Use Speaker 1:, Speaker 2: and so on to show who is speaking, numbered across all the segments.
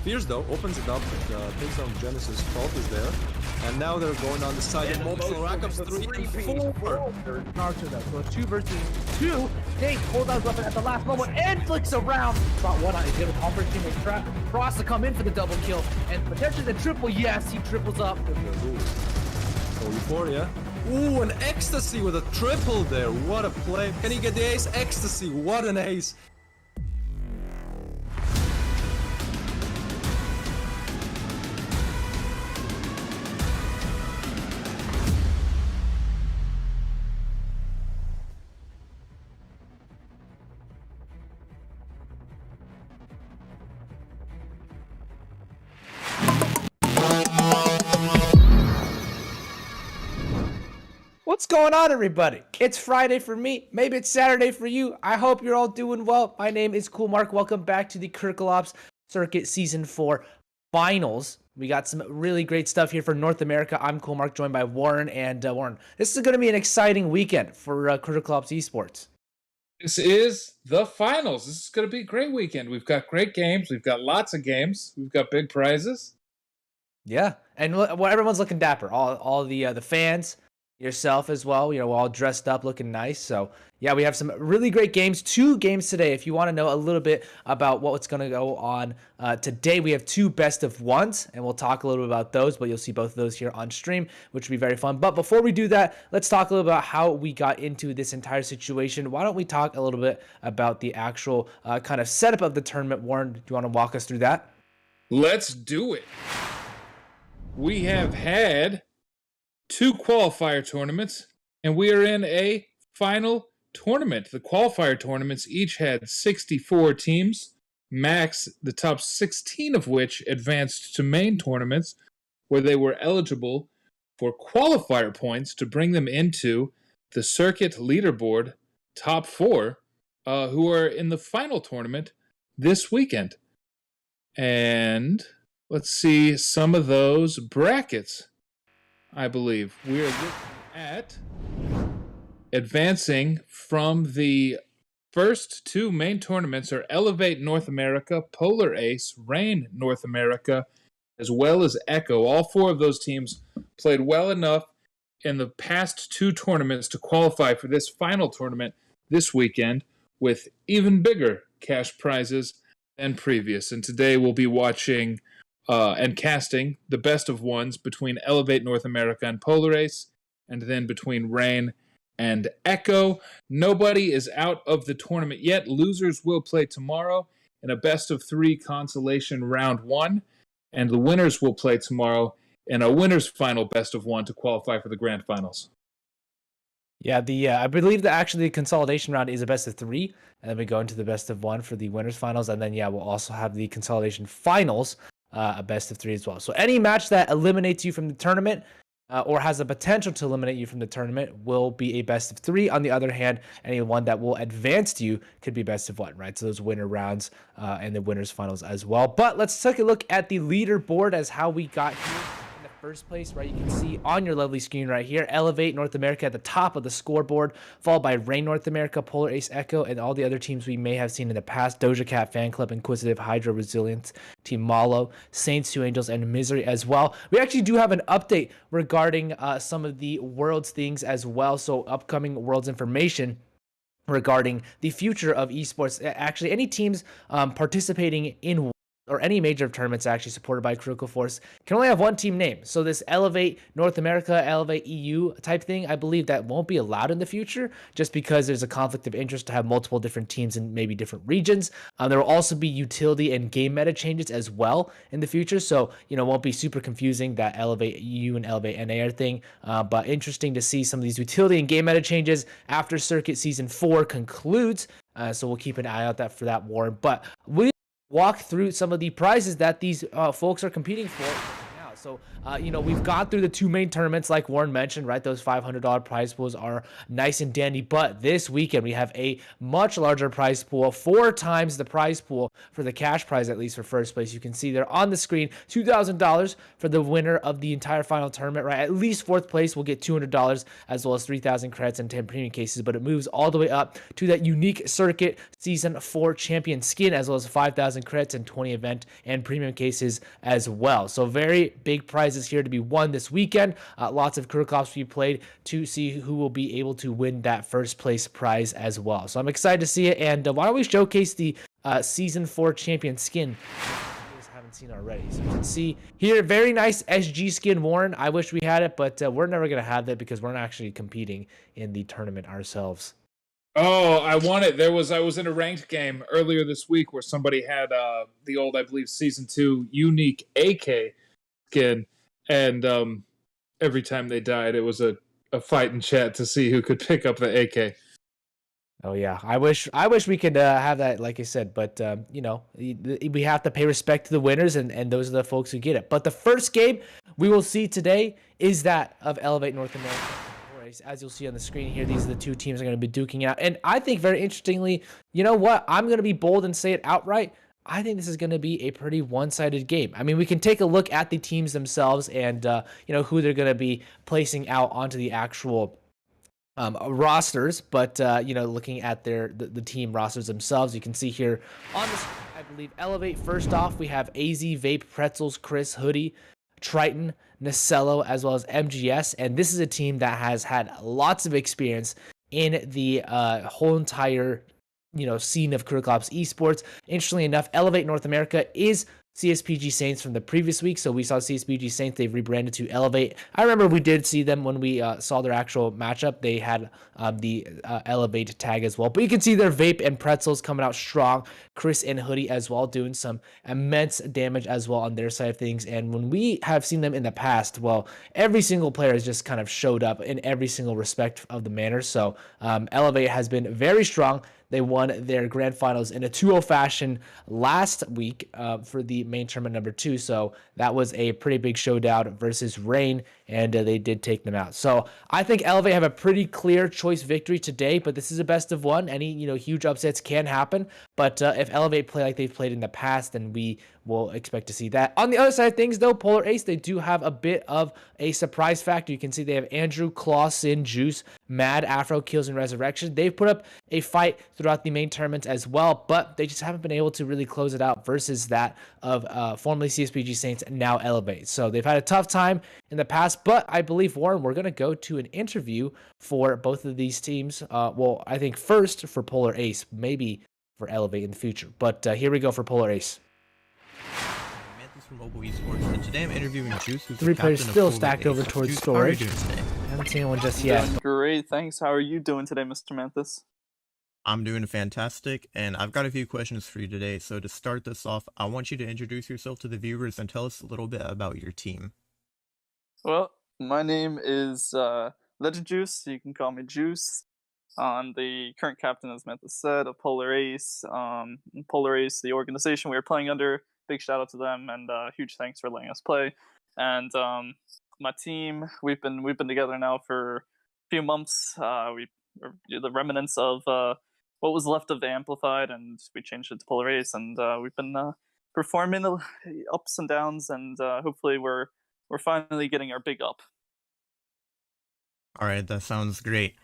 Speaker 1: Fierce though opens it up, takes down Genesis, Fault is there, and now they're going on the side of multiple rackups, 3 and 4.
Speaker 2: Naruto though, so it's 2 versus 2. Dave pulls out his weapon at the last moment and flicks around. Spot one on his able to offer teammate trap. Frost to come in for the double kill and potentially the triple. Yes, he triples up.
Speaker 1: So Euphoria. Ooh, an Ecstasy with a triple there. What a play. Can he get the ace? Ecstasy, what an ace.
Speaker 3: What's going on, everybody? It's Friday for me. Maybe it's Saturday for you. I hope you're all doing well. My name is Cool Mark. Welcome back to the Critical Ops Circuit Season 4 Finals. We got some really great stuff here for North America. I'm Cool Mark, joined by Warren. And Warren, this is going to be an exciting weekend for Critical Ops Esports.
Speaker 4: This is the finals. This is going to be a great weekend. We've got great games. We've got lots of games. We've got big prizes.
Speaker 3: Yeah, and everyone's looking dapper. All the fans, yourself as well, we're all dressed up looking nice. So yeah, we have some really great games. 2 games today. If you want to know a little bit about what's going to go on today, we have 2 best of ones, and we'll talk a little bit about those, but you'll see both of those here on stream, which will be very fun. But before we do that, let's talk a little about how we got into this entire situation. Why don't we talk a little bit about the actual kind of setup of the tournament? Warren, do you want to walk us through that?
Speaker 4: Let's do it. We have had 2 qualifier tournaments, and we are in a final tournament. The qualifier tournaments each had 64 teams, max the top 16 of which advanced to main tournaments, where they were eligible for qualifier points to bring them into the circuit leaderboard top 4, who are in the final tournament this weekend. And let's see some of those brackets. I believe we are looking at advancing from the first 2 main tournaments are Elevate North America, Polar Ace, Reign North America, as well as Echo. All 4 of those teams played well enough in the past 2 tournaments to qualify for this final tournament this weekend with even bigger cash prizes than previous. And today we'll be watching and casting the best of ones between Elevate North America and Polar Ace, and then between Reign and Echo. Nobody is out of the tournament yet. Losers will play tomorrow in a best of 3 consolation round 1, and the winners will play tomorrow in a winners final best of 1 to qualify for the grand finals.
Speaker 3: Yeah, I believe that actually the consolidation round is a best of 3, and then we go into the best of 1 for the winners finals, and then we'll also have the consolidation finals, a best of 3 as well. So any match that eliminates you from the tournament or has the potential to eliminate you from the tournament will be a best of 3. On the other hand, any one that will advance you could be best of 1, right? So those winner rounds and the winners finals as well. But let's take a look at the leaderboard as how we got here. First place, right, you can see on your lovely screen right here, Elevate North America at the top of the scoreboard, followed by Reign North America, Polar Ace, Echo, and all the other teams we may have seen in the past: Doja Cat Fan Club, Inquisitive, Hydra, Resilience, Team Malo, Saints, 2 Angels, and Misery as well. We actually do have an update regarding some of the Worlds things as well, so upcoming Worlds information regarding the future of esports. Actually, any teams participating in or any major tournaments actually supported by Critical Force can only have 1 team name. So this Elevate North America, Elevate EU type thing, I believe that won't be allowed in the future, just because there's a conflict of interest to have multiple different teams in maybe different regions. There will also be utility and game meta changes as well in the future. So, it won't be super confusing that Elevate EU and Elevate NA are thing. But interesting to see some of these utility and game meta changes after Circuit Season 4 concludes. So we'll keep an eye out for that, Warren. But we walk through some of the prizes that these folks are competing for now. So, we've gone through the two main tournaments, like Warren mentioned, right? Those $500 prize pools are nice and dandy. But this weekend, we have a much larger prize pool, 4 times the prize pool for the cash prize, at least for first place. You can see there on the screen, $2,000 for the winner of the entire final tournament, right? At least 4th place will get $200, as well as 3,000 credits and 10 premium cases. But it moves all the way up to that unique circuit Season 4 champion skin, as well as 5,000 credits and 20 event and premium cases as well. So very big prizes here to be won this weekend. Lots of career cops to be played to see who will be able to win that first place prize as well. So I'm excited to see it. And why don't we showcase the Season 4 champion skin? Haven't seen already. So you can see here, very nice SG skin, Warren. I wish we had it, but we're never going to have that because we're not actually competing in the tournament ourselves.
Speaker 4: Oh, I want it. I was in a ranked game earlier this week where somebody had the old, I believe, Season 2 unique AK skin, and every time they died, it was a fight in chat to see who could pick up the AK.
Speaker 3: Oh yeah, I wish we could have that, like I said, but we have to pay respect to the winners, and those are the folks who get it. But the first game we will see today is that of Elevate North America. As you'll see on the screen here, these are the two teams that are going to be duking out. And I think very interestingly, you know what? I'm going to be bold and say it outright. I think this is going to be a pretty one-sided game. I mean, we can take a look at the teams themselves and, who they're going to be placing out onto the actual rosters. But, looking at the team rosters themselves, you can see here on the screen, I believe, Elevate. First off, we have AZ, Vape, Pretzels, Chris, Hoodie, Triton, Nacello, as well as MGS, and this is a team that has had lots of experience in the whole entire scene of Career Ops esports. Interestingly enough, Elevate North America is CSPG Saints from the previous week. So we saw CSPG Saints, they've rebranded to Elevate. I remember we did see them when we saw their actual matchup. They had the Elevate tag as well. But you can see their Vape and Pretzels coming out strong. Chris and Hoodie as well doing some immense damage as well on their side of things. And when we have seen them in the past, well, every single player has just kind of showed up in every single respect of the manner. So Elevate has been very strong. They won their grand finals in a 2-0 fashion last week for the main tournament number 2. So that was a pretty big showdown versus Rain, and they did take them out. So I think Elevate have a pretty clear choice victory today, but this is a best of one. Any huge upsets can happen, but if Elevate play like they've played in the past, then we will expect to see that. On the other side of things, though, Polar Ace, they do have a bit of a surprise factor. You can see they have Andrew, Claw, Sin, Juice, Mad, Afro, Kills, and Resurrection. They've put up a fight throughout the main tournaments as well, but they just haven't been able to really close it out versus that of formerly CSPG Saints, now Elevate. So they've had a tough time in the past, but I believe, Warren, we're going to go to an interview for both of these teams. Well, I think first for Polar Ace, maybe for Elevate in the future. But here we go for Polar Ace.
Speaker 5: From Mobile Esports, and today I'm interviewing Juice, who's
Speaker 3: 3
Speaker 5: the
Speaker 3: players
Speaker 5: captain
Speaker 3: still
Speaker 5: of
Speaker 3: stacked
Speaker 5: Polar
Speaker 3: over
Speaker 5: Ace.
Speaker 3: towards
Speaker 5: Juice, how are you
Speaker 3: storage.
Speaker 5: doing today?
Speaker 3: Haven't seen one just yet.
Speaker 6: Doing great, thanks. How are you doing today, Mr. Manthus?
Speaker 5: I'm doing fantastic, and I've got a few questions for you today. So to start this off, I want you to introduce yourself to the viewers and tell us a little bit about your team.
Speaker 6: Well, my name is Legend Juice. You can call me Juice. I'm the current captain, as Manthus said, of Polar Ace. Polar Ace, the organization we are playing under. Big shout out to them, and huge thanks for letting us play. And my team, we've been together now for a few months. We are the remnants of what was left of the Amplified, and we changed it to Polar Ace. And we've been performing ups and downs, and hopefully we're finally getting our big up.
Speaker 5: All right, that sounds great.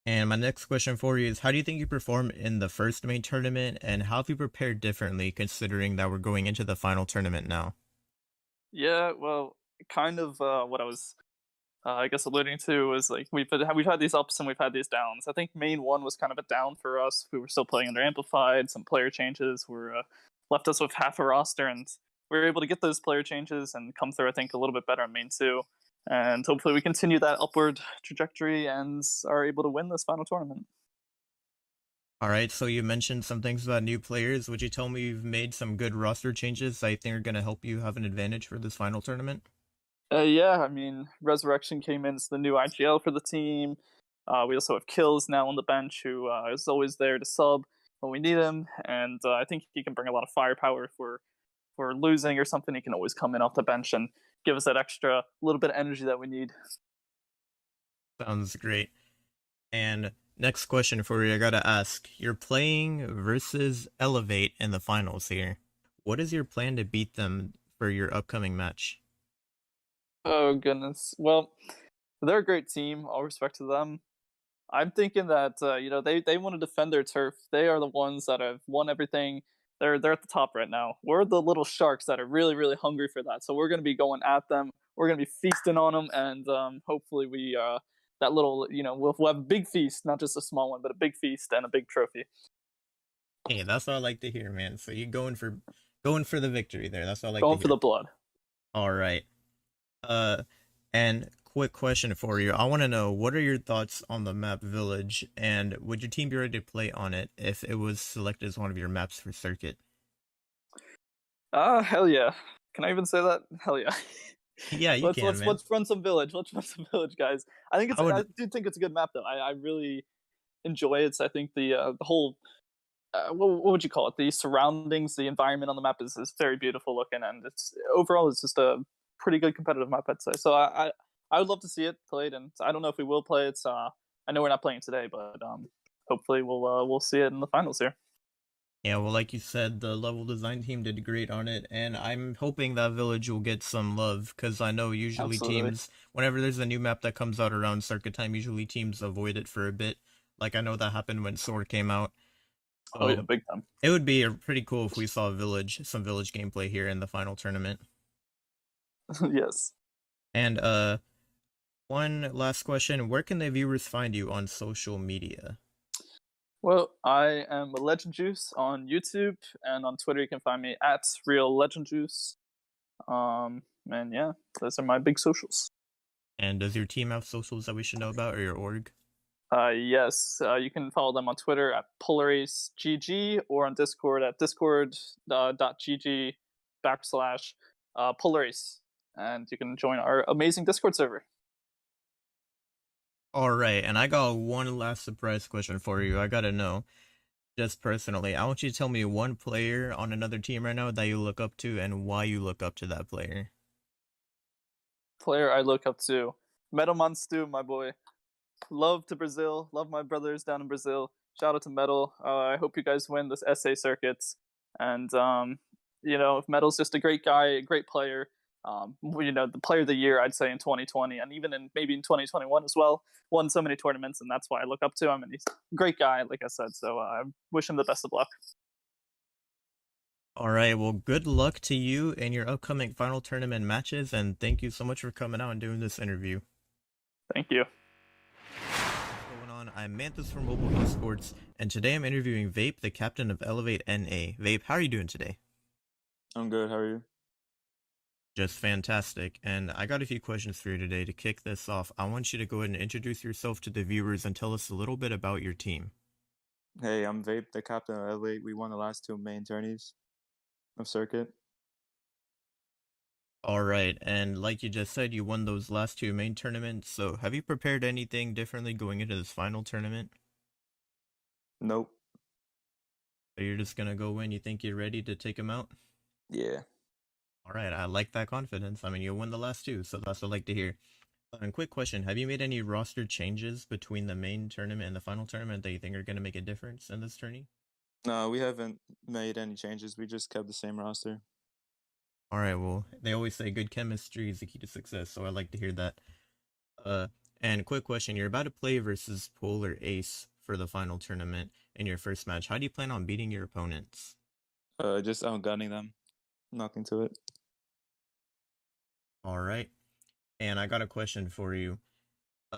Speaker 5: And my next question for you is, how do you think you performed in the first main tournament, and how have you prepared differently considering that we're going into the final tournament now?
Speaker 6: Yeah, well, kind of what I was, I guess, alluding to was like we've had these ups and we've had these downs. I think main one was kind of a down for us. We were still playing under Amplified. Some player changes were left us with half a roster, and we were able to get those player changes and come through, I think, a little bit better in main 2. And hopefully we continue that upward trajectory and are able to win this final tournament.
Speaker 5: All right, so you mentioned some things about new players. Would you tell me you've made some good roster changes that I think are going to help you have an advantage for this final tournament?
Speaker 6: Yeah, I mean, Resurrection came in as the new IGL for the team. We also have Kills now on the bench, who is always there to sub. when we need him, and I think he can bring a lot of firepower if we're losing or something. He can always come in off the bench and give us that extra little bit of energy that we need.
Speaker 5: Sounds great. And next question for you, I gotta ask. You're playing versus Elevate in the finals here. What is your plan to beat them for your upcoming match?
Speaker 6: Oh goodness. Well, they're a great team. All respect to them. I'm thinking that they want to defend their turf. They are the ones that have won everything. They're at the top right now. We're the little sharks that are really really hungry for that. So we're going to be going at them. We're going to be feasting on them, and hopefully we that little we'll have a big feast, not just a small one, but a big feast and a big trophy.
Speaker 5: Hey, that's what I like to hear, man. So you're going for the victory there. That's what I like
Speaker 6: Going
Speaker 5: to
Speaker 6: for
Speaker 5: hear.
Speaker 6: the blood.
Speaker 5: All right. And quick question for you. I want to know, what are your thoughts on the map Village, and would your team be ready to play on it if it was selected as one of your maps for Circuit?
Speaker 6: Hell yeah. Can I even say that? Hell yeah.
Speaker 5: Yeah, you can, man.
Speaker 6: Let's run some Village. Let's run some Village, guys. I do think it's a good map though. I really enjoy it. I think the whole what would you call it? The surroundings, the environment on the map is very beautiful looking, and it's just a pretty good competitive map, I'd say. So I would love to see it played, and I don't know if we will play it. I know we're not playing today, but hopefully we'll see it in the finals here.
Speaker 5: Yeah, well, like you said, the level design team did great on it, and I'm hoping that Village will get some love, because I know usually
Speaker 6: Absolutely.
Speaker 5: teams, whenever there's a new map that comes out around circuit time, usually teams avoid it for a bit. Like, I know that happened when Sword came out.
Speaker 6: Oh yeah,
Speaker 5: So
Speaker 6: big time.
Speaker 5: it would be pretty cool if we saw some Village gameplay here in the final tournament.
Speaker 6: Yes.
Speaker 5: And one last question, where can the viewers find you on social media?
Speaker 6: Well, I am a Legend Juice on YouTube, and on Twitter you can find me at Real Legend Juice. And yeah, those are my big socials.
Speaker 5: And does your team have socials that we should know about, or your org?
Speaker 6: Yes, you can follow them on Twitter at PolaraceGG or on Discord at discord.gg/Polarace, and you can join our amazing Discord server.
Speaker 5: All right, and I got one last surprise question for you. I gotta know, just personally, I want you to tell me one player on another team right now that you look up to and why you look up to that player.
Speaker 6: Player I look up to, Metal Monstu, my boy. Love to Brazil. Love my brothers down in Brazil. Shout out to Metal. I hope you guys win this SA circuits. And if Metal's just a great guy, a great player. The player of the year, I'd say in 2020, and even maybe in 2021 as well. Won so many tournaments, and that's why I look up to him. And he's a great guy, like I said. So I wish him the best of luck.
Speaker 5: All right, well, good luck to you in your upcoming final tournament matches, and thank you so much for coming out and doing this interview.
Speaker 6: Thank you.
Speaker 5: What's going on? I'm Manthus from Mobile Esports, and today I'm interviewing Vape, the captain of Elevate NA. Vape, how are you doing today?
Speaker 7: I'm good. How are you?
Speaker 5: Just fantastic. And I got a few questions for you today to kick this off. I want you to go ahead and introduce yourself to the viewers and tell us a little bit about your team.
Speaker 7: Hey, I'm Vape, the captain of Elevate. We won the last two main tourneys of Circuit.
Speaker 5: All right, and like you just said, you won those last two main tournaments. So have you prepared anything differently going into this final tournament?
Speaker 7: Nope.
Speaker 5: So you're just gonna go in, you think you're ready to take them out?
Speaker 7: Yeah.
Speaker 5: All right, I like that confidence. I mean, you won the last two, so that's what I like to hear. And quick question, have you made any roster changes between the main tournament and the final tournament that you think are going to make a difference in this tourney?
Speaker 7: No, we haven't made any changes. We just kept the same roster.
Speaker 5: All right, well, they always say good chemistry is the key to success, so I like to hear that. And quick question, you're about to play versus Polar Ace for the final tournament in your first match. How do you plan on beating your opponents?
Speaker 7: Just outgunning them. Nothing to it.
Speaker 5: All right. And I got a question for you.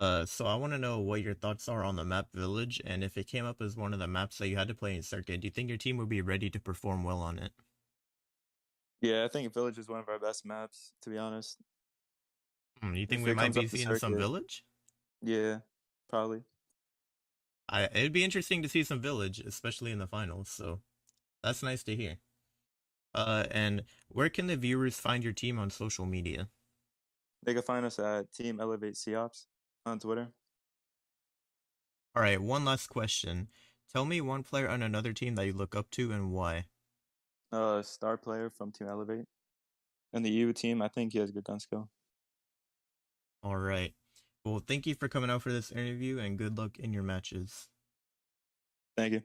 Speaker 5: So I want to know what your thoughts are on the map Village, and if it came up as one of the maps that you had to play in Circuit, do you think your team would be ready to perform well on it?
Speaker 7: Yeah, I think Village is one of our best maps, to be honest.
Speaker 5: You think
Speaker 7: If
Speaker 5: we
Speaker 7: it
Speaker 5: might
Speaker 7: comes
Speaker 5: be
Speaker 7: up to
Speaker 5: seeing some
Speaker 7: Circuit.
Speaker 5: Village?
Speaker 7: Yeah, probably.
Speaker 5: It'd be interesting to see some Village, especially in the finals, so that's nice to hear. And where can the viewers find your team on social media?
Speaker 7: They can find us at Team Elevate Seops on Twitter.
Speaker 5: All right, one last question. Tell me one player on another team that you look up to and why.
Speaker 7: Star player from Team Elevate. And the EU team, I think he has good gun skill.
Speaker 5: All right. Well, thank you for coming out for this interview and good luck in your matches.
Speaker 7: Thank you.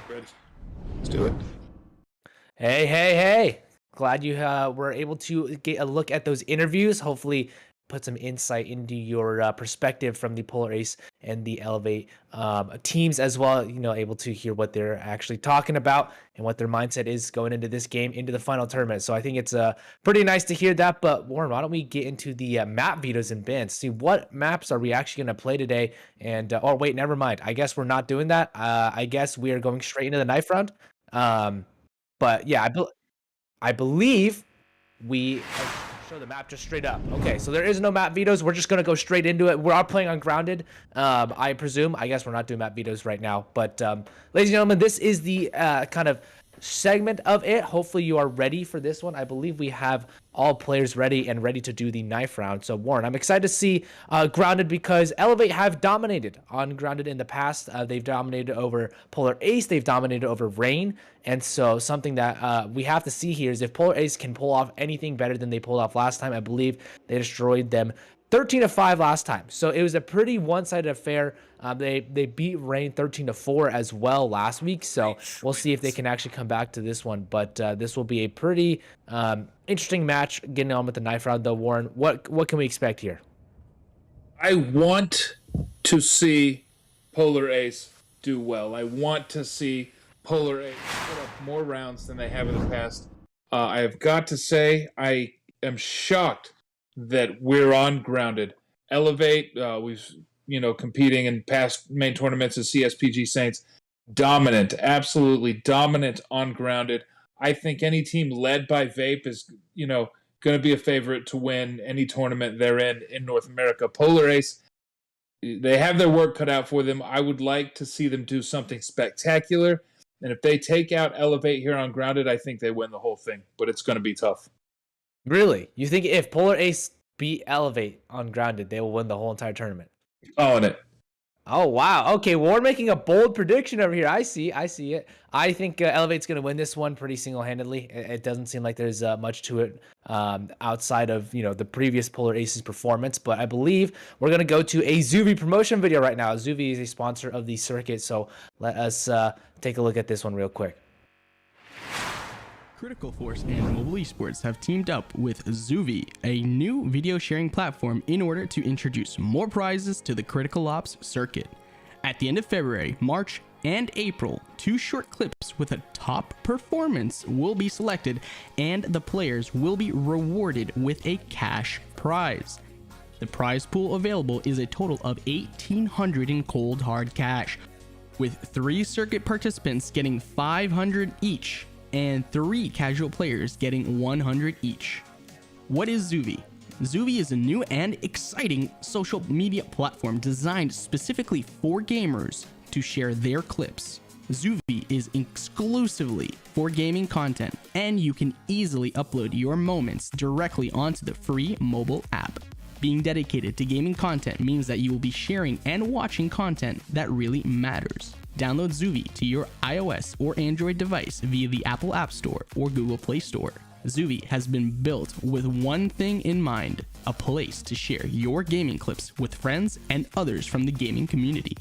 Speaker 4: Ready? Let's do it.
Speaker 3: Hey. Glad you were able to get a look at those interviews. Hopefully put some insight into your perspective from the Polar Ace and the Elevate teams as well, able to hear what they're actually talking about and what their mindset is going into this game, into the final tournament. So I think it's pretty nice to hear that. But Warren, why don't we get into the map vetoes and bans? See, what maps are we actually going to play today? And oh wait, never mind. I guess we're not doing that. I guess we are going straight into the knife round. But yeah, I believe we show the map just straight up. Okay, so there is no map vetoes. We're just going to go straight into it. We are playing on grounded, I presume. I guess we're not doing map vetoes right now. But ladies and gentlemen, this is the kind of segment of it. Hopefully you are ready for this one. I believe we have all players ready to do the knife round. So Warren, I'm excited to see grounded because Elevate have dominated on grounded in the past. They've dominated over Polar Ace. They've dominated over Rain. And so something that we have to see here is if Polar Ace can pull off anything better than they pulled off last time. I believe they destroyed them 13-5 last time. So it was a pretty one-sided affair. They beat Rain 13-4 as well last week. So we'll see if they can actually come back to this one. But this will be a pretty interesting match getting on with the knife round though. Warren, what can we expect here?
Speaker 4: I want to see Polar Ace do well. I want to see Polar Ace put up more rounds than they have in the past. I have got to say, I am shocked that we're on grounded. Elevate, we've competing in past main tournaments as CSPG Saints, dominant, absolutely dominant on grounded. I think any team led by Vape is going to be a favorite to win any tournament they're in North America. Polar Ace, they have their work cut out for them. I would like to see them do something spectacular, and if they take out Elevate here on grounded, I think they win the whole thing, but it's going to be tough.
Speaker 3: Really? You think if Polar Ace beat Elevate on grounded, they will win the whole entire tournament?
Speaker 4: On it.
Speaker 3: Oh, wow. Okay, well, we're making a bold prediction over here. I see it. I think Elevate's going to win this one pretty single-handedly. It doesn't seem like there's much to it outside of, the previous Polar Aces performance. But I believe we're going to go to a Zuvvii promotion video right now. Zuvvii is a sponsor of the circuit, so let us take a look at this one real quick.
Speaker 8: Critical Force and Mobile Esports have teamed up with Zuvvii, a new video sharing platform, in order to introduce more prizes to the Critical Ops circuit. At the end of February, March, and April, 2 short clips with a top performance will be selected, and the players will be rewarded with a cash prize. The prize pool available is a total of $1,800 in cold hard cash, with 3 circuit participants getting $500 each, and 3 casual players getting $100 each. What is Zuvvii? Zuvvii is a new and exciting social media platform designed specifically for gamers to share their clips. Zuvvii is exclusively for gaming content, and you can easily upload your moments directly onto the free mobile app. Being dedicated to gaming content means that you will be sharing and watching content that really matters. Download Zuvvii to your iOS or Android device via the Apple App Store or Google Play Store. Zuvvii has been built with one thing in mind: a place to share your gaming clips with friends and others from the gaming community.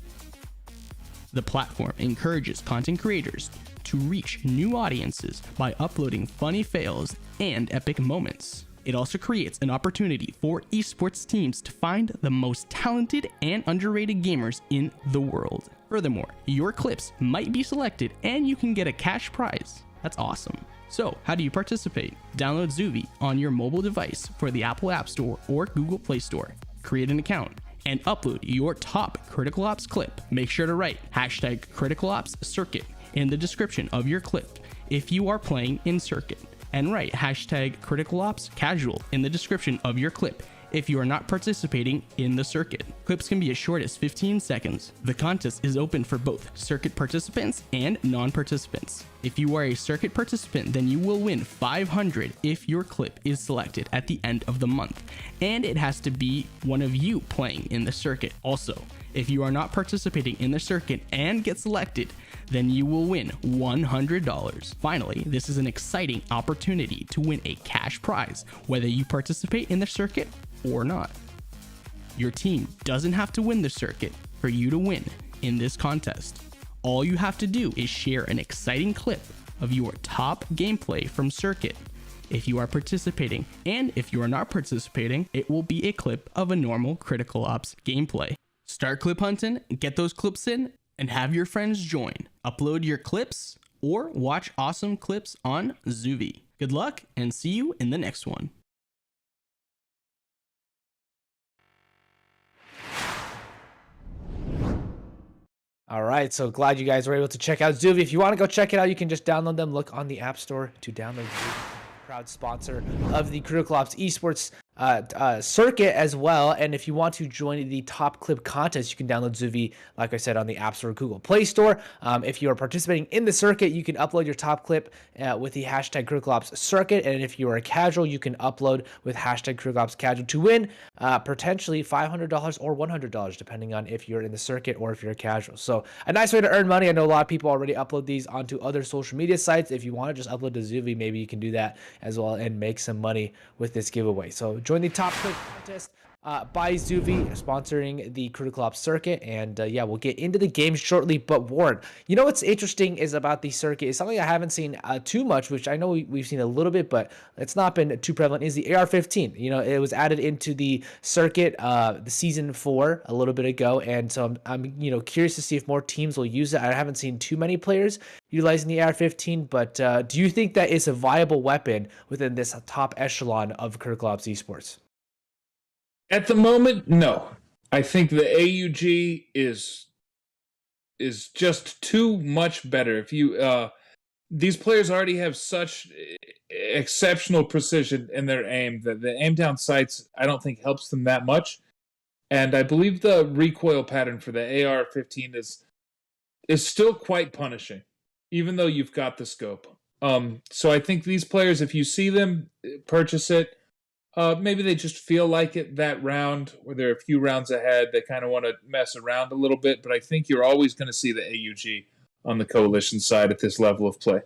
Speaker 8: The platform encourages content creators to reach new audiences by uploading funny fails and epic moments. It also creates an opportunity for esports teams to find the most talented and underrated gamers in the world. Furthermore, your clips might be selected and you can get a cash prize. That's awesome. So, how do you participate? Download Zuvvii on your mobile device for the Apple App Store or Google Play Store. Create an account and upload your top Critical Ops clip. Make sure to write #CriticalOpsCircuit in the description of your clip if you are playing in Circuit, and write #CriticalOpsCasual in the description of your clip if you are not participating in the circuit. Clips can be as short as 15 seconds. The contest is open for both circuit participants and non-participants. If you are a circuit participant, then you will win $500 if your clip is selected at the end of the month, and it has to be one of you playing in the circuit. Also, If you are not participating in the circuit and get selected, then you will win $100. Finally, this is an exciting opportunity to win a cash prize, whether you participate in the circuit or not. Your team doesn't have to win the circuit for you to win in this contest. All you have to do is share an exciting clip of your top gameplay from circuit. If you are participating, and if you are not participating, it will be a clip of a normal Critical Ops gameplay. Start clip hunting, get those clips in, and have your friends join. Upload your clips or watch awesome clips on Zuvvii. Good luck and see you in the next one.
Speaker 3: All right, so glad you guys were able to check out Zuvvii. If you want to go check it out, you can just download them. Look on the App Store to download Zuvvii. Proud sponsor of the Critical Ops Esports circuit as well. And if you want to join the top clip contest, you can download Zuvvii, like I said, on the App Store or Google Play Store. If you are participating in the circuit, you can upload your top clip with the hashtag Critical Ops circuit. And if you are a casual, you can upload with hashtag Critical Ops casual to win potentially $500 or $100, depending on if you're in the circuit or if you're a casual. So a nice way to earn money. I know a lot of people already upload these onto other social media sites. If you want to just upload to Zuvvii, maybe you can do that as well and make some money with this giveaway. So join the top clip contest by Zuvvii, sponsoring the Critical Ops circuit. And yeah, we'll get into the game shortly. But Warren, you know what's interesting is about the circuit is something I haven't seen too much, which I know we've seen a little bit, but it's not been too prevalent, is the AR-15. You know, it was added into the circuit the season 4 a little bit ago, and so I'm you know, curious to see if more teams will use it. I haven't seen too many players utilizing the AR-15, but do you think that it's a viable weapon within this top echelon of Critical Ops Esports?
Speaker 4: At the moment, no. I think the AUG is just too much better. If you these players already have such exceptional precision in their aim that the aim down sights I don't think helps them that much. And I believe the recoil pattern for the AR-15 is still quite punishing, even though you've got the scope. So I think these players, if you see them purchase it, maybe they just feel like it that round, or they're a few rounds ahead. They kind of want to mess around a little bit, but I think you're always going to see the AUG on the Coalition side at this level of play.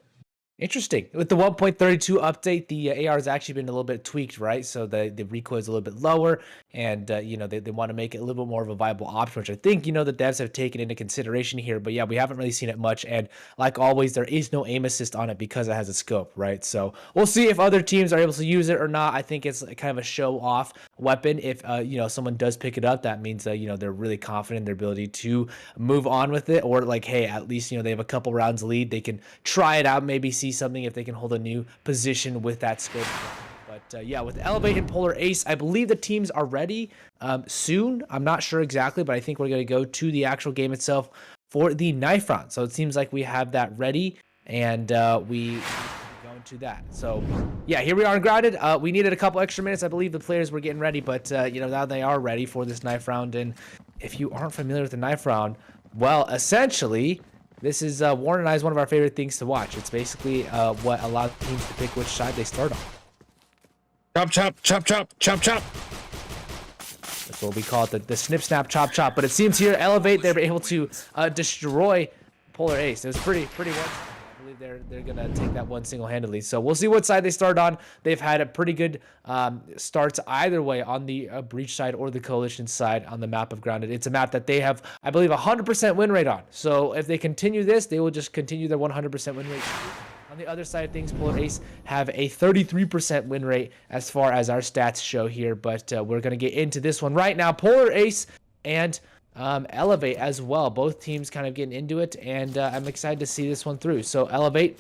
Speaker 3: Interesting. With the 1.32 update, the AR has actually been a little bit tweaked, right? So the recoil is a little bit lower, and you know, they want to make it a little bit more of a viable option, which I think, you know, the devs have taken into consideration here. But yeah, we haven't really seen it much, and like always, there is no aim assist on it because it has a scope, right? So we'll see if other teams are able to use it or not. I think it's kind of a show-off weapon. If you know, someone does pick it up, that means that, you know, they're really confident in their ability to move on with it, or like, hey, at least, you know, they have a couple rounds lead, they can try it out, maybe see something if they can hold a new position with that scope. But yeah, with Elevate and Polar Ace, I believe the teams are ready soon. I'm not sure exactly, but I think we're going to go to the actual game itself for the knife round. So it seems like we have that ready, and we go into that. So yeah, here we are in Grounded. We needed a couple extra minutes. I believe the players were getting ready, but you know, now they are ready for this knife round. And if you aren't familiar with the knife round, well, essentially, this is Warren and I's one of our favorite things to watch. It's basically what allows teams to pick which side they start on.
Speaker 4: Chop, chop, chop, chop, chop, chop.
Speaker 3: That's what we call it, the snip, snap, chop, chop. But it seems here, Elevate, they were able to destroy Polar Ace. It was pretty one. I believe they're gonna take that one single-handedly. So we'll see what side they start on. They've had a pretty good starts either way on the Breach side or the Coalition side on the map of Grounded. It's a map that they have, I believe, 100% win rate on. So if they continue this, they will just continue their 100% win rate. On the other side of things, Polar Ace have a 33% win rate as far as our stats show here. But we're going to get into this one right now. Polar Ace and Elevate as well. Both teams kind of getting into it, and I'm excited to see this one through. So Elevate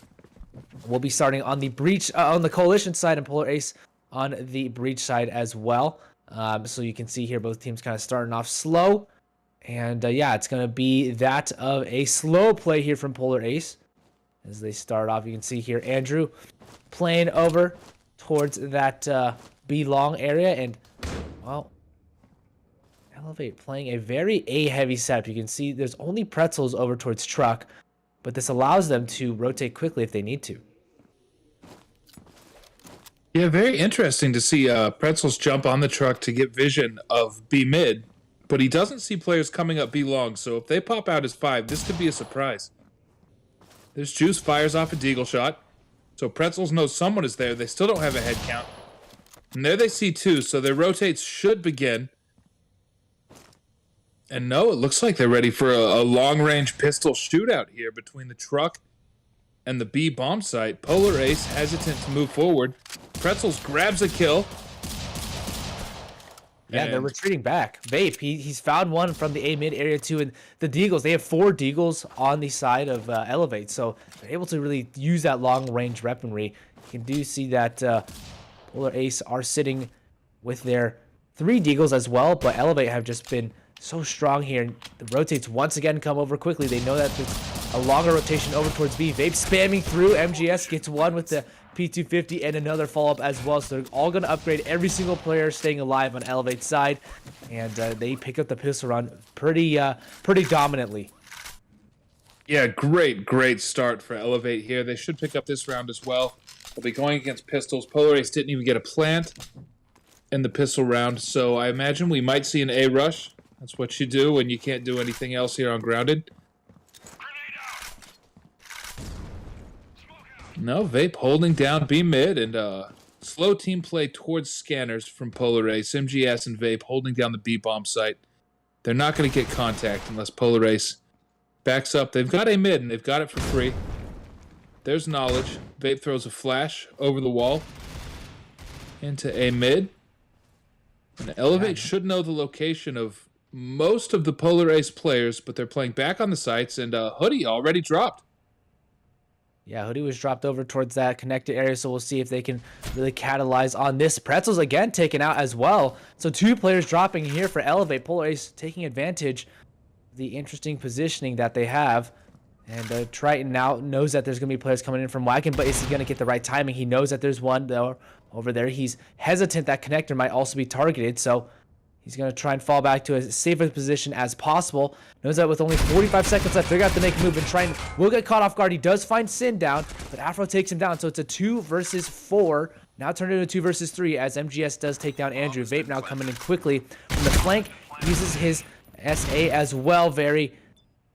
Speaker 3: will be starting on the Breach, on the Coalition side, and Polar Ace on the Breach side as well. So you can see here both teams kind of starting off slow. And yeah, it's going to be that of a slow play here from Polar Ace. As they start off, you can see here Andrew playing over towards that B long area, and well, Elevate playing a very A-heavy setup. You can see there's only pretzels over towards truck, but this allows them to rotate quickly if they need to.
Speaker 4: Yeah, very interesting to see pretzels jump on the truck to get vision of B mid but he doesn't see players coming up B long, so if they pop out as 5, this could be a surprise. There's Juice, fires off a deagle shot. So Pretzels knows someone is there. They still don't have a head count. And there they see 2, so their rotates should begin. And no, it looks like they're ready for a long-range pistol shootout here between the truck and the B bomb site. Polar Ace hesitant to move forward. Pretzels grabs a kill.
Speaker 3: Yeah, they're retreating back. Vape, he's found one from the A mid area too, and the Deagles, they have 4 Deagles on the side of Elevate, so they're able to really use that long range weaponry. You do see that Polar Ace are sitting with their 3 Deagles as well, but Elevate have just been so strong here. The rotates once again come over quickly. They know that there's a longer rotation over towards B. Vape spamming through. MGS gets one with the P250 and another follow-up as well. So they're all going to upgrade every single player staying alive on Elevate's side. And they pick up the pistol run pretty dominantly.
Speaker 4: Yeah, great start for Elevate here. They should pick up this round as well. They'll be going against pistols. Polar Ace didn't even get a plant in the pistol round, so I imagine we might see an A rush. That's what you do when you can't do anything else here on Grounded. No, Vape holding down B mid, and slow team play towards scanners from Polar Ace. MGS and Vape holding down the B bomb site. They're not going to get contact unless Polar Ace backs up. They've got A mid, and they've got it for free. There's knowledge. Vape throws a flash over the wall into A mid. And Elevate should know the location of most of the Polar Ace players, but they're playing back on the sites, and Hoodie already dropped.
Speaker 3: Yeah, Hoodie was dropped over towards that connected area, so we'll see if they can really capitalize on this. Pretzels again taken out as well. So 2 players dropping here for Elevate. Polar Ace taking advantage of the interesting positioning that they have. And Triton now knows that there's going to be players coming in from Wagon, but is he going to get the right timing? He knows that there's one though over there. He's hesitant that connector might also be targeted, so he's going to try and fall back to as safe a position as possible. Knows that with only 45 seconds left, they're going to have to make a move, and Triton will get caught off guard. He does find Sin down, but Afro takes him down, so it's a 2 versus 4. Now turned into a 2 versus 3 as MGS does take down Andrew. Vape now coming in quickly from the flank. Uses his SA as well very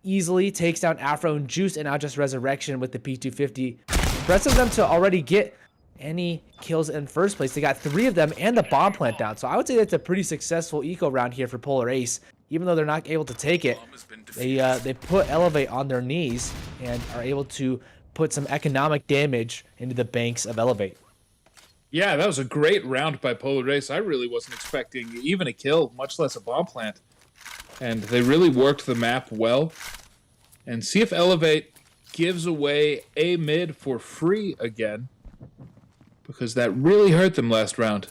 Speaker 3: easily. Takes down Afro and Juice, and now just Resurrection with the P250. Impressive them to already get any kills in first place. They got 3 of them and the bomb plant down. So I would say that's a pretty successful eco round here for Polar Ace. Even though they're not able to take it, they put Elevate on their knees and are able to put some economic damage into the banks of Elevate.
Speaker 4: Yeah, that was a great round by Polar Ace. I really wasn't expecting even a kill, much less a bomb plant. And they really worked the map well. And see if Elevate gives away A mid for free again, because that really hurt them last round.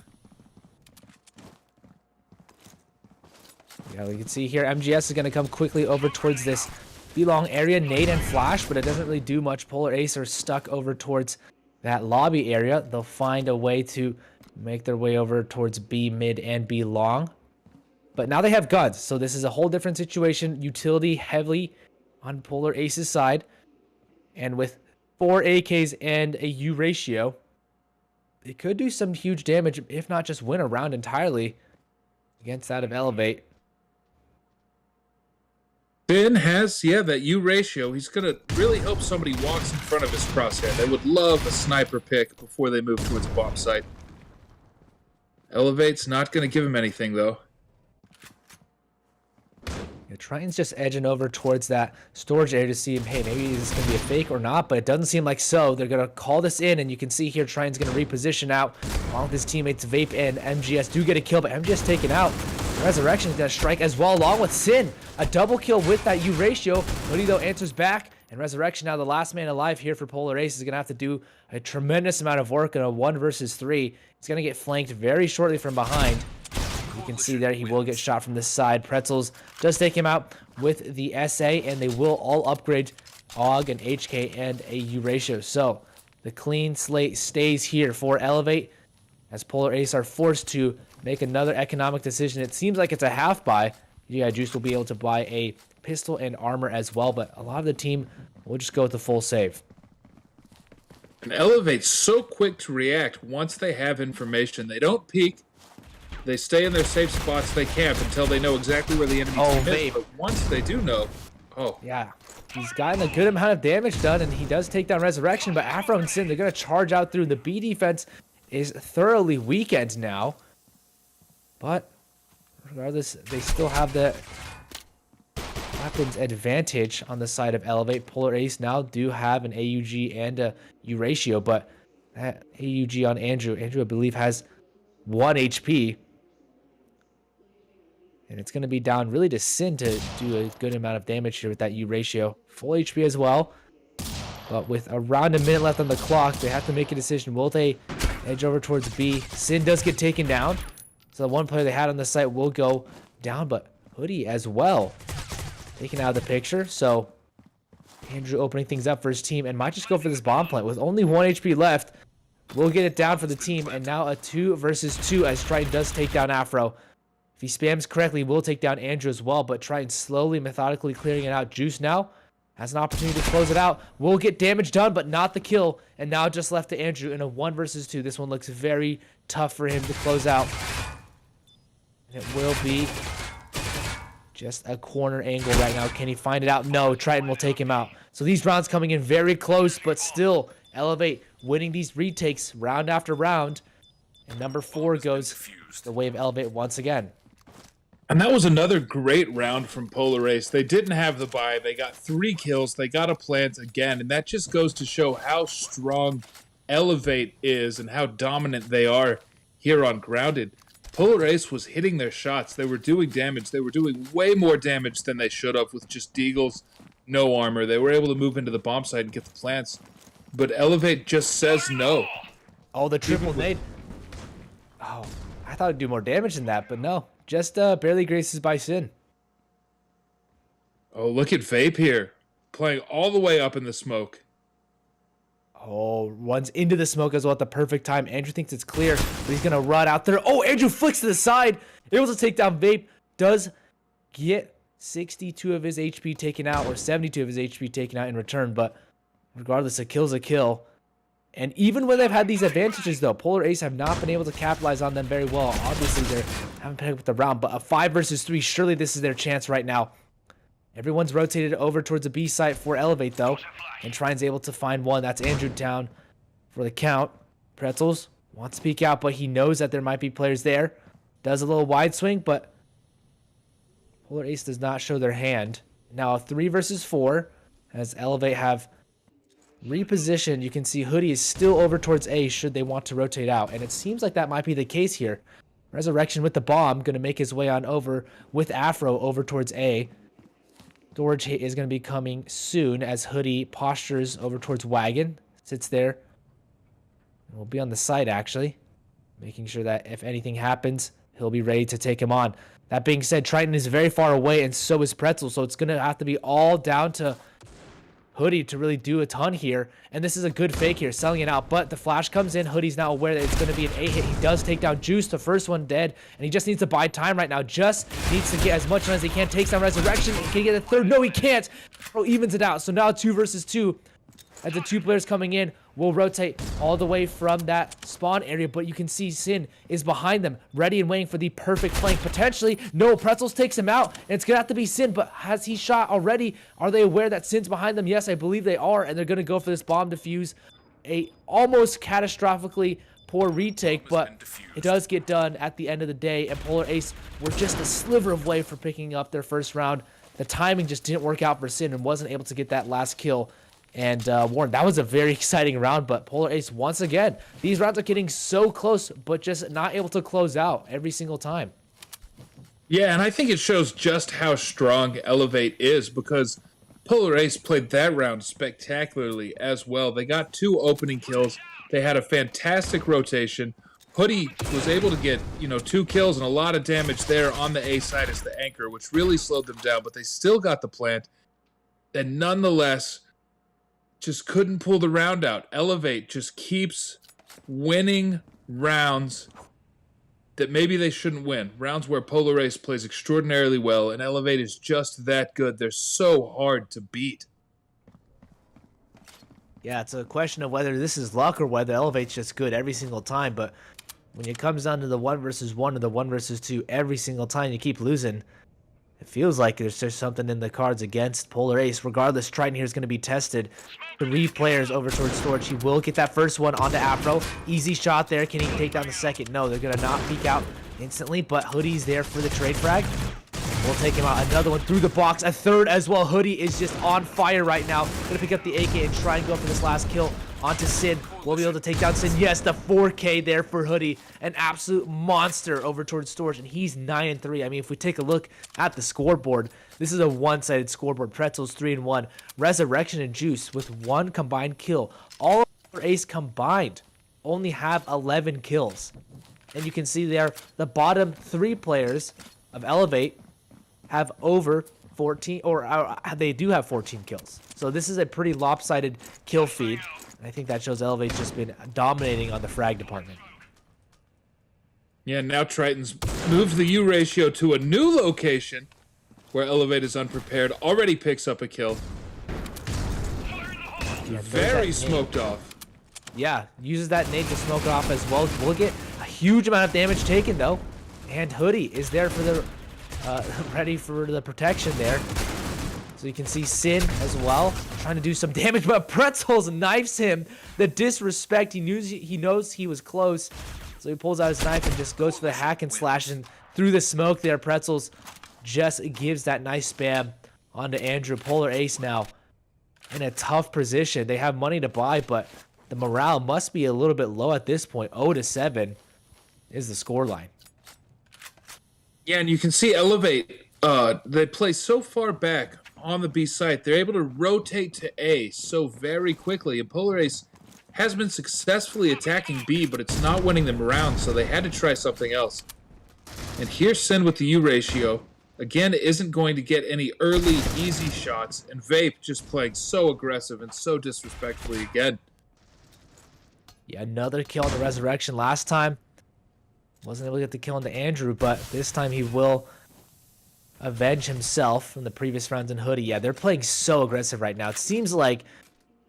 Speaker 3: Yeah, we can see here MGS is going to come quickly over towards this B-long area, nade and flash, but it doesn't really do much. Polar Ace are stuck over towards that lobby area. They'll find a way to make their way over towards B mid and B long. But now they have guns, so this is a whole different situation. Utility heavily on Polar Ace's side. And with 4 AKs and a U ratio, they could do some huge damage, if not just win a round entirely against that of Elevate.
Speaker 4: Finn has, that U ratio. He's going to really hope somebody walks in front of his crosshair. They would love a sniper pick before they move towards a bomb site. Elevate's not going to give him anything, though.
Speaker 3: Yeah, Triton's just edging over towards that storage area to see, hey, maybe this is going to be a fake or not, but it doesn't seem like so. They're going to call this in, and you can see here Triton's going to reposition out along with his teammates Vape and MGS do get a kill, but MGS taken out. Resurrection's going to strike as well, along with Sin. A double kill with that U ratio. Hoodie, though, answers back, and Resurrection, now the last man alive here for Polar Ace, is going to have to do a tremendous amount of work in a 1 versus 3. He's going to get flanked very shortly from behind. You can see there he will get shot from this side. Pretzels does take him out with the SA, and they will all upgrade AUG and HK and a U ratio. So the clean slate stays here for Elevate, as Polar Ace are forced to make another economic decision. It seems like it's a half buy. Yeah, Juice will be able to buy a pistol and armor as well, but a lot of the team will just go with the full save.
Speaker 4: And Elevate's so quick to react once they have information. They don't peek. They stay in their safe spots. They camp until they know exactly where the enemy's
Speaker 3: Vape.
Speaker 4: But once they do know,
Speaker 3: Yeah, he's gotten a good amount of damage done, and he does take down Resurrection, but Afro and Sin, they're going to charge out through. The B defense is thoroughly weakened now. But regardless, they still have the weapons advantage on the side of Elevate. Polar Ace now do have an AUG and a U ratio, but that AUG on Andrew, I believe, has 1 HP. And it's going to be down really to Sin to do a good amount of damage here with that U ratio. Full HP as well. But with around a minute left on the clock, they have to make a decision. Will they edge over towards B? Sin does get taken down. So the one player they had on the site will go down, but Hoodie as well taken out of the picture. So Andrew opening things up for his team and might just go for this bomb plant. With only 1 HP left, we'll get it down for the team. And now a 2 versus 2 as Triton does take down Afro. If he spams correctly, we'll take down Andrew as well, but Triton slowly, methodically clearing it out. Juice now has an opportunity to close it out. Will get damage done, but not the kill. And now just left to Andrew in a 1 versus 2. This one looks very tough for him to close out. It will be just a corner angle right now. Can he find it out? No, Triton will take him out. So these rounds coming in very close, but still Elevate winning these retakes round after round. And number 4 goes the way of Elevate once again.
Speaker 4: And that was another great round from Polar Ace. They didn't have the buy. They got 3 kills. They got a plant again. And that just goes to show how strong Elevate is and how dominant they are here on Grounded. Polar Ace was hitting their shots. They were doing damage. They were doing way more damage than they should have with just Deagles, no armor. They were able to move into the bomb site and get the plants. But Elevate just says no.
Speaker 3: Oh, the triple nade. Oh, I thought it'd do more damage than that, but no. Just barely graces by Sin.
Speaker 4: Oh, look at Vape here. Playing all the way up in the smoke.
Speaker 3: Oh, runs into the smoke as well at the perfect time. Andrew thinks it's clear, but he's going to run out there. Oh, Andrew flicks to the side. Able to take down Vape. Does get 62 of his HP taken out, or 72 of his HP taken out in return. But regardless, a kill's a kill. And even when they've had these advantages, though, Polar Ace have not been able to capitalize on them very well. Obviously, they haven't picked up the round, but a 5 versus 3, surely this is their chance right now. Everyone's rotated over towards the B site for Elevate, though. And Trine's able to find one. That's Andrew down for the count. Pretzels wants to peek out, but he knows that there might be players there. Does a little wide swing, but Polar Ace does not show their hand. Now a 3 versus 4 as Elevate have repositioned. You can see Hoodie is still over towards A should they want to rotate out. And it seems like that might be the case here. Resurrection with the bomb, going to make his way on over with Afro over towards A. Storage hit is going to be coming soon as Hoodie postures over towards Wagon. Sits there. We'll be on the site, actually. Making sure that if anything happens, he'll be ready to take him on. That being said, Triton is very far away, and so is Pretzel. So it's going to have to be all down to Hoodie to really do a ton here. And this is a good fake here, selling it out. But the flash comes in. Hoodie's now aware that it's going to be an A hit. He does take down Juice, the first one dead. And he just needs to buy time right now. Just needs to get as much as he can. Takes down Resurrection. He can get a third. No, he can't. Bro evens it out. So now 2 versus 2. As the 2 players coming in will rotate all the way from that spawn area, but you can see Sin is behind them, ready and waiting for the perfect flank. Potentially, no, Pretzels takes him out, and it's gonna have to be Sin, but has he shot already? Are they aware that Sin's behind them? Yes, I believe they are, and they're gonna go for this bomb defuse. A almost catastrophically poor retake, but it does get done at the end of the day, and Polar Ace were just a sliver of way for picking up their first round. The timing just didn't work out for Sin and wasn't able to get that last kill. And Warren, that was a very exciting round, but Polar Ace, once again, these rounds are getting so close, but just not able to close out every single time.
Speaker 4: Yeah, and I think it shows just how strong Elevate is because Polar Ace played that round spectacularly as well. They got 2 opening kills. They had a fantastic rotation. Hoodie was able to get, 2 kills and a lot of damage there on the A side as the anchor, which really slowed them down, but they still got the plant. And nonetheless, just couldn't pull the round out. Elevate just keeps winning rounds that maybe they shouldn't win. Rounds where Polar Ace plays extraordinarily well, and Elevate is just that good. They're so hard to beat.
Speaker 3: Yeah, it's a question of whether this is luck or whether Elevate's just good every single time, but when it comes down to the 1 versus 1 or the 1 versus 2, every single time you keep losing, it feels like there's just something in the cards against Polar Ace. Regardless, Triton here is going to be tested. 3 players over towards Storage. He will get that first one onto Afro. Easy shot there. Can he take down the second? No, they're going to not peek out instantly, but Hoodie's there for the trade frag. We'll take him out. Another one through the box. A third as well. Hoodie is just on fire right now. Gonna pick up the AK and try and go for this last kill onto Sin. We'll be able to take down Sin. Yes, the 4K there for Hoodie. An absolute monster over towards Storage, and he's 9-3. I mean, if we take a look at the scoreboard, this is a one-sided scoreboard. Pretzels 3-1. Resurrection and Juice with 1 combined kill. All of Ace combined only have 11 kills. And you can see there, the bottom 3 players of Elevate have over 14, or they do have 14 kills. So this is a pretty lopsided kill feed. And I think that shows Elevate's just been dominating on the frag department.
Speaker 4: Yeah, now Triton's moved the U ratio to a new location where Elevate is unprepared. Already picks up a kill.
Speaker 3: Yeah,
Speaker 4: Very smoked off.
Speaker 3: Yeah, uses that nade to smoke it off as well. We'll get a huge amount of damage taken though. And Hoodie is there for the ready for the protection there. So you can see Sin as well trying to do some damage, but Pretzels knifes him. The disrespect. He knows he was close, so he pulls out his knife and just goes for the hack and slash, and through the smoke there, Pretzels just gives that nice spam onto Andrew. Polar Ace now in a tough position. They have money to buy, but the morale must be a little bit low at this point. 0-7 is the scoreline.
Speaker 4: Yeah, and you can see Elevate, they play so far back on the B site. They're able to rotate to A so very quickly. And Polar Ace has been successfully attacking B, but it's not winning them around, so they had to try something else. And here's Sin with the U ratio. Again, isn't going to get any early, easy shots. And Vape just playing so aggressive and so disrespectfully again.
Speaker 3: Yeah, another kill on the Resurrection. Last time, wasn't able to get the kill on the Andrew, but this time he will avenge himself from the previous rounds in Hoodie. Yeah, they're playing so aggressive right now. It seems like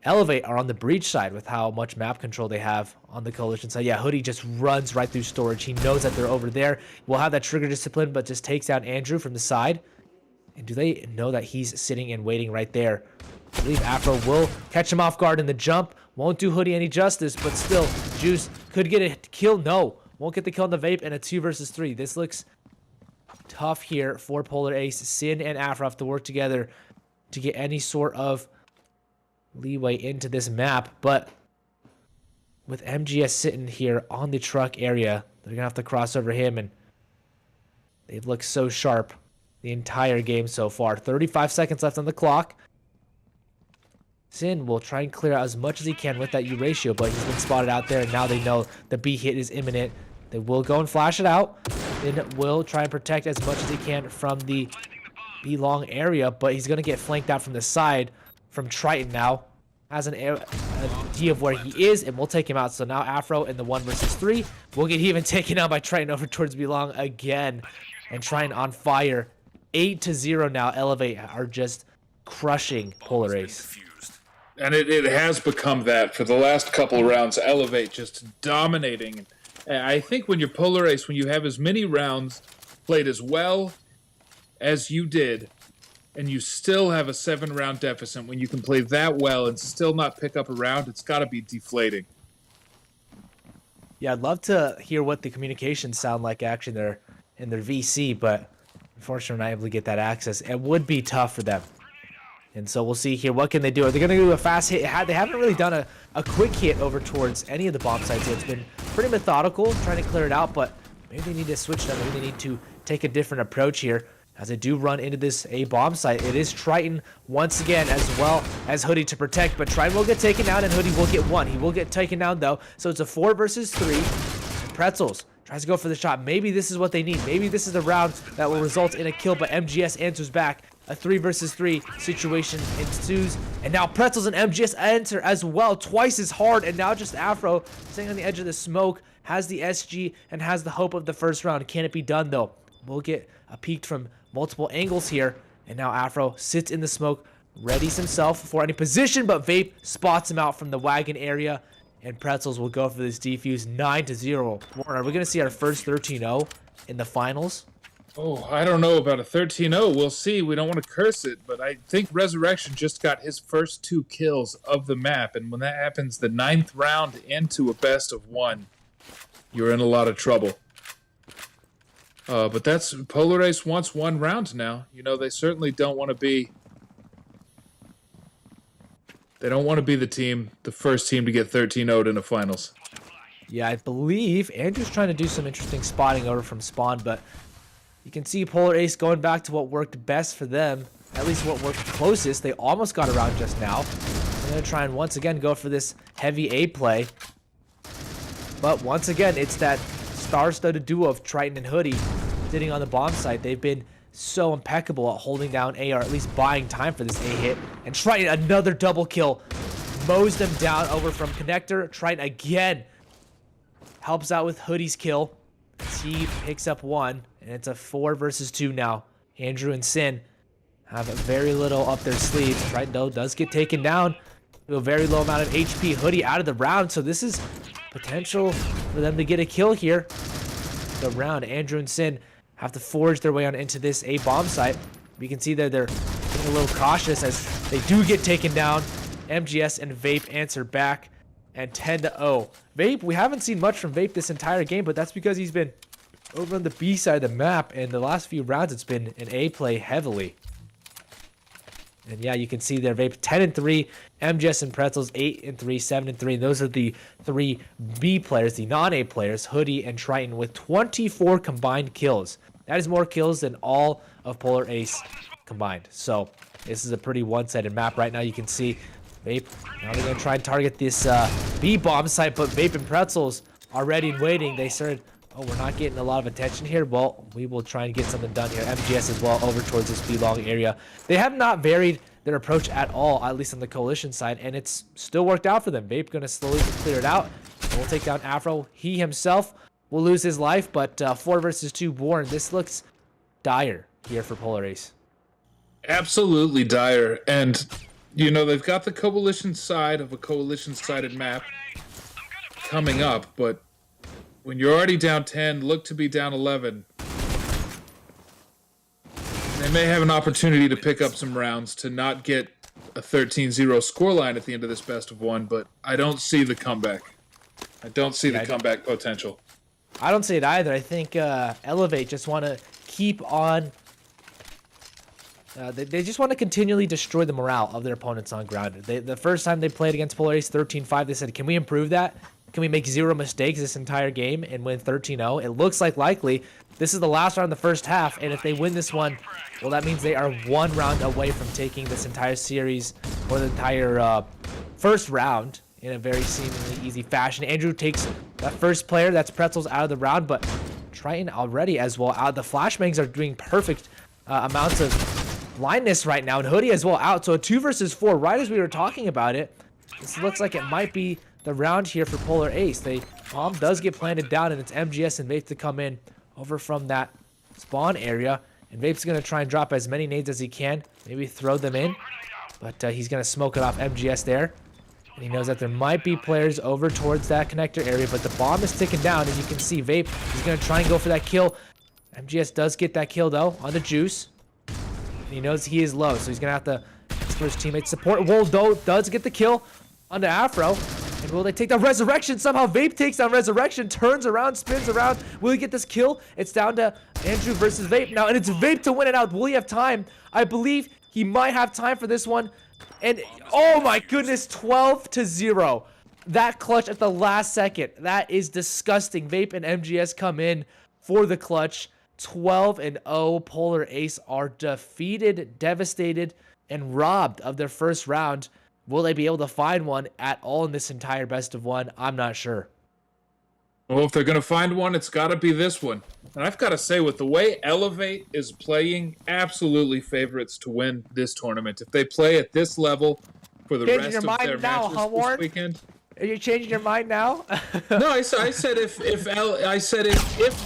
Speaker 3: Elevate are on the breach side with how much map control they have on the Coalition side. Yeah, Hoodie just runs right through Storage. He knows that they're over there. We'll have that trigger discipline, but just takes down Andrew from the side. And do they know that he's sitting and waiting right there? I believe Afro will catch him off guard in the jump. Won't do Hoodie any justice, but still, Juice could get a kill. No, won't get the kill on the Vape, and a 2 versus 3. This looks tough here for Polar Ace. Sin and Afro have to work together to get any sort of leeway into this map, but with MGS sitting here on the truck area, they're gonna have to cross over him, and they've looked so sharp the entire game so far. 35 seconds left on the clock. Sin will try and clear out as much as he can with that U ratio, but he's been spotted out there, and now they know the B hit is imminent. They will go and flash it out. Then will try and protect as much as he can from the B long area, but he's gonna get flanked out from the side from Triton now. Has an idea of where he is, and we'll take him out. So now Afro in the 1 versus 3 will get even taken out by Triton over towards B long again, and Triton on fire. 8-0 now. Elevate are just crushing Polar Ace.
Speaker 4: And it has become that for the last couple of rounds. Elevate just dominating. I think when you're Polar Ace, when you have as many rounds played as well as you did, and you still have a 7-round deficit, when you can play that well and still not pick up a round, it's got to be deflating.
Speaker 3: Yeah, I'd love to hear what the communications sound like actually in their VC, but unfortunately we're not able to get that access. It would be tough for them. And so we'll see here, what can they do? Are they going to do a fast hit? They haven't really done a quick hit over towards any of the bomb sites. It's been pretty methodical, trying to clear it out, but maybe they need to switch them. Maybe they need to take a different approach here as they do run into this A bomb site. It is Triton once again, as well as Hoodie to protect, but Triton will get taken down and Hoodie will get 1. He will get taken down though, so it's a 4 versus 3. And Pretzels tries to go for the shot. Maybe this is what they need. Maybe this is the round that will result in a kill, but MGS answers back. A 3 versus 3 situation ensues, and now Pretzels and MGS enter as well, twice as hard, and now just Afro sitting on the edge of the smoke, has the SG, and has the hope of the first round. Can it be done though? We'll get a peek from multiple angles here, and now Afro sits in the smoke, readies himself for any position, but Vape spots him out from the wagon area, and Pretzels will go for this defuse 9-0. Warren, are we going to see our first 13-0 in the finals?
Speaker 4: Oh, I don't know about a 13-0. We'll see. We don't want to curse it, but I think Resurrection just got his first 2 kills of the map, and when that happens, the 9th round into a best of 1, you're in a lot of trouble. But that's Polar Ace wants 1 round now. You know, they certainly don't want to be. They don't want to be the first team to get 13-0'd in the finals.
Speaker 3: Yeah, I believe Andrew's trying to do some interesting spotting over from spawn, but you can see Polar Ace going back to what worked best for them, at least what worked closest. They almost got around just now. They're going to try and once again go for this heavy A play. But once again, it's that star-studded duo of Triton and Hoodie sitting on the bomb site. They've been so impeccable at holding down A, or at least buying time for this A hit. And Triton, another double kill, mows them down over from Connector. Triton again helps out with Hoodie's kill. He picks up 1, and it's a 4 versus 2 now. Andrew and Sin have very little up their sleeves. Triton, though, does get taken down to a very low amount of HP. Hoodie out of the round, so this is potential for them to get a kill here. The round, Andrew and Sin have to forge their way on into this A bomb site. We can see that they're getting a little cautious as they do get taken down. MGS and Vape answer back, and 10-0. Vape, we haven't seen much from Vape this entire game, but that's because he's been over on the B side of the map, and the last few rounds it's been an A play heavily. And yeah, you can see there, Vape 10-3, MGS and Pretzels 8-3, 7-3. And those are the 3 B players, the non-A players, Hoodie and Triton, with 24 combined kills. That is more kills than all of Polar Ace combined. So this is a pretty one-sided map right now. You can see Vape, now they're going to try and target this B bomb site, but Vape and Pretzels are ready and waiting. They started, oh, we're not getting a lot of attention here. Well, we will try and get something done here. MGS as well over towards this B long area. They have not varied their approach at all, at least on the coalition side, and it's still worked out for them. Vape going to slowly clear it out. We'll take down Afro. He himself will lose his life, but 4 versus 2 Warren. This looks dire here for Polar Ace.
Speaker 4: Absolutely dire. And, you know, they've got the coalition side of a coalition-sided map coming up, but when you're already down 10, look to be down 11. They may have an opportunity to pick up some rounds to not get a 13-0 scoreline at the end of this best of 1, but I don't see the comeback. I don't see the comeback potential.
Speaker 3: I don't see it either. I think Elevate just want to keep on. They just want to continually destroy the morale of their opponents on ground. The first time they played against Polar Ace 13-5, they said, can we improve that? Can we make 0 mistakes this entire game and win 13-0? It looks like likely. This is the last round of the first half, and if they win this one, well, that means they are 1 round away from taking this entire series, or the entire first round, in a very seemingly easy fashion. Andrew takes that first player, that's Pretzels, out of the round, but Triton already as well out. The flashbangs are doing perfect amounts of blindness right now, and Hoodie as well out. So a 2 versus 4, right as we were talking about it. This looks like it might be the round here for Polar Ace. Bomb does get planted down, and it's MGS and Vape to come in over from that spawn area. And Vape's going to try and drop as many nades as he can. Maybe throw them in. But he's going to smoke it off MGS there. And he knows that there might be players over towards that connector area. But the bomb is ticking down. As you can see, Vape is going to try and go for that kill. MGS does get that kill, though, on the Juice. And he knows he is low, so he's going to have to ask for his teammates' support. Woldo does get the kill onto Afro. And will they take down Resurrection? Somehow Vape takes down Resurrection, turns around, spins around. Will he get this kill? It's down to Andrew versus Vape now, and it's Vape to win it out. Will he have time? I believe he might have time for this one. And oh my goodness, 12-0. That clutch at the last second. That is disgusting. Vape and MGS come in for the clutch. 12-0. Polar Ace are defeated, devastated, and robbed of their first round. Will they be able to find one at all in this entire best of 1? I'm not sure.
Speaker 4: Well, if they're going to find one, it's got to be this one. And I've got to say, with the way Elevate is playing, absolutely favorites to win this tournament. If they play at this level for the rest of their matches this weekend.
Speaker 3: Are you changing your mind now?
Speaker 4: No, I said if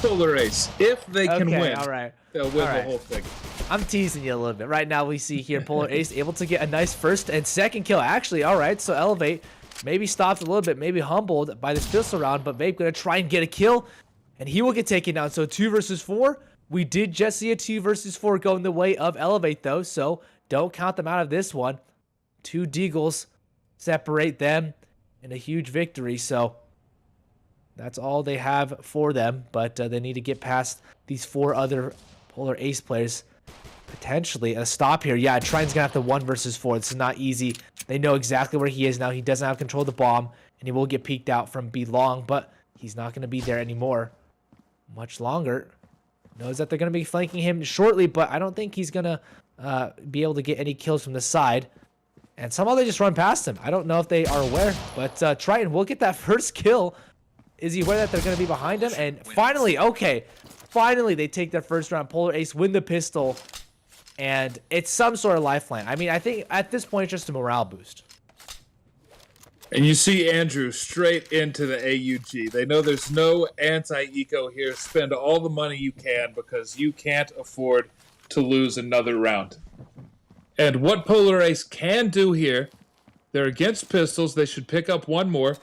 Speaker 4: Polar Ace, if they can win,
Speaker 3: all right.
Speaker 4: they'll win the whole thing.
Speaker 3: I'm teasing you a little bit. Right now we see here Polar Ace able to get a nice first and second kill. Actually, all right, so Elevate maybe stopped a little bit, maybe humbled by this pistol round, but Vape gonna try and get a kill, and he will get taken down. So 2 versus 4. We did just see a 2 versus 4 go in the way of Elevate, though, so don't count them out of this one. 2 Deagles separate them in a huge victory, so that's all they have for them, but they need to get past these 4 other Polar Ace players. Potentially a stop here. Yeah, Trine's gonna have to 1 versus 4. This is not easy. They know exactly where he is now. He doesn't have control of the bomb, and he will get peeked out from B long, but he's not gonna be there anymore much longer. Knows that they're gonna be flanking him shortly, but I don't think he's gonna be able to get any kills from the side. And somehow they just run past him. I don't know if they are aware, but Triton will get that first kill. Is he aware that they're gonna be behind him? And finally, okay, finally they take their first round. Polar Ace win the pistol. And it's some sort of lifeline. I mean, I think at this point, it's just a morale boost.
Speaker 4: And you see Andrew straight into the AUG. They know there's no anti-eco here. Spend all the money you can because you can't afford to lose another round. And what Polar Ace can do here, they're against pistols. They should pick up 1 more.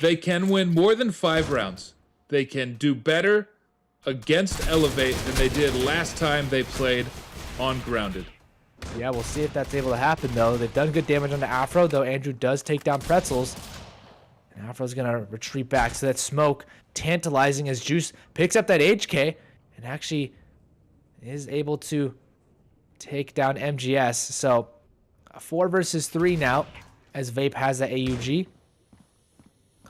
Speaker 4: They can win more than 5 rounds. They can do better against Elevate than they did last time they played on Grounded.
Speaker 3: Yeah, we'll see if that's able to happen, though. They've done good damage on the Afro, though Andrew does take down Pretzels. And Afro's going to retreat back. So that smoke, tantalizing as Juice picks up that HK and actually is able to take down MGS. So 4 versus 3 now as Vape has that AUG.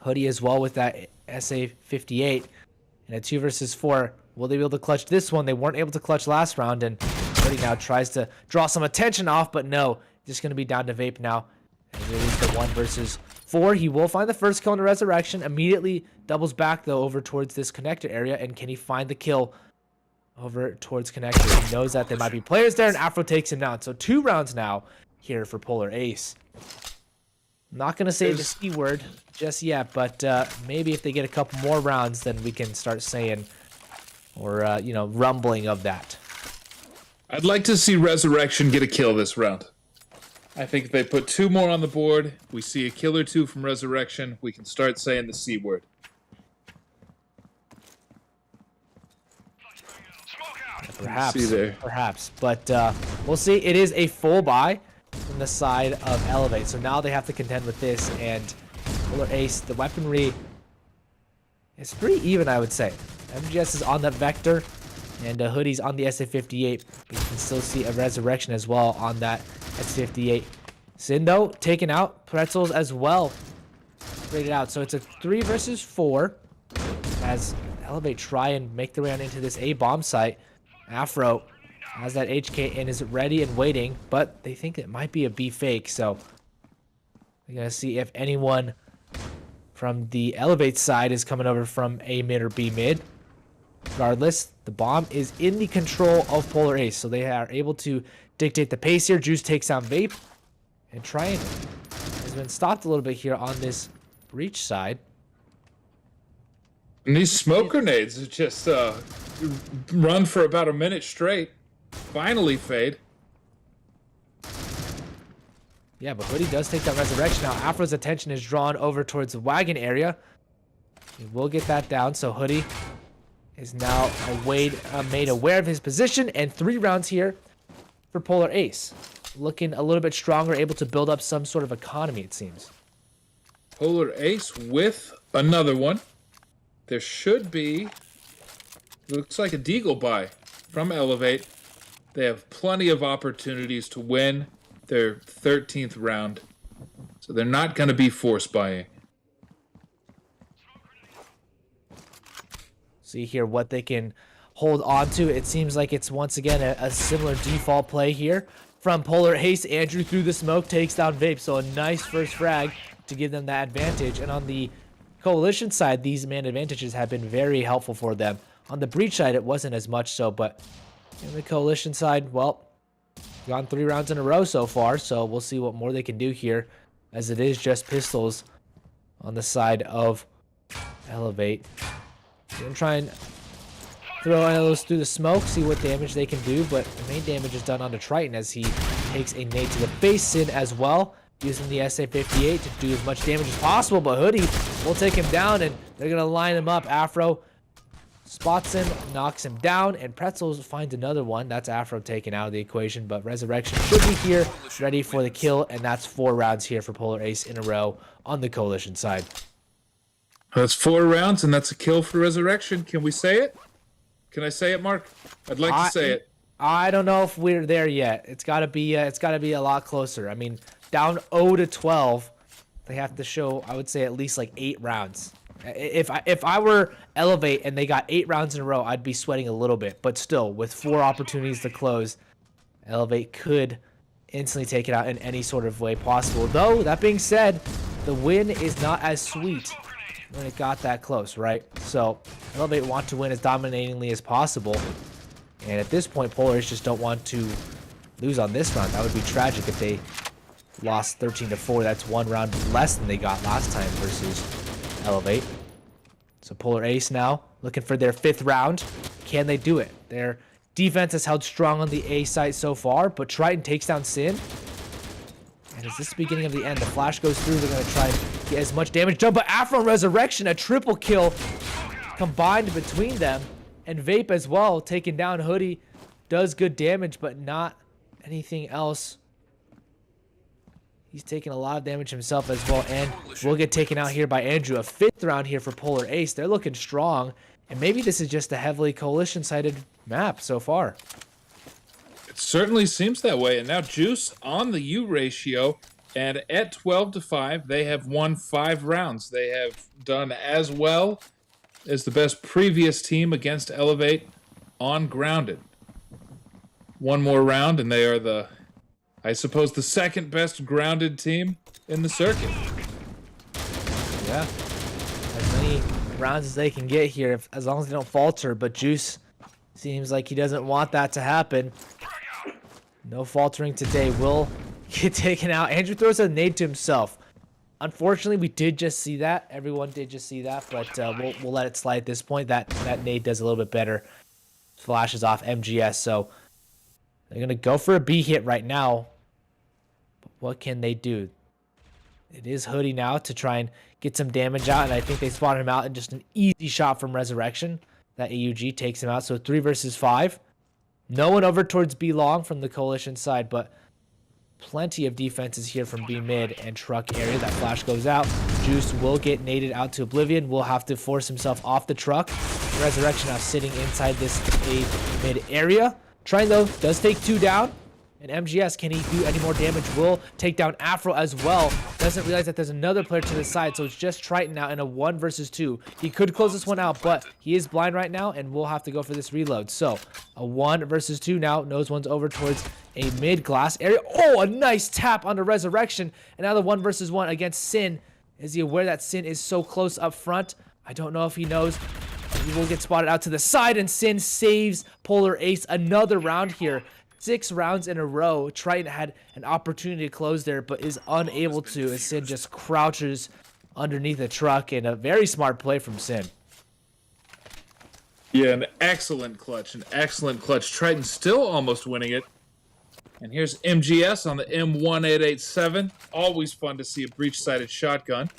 Speaker 3: Hoodie as well with that SA58. And a 2 versus 4. Will they be able to clutch this one? They weren't able to clutch last round, and Hoodie now tries to draw some attention off, but no. Just going to be down to Vape now. And release the 1 versus 4. He will find the first kill in the Resurrection. Immediately doubles back, though, over towards this connector area. And can he find the kill over towards connector? He knows that there might be players there, and Afro takes him down. So 2 rounds now here for Polar Ace. I'm not going to say the C word just yet, but maybe if they get a couple more rounds, then we can start saying, or, you know, rumbling of that.
Speaker 4: I'd like to see Resurrection get a kill this round. I think if they put 2 more on the board, we see a kill or 2 from Resurrection, we can start saying the C word.
Speaker 3: Perhaps. But we'll see. It is a full buy from the side of Elevate. So now they have to contend with this, and Polar Ace, the weaponry is pretty even, I would say. MGS is on the Vector, and Hoodie's on the SA58. But you can still see a Resurrection as well on that S58. Sindo taken out. Pretzels as well rated out. So it's a 3 versus 4 as Elevate try and make their way on into this A bomb site. Afro has that HK and is ready and waiting, but they think it might be a B fake, so we're gonna see if anyone from the Elevate side is coming over from A mid or B mid. Regardless, the bomb is in the control of Polar Ace, so they are able to dictate the pace here. Juice takes down Vape, and Trian has been stopped a little bit here on this breach side.
Speaker 4: And these smoke grenades have just run for about a minute straight. Finally fade.
Speaker 3: Yeah, but Hoodie does take that Resurrection. Now Afro's attention is drawn over towards the wagon area. He will get that down, so Hoodie is now made aware of his position, and 3 rounds here for Polar Ace. Looking a little bit stronger, able to build up some sort of economy, it seems.
Speaker 4: Polar Ace with another one. There should be, looks like a Deagle buy from Elevate. They have plenty of opportunities to win their 13th round, so they're not going to be forced buying.
Speaker 3: See here what they can hold on to. It seems like it's once again a similar default play here from Polar Ace. Andrew through the smoke takes down Vape, so a nice first frag to give them that advantage. And on the Coalition side, these man advantages have been very helpful for them. On the Breach side, it wasn't as much so, but in the Coalition side, well, gone 3 rounds in a row so far, so we'll see what more they can do here, as it is just pistols on the side of Elevate. Gonna try and throw arrows through the smoke, see what damage they can do, but the main damage is done onto Triton as he takes a nade to the face in as well. using the SA-58 to do as much damage as possible, but Hoodie will take him down, and they're going to line him up. Afro spots him, knocks him down, and Pretzels finds another one. That's Afro taken out of the equation, but Resurrection should be here, ready for the kill, and that's 4 rounds here for Polar Ace in a row on the Coalition side.
Speaker 4: That's 4 rounds, and that's a kill for Resurrection. Can we say it? Can I say it, Mark? I'd like to say it.
Speaker 3: I don't know if we're there yet. It's got to be a lot closer. I mean, down 0-12, they have to show, I would say, at least like 8 rounds. If I were Elevate and they got 8 rounds in a row, I'd be sweating a little bit. But still, with 4 opportunities to close, Elevate could instantly take it out in any sort of way possible. Though, that being said, the win is not as sweet when it got that close, right? So, Elevate want to win as dominatingly as possible. And at this point, Polaris just don't want to lose on this round. That would be tragic if they lost 13-4. That's 1 round less than they got last time versus Elevate. So Polar Ace now looking for their 5th round. Can they do it? Their defense has held strong on the A side so far, but Triton takes down Sin. And is this the beginning of the end? The flash goes through. They're going to try and get as much damage done. But Afro and Resurrection, a triple kill combined between them. And Vape as well, taking down Hoodie. Does good damage, but not anything else. He's taking a lot of damage himself as well. And will get taken out here by Andrew. A 5th round here for Polar Ace. They're looking strong. And maybe this is just a heavily coalition-sided map so far.
Speaker 4: It certainly seems that way. And now Juice on the U ratio. And at 12-5, they have won 5 rounds. They have done as well as the best previous team against Elevate on Grounded. 1 more round, and they are the, I suppose, the 2nd best Grounded team in the circuit.
Speaker 3: Yeah. As many rounds as they can get here, as long as they don't falter. But Juice seems like he doesn't want that to happen. No faltering today. Will get taken out. Andrew throws a nade to himself. Unfortunately, we did just see that. Everyone did just see that, but we'll let it slide at this point. That nade does a little bit better. Flashes off MGS, so they're going to go for a B hit right now. But what can they do? It is Hoodie now to try and get some damage out, and I think they spotted him out in just an easy shot from Resurrection. That AUG takes him out, so 3 versus 5. No one over towards B long from the Coalition side, but plenty of defenses here from B mid and truck area. That flash goes out. Juice will get naded out to Oblivion. Will have to force himself off the truck. Resurrection now sitting inside this A mid area. Trying though, does take 2 down. And MGS, can he do any more damage? Will take down Afro as well. Doesn't realize that there's another player to the side, so it's just Triton now in a 1 versus 2. He could close this one out, but he is blind right now, and we'll have to go for this reload. So, a 1 versus 2 now. Nose one's over towards a mid-glass area. Oh, a nice tap on the Resurrection. And now the 1 versus 1 against Sin. Is he aware that Sin is so close up front? I don't know if he knows. He will get spotted out to the side, and Sin saves Polar Ace another round here. 6 rounds in a row. Triton had an opportunity to close there, but is unable to as Sin just crouches underneath the truck, and a very smart play from Sin.
Speaker 4: Yeah, an excellent clutch. Triton still almost winning it. And here's MGS on the M1887. Always fun to see a breach-sided shotgun.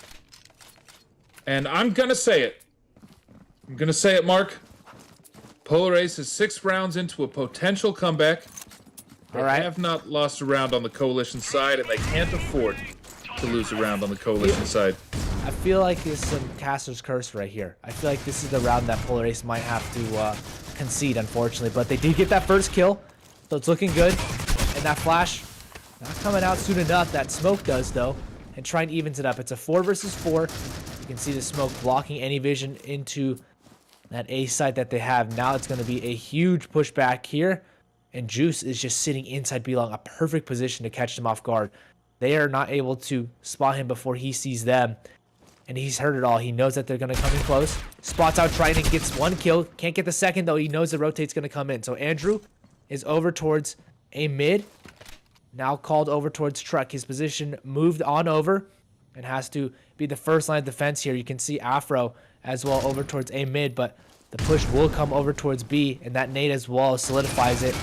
Speaker 4: And I'm going to say it. Mark. Polar Ace is 6 rounds into a potential comeback. They have not lost a round on the Coalition side, and they can't afford to lose a round on the Coalition side.
Speaker 3: I feel like it's some Caster's Curse right here. I feel like this is the round that Polar Ace might have to concede, unfortunately. But they did get that first kill, so it's looking good. And that flash, not coming out soon enough. That smoke does, though, and Triton evens it up. It's a 4 versus 4. You can see the smoke blocking any vision into that A site that they have. Now it's going to be a huge pushback here. And Juice is just sitting inside B-Long, a perfect position to catch them off guard. They are not able to spot him before he sees them. And he's heard it all. He knows that they're going to come in close. Spots out Triton, gets 1 kill. Can't get the second, though. He knows the rotate's going to come in. So Andrew is over towards a mid. Now called over towards truck. His position moved on over and has to be the first line of defense here. You can see Afro as well over towards a mid, but the push will come over towards B, and that nade as well solidifies it.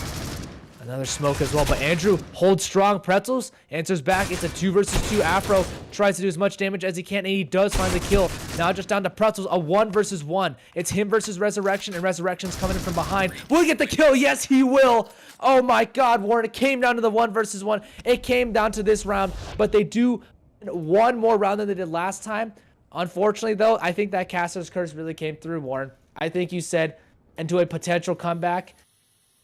Speaker 3: Another smoke as well, but Andrew holds strong. Pretzels answers back. It's a 2 versus 2. Afro tries to do as much damage as he can, and he does find the kill. Now just down to Pretzels, a 1 versus 1. It's him versus Resurrection, and Resurrection's coming in from behind. Will he get the kill? Yes, he will. Oh my God, Warren, it came down to the 1 versus 1. It came down to this round, but they do one more round than they did last time. Unfortunately, though, I think that Caster's Curse really came through, Warren. I think you said into a potential comeback,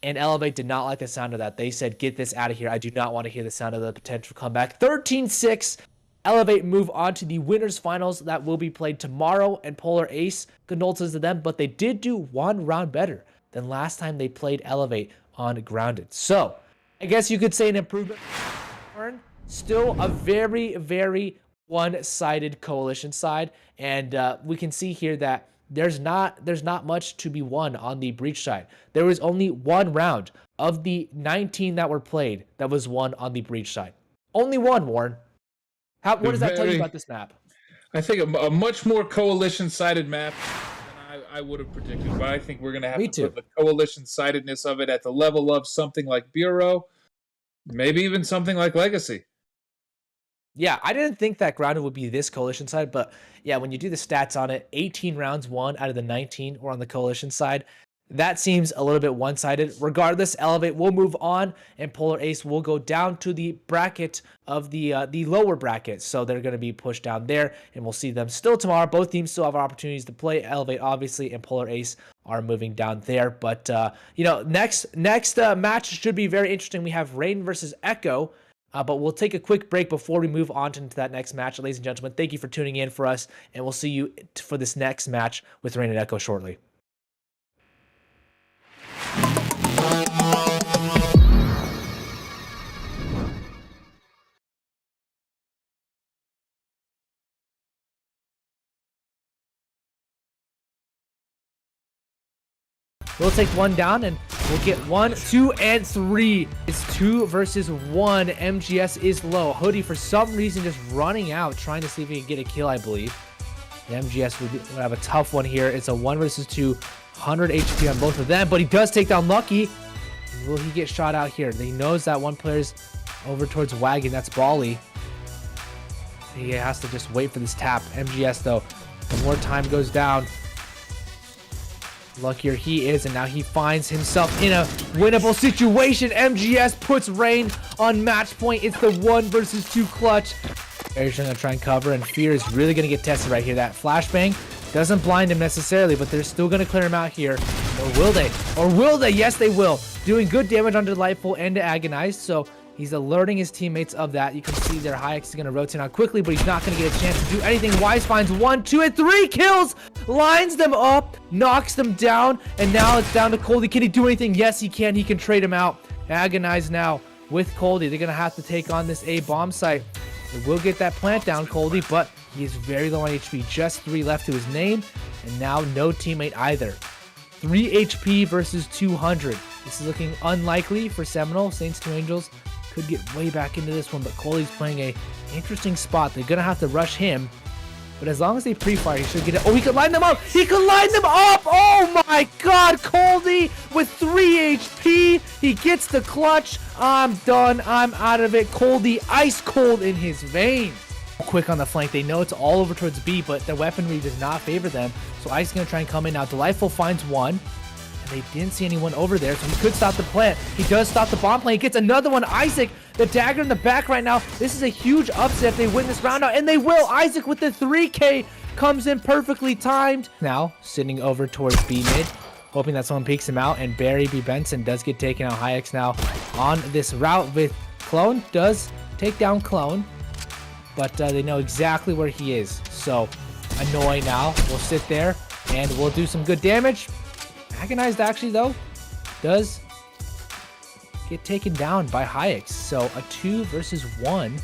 Speaker 3: and Elevate did not like the sound of that. They said, get this out of here. I do not want to hear the sound of the potential comeback. 13-6. Elevate move on to the winners finals that will be played tomorrow, and Polar Ace, condolences to them, but they did do one round better than last time they played Elevate on Grounded. So, I guess you could say an improvement. Still a very, very one-sided coalition side, and we can see here that there's not much to be won on the Breach side. There was only one round of the 19 that were played that was won on the Breach side. Only one, Warren. What does that tell you about this map?
Speaker 4: I think a much more coalition-sided map than I would have predicted, but I think we're going to have to put the coalition-sidedness of it at the level of something like Bureau, maybe even something like Legacy.
Speaker 3: Yeah, I didn't think that Grounded would be this coalition side, but yeah, when you do the stats on it, 18 rounds won out of the 19 were on the coalition side. That seems a little bit one-sided. Regardless, Elevate will move on, and Polar Ace will go down to the bracket of the lower bracket. So they're going to be pushed down there, and we'll see them still tomorrow. Both teams still have opportunities to play. Elevate, obviously, and Polar Ace are moving down there. But, next match should be very interesting. We have Rain versus Echo. But we'll take a quick break before we move on to that next match. Ladies and gentlemen, thank you for tuning in for us, and we'll see you for this next match with Rain and Echo shortly. We'll take one down, and we'll get 1, 2, and 3. It's 2 versus 1. MGS is low. Hoodie, for some reason, just running out, trying to see if he can get a kill, I believe. The MGS would have a tough one here. It's a 1 versus 2. 100 HP on both of them, but he does take down Lucky. Will he get shot out here? He knows that one player's over towards Wagon. That's Bali. He has to just wait for this tap. MGS, though, the more time goes down, luckier he is, and now he finds himself in a winnable situation. MGS puts Rain on match point. It's the 1 versus 2 clutch. Air's gonna try and cover, and Fear is really gonna get tested right here. That flashbang doesn't blind him necessarily, but they're still gonna clear him out here. Or will they? Or will they? Yes, they will. Doing good damage on Delightful and to Agonized, so he's alerting his teammates of that. You can see their Hayek is going to rotate out quickly, but he's not going to get a chance to do anything. Wise finds 1, 2, and 3 kills, lines them up, knocks them down, and now it's down to Coldy. Can he do anything? Yes, he can. He can trade him out. Agonized now with Coldy. They're going to have to take on this A bomb site. They will get that plant down, Coldy, but he is very low on HP. Just 3 left to his name, and now no teammate either. 3 HP versus 200. This is looking unlikely for Seminole. Saints 2 Angels could get way back into this one, but Coley's playing a interesting spot. They're gonna have to rush him, but as long as they pre-fire, he should get it. Oh, he could line them up! He could line them up! Oh my God, Coldy with 3 HP. He gets the clutch. I'm done. I'm out of it. Coldy ice cold in his veins. Quick on the flank. They know it's all over towards B, but the weaponry does not favor them. So Ice is gonna try and come in now. Delightful finds 1. They didn't see anyone over there, so he could stop the plant. He does stop the bomb plant. He gets another one. Isaac, the dagger in the back right now. This is a huge upset if they win this round out, and they will. Isaac with the 3K comes in perfectly timed. Now, sitting over towards B mid, hoping that someone peeks him out, and Barry B. Benson does get taken out. Hayek's now on this route with Clone. Does take down Clone, but they know exactly where he is. So, Annoy now will sit there, and we'll do some good damage. Agonized actually though does get taken down by Hayek, so a 2 versus 1,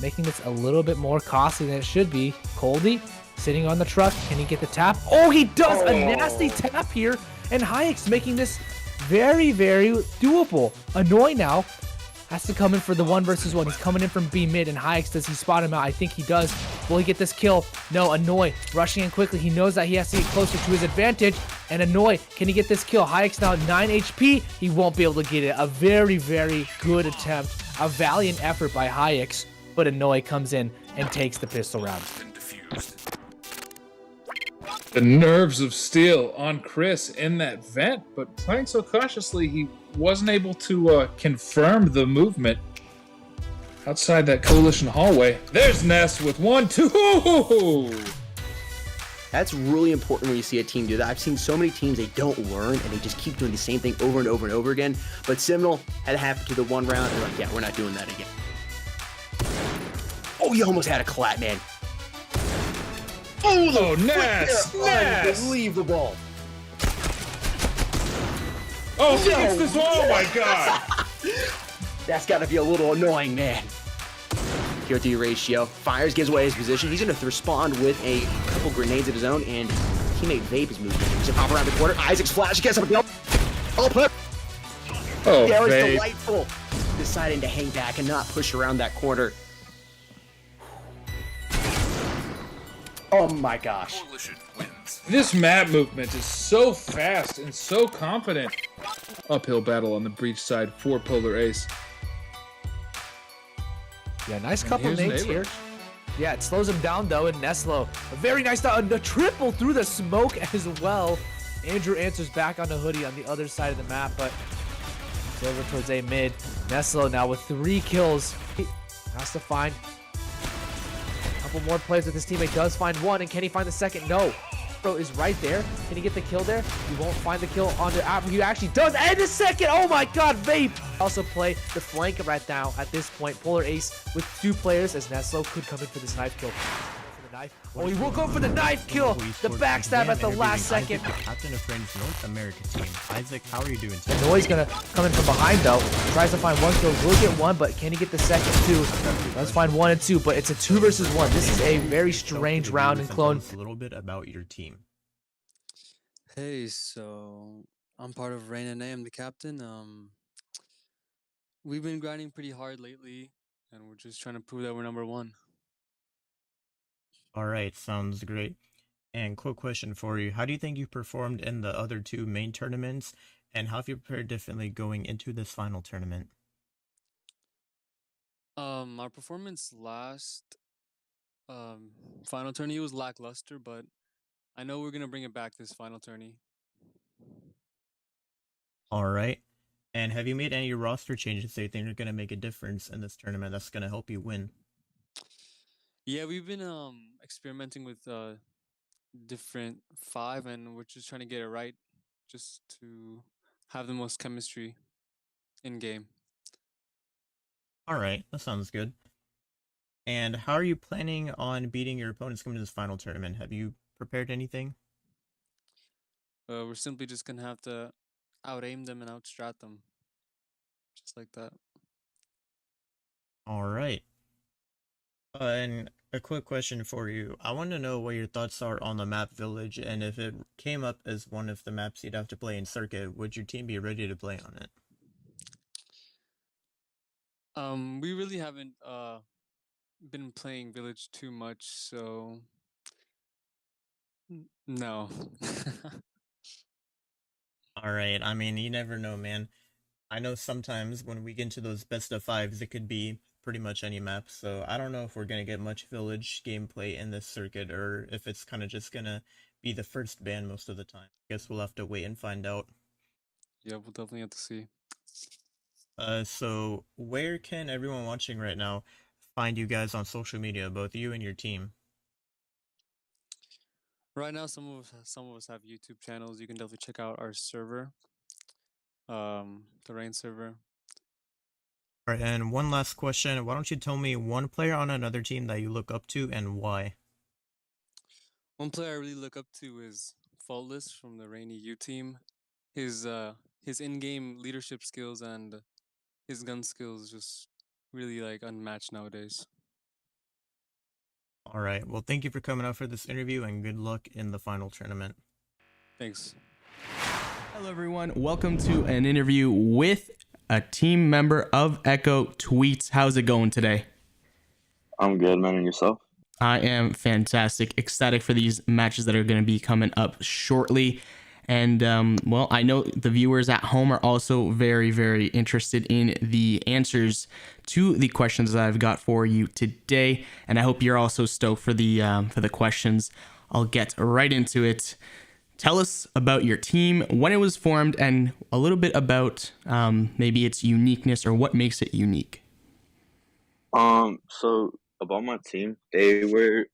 Speaker 3: making this a little bit more costly than it should be. Coldy sitting on the truck, can he get the tap? Oh, he does a nasty tap here, and Hayek's making this very, very doable. Annoy now has to come in for the 1 versus 1. He's coming in from B mid, and Hayek, does he spot him out? I think he does. Will he get this kill? No, Annoy rushing in quickly. He knows that he has to get closer to his advantage. And Annoy, can he get this kill? Hayek's now 9 HP. He won't be able to get it. A very, very good attempt. A valiant effort by Hayek. But Annoy comes in and takes the pistol round.
Speaker 4: The nerves of steel on Chris in that vent, but playing so cautiously, he wasn't able to confirm the movement outside that coalition hallway. There's Ness with 1-2.
Speaker 9: That's really important when you see a team do that. I've seen so many teams, they don't learn and they just keep doing the same thing over and over and over again. But Seminole had it happen to the one round. They're like, yeah, we're not doing that again. Oh, you almost had a clap, man.
Speaker 4: Oh, Ness! Ness!
Speaker 9: Unbelievable.
Speaker 4: Oh, he gets this. Oh, my God.
Speaker 9: That's got to be a little annoying, man. Here at the ratio, fires, gives away his position. He's going to respond with a couple grenades of his own, and teammate Vape is moving. He's going to pop around the corner. Isaac's flash gets up a kill. Oh, put.
Speaker 4: Oh,
Speaker 9: There is
Speaker 4: Vape.
Speaker 9: delightful. Deciding to hang back and not push around that corner. Oh my gosh.
Speaker 4: This map movement is so fast and so confident. Uphill battle on the breach side for Polar Ace.
Speaker 3: Yeah, nice couple
Speaker 4: here's
Speaker 3: nades
Speaker 4: Naylor.
Speaker 3: here. Yeah, it slows him down though, and Neslo, a very nice down, a triple through the smoke as well. Andrew answers back on the hoodie on the other side of the map, but it's over towards A mid. Neslo now with 3 kills. He has to find a couple more plays with his teammate. Does find one, and can he find the second? No. Bro is right there. Can he get the kill there? He won't find the kill on the app. He actually does. And the second. Oh my God, Vape. Also play the flank right now at this point. Polar Ace with 2 players as Neslo could come in for this knife kill. For the knife. Oh, he will go for the knife kill. The backstab at the last second.
Speaker 5: Isaac, the captain of Friends North America team. Isaac, how are you doing today?
Speaker 3: Annoy's gonna come in from behind though. Tries to find 1 kill. Will get 1, but can he get the second 2? Let's find 1 and 2, but it's a 2 versus 1. This is a very strange round in Clone.
Speaker 5: A little bit about your team.
Speaker 10: Hey, so I'm part of Rain and I am the captain. We've been grinding pretty hard lately, and we're just trying to prove that we're number 1.
Speaker 5: All right, sounds great. And quick question for you. How do you think you performed in the other 2 main tournaments, and how have you prepared differently going into this final tournament?
Speaker 10: Our performance last final tourney was lackluster, but I know we're gonna bring it back this final tourney.
Speaker 5: All right. And have you made any roster changes that you think are going to make a difference in this tournament that's going to help you win?
Speaker 10: Yeah, we've been experimenting with different 5, and we're just trying to get it right, just to have the most chemistry in game.
Speaker 5: All right, that sounds good. And how are you planning on beating your opponents coming to this final tournament? Have you prepared anything?
Speaker 10: We're simply just gonna have to out-aim them and out-strat them, just like that.
Speaker 5: All right. And a quick question for you. I want to know what your thoughts are on the map Village, and if it came up as one of the maps you'd have to play in Circuit, would your team be ready to play on it?
Speaker 10: We really haven't been playing Village too much, so no.
Speaker 5: All right. I mean, you never know, man. I know sometimes when we get into those best of 5s, it could be pretty much any map. So I don't know if we're going to get much Village gameplay in this circuit, or if it's kind of just going to be the first ban most of the time. I guess we'll have to wait and find out.
Speaker 10: Yeah, we'll definitely have to see.
Speaker 5: So where can everyone watching right now find you guys on social media, both you and your team?
Speaker 10: Right now, some of us have YouTube channels. You can definitely check out our server, the Rain server.
Speaker 5: All right, and one last question. Why don't you tell me one player on another team that you look up to and why?
Speaker 10: One player I really look up to is Faultless from the Rain EU team. His in-game leadership skills and his gun skills just really like unmatched nowadays.
Speaker 5: All right. Well, thank you for coming out for this interview, and good luck in the final tournament.
Speaker 10: Thanks.
Speaker 8: Hello, everyone. Welcome to an interview with a team member of Echo Tweets. How's it going today?
Speaker 11: I'm good, man. And yourself?
Speaker 8: I am fantastic. Ecstatic for these matches that are going to be coming up shortly. And well, I know the viewers at home are also very, very interested in the answers to the questions that I've got for you today, and I hope you're also stoked for the questions. I'll get right into it. Tell us about your team, when it was formed, and a little bit about maybe its uniqueness or what makes it unique.
Speaker 11: So about my team, they were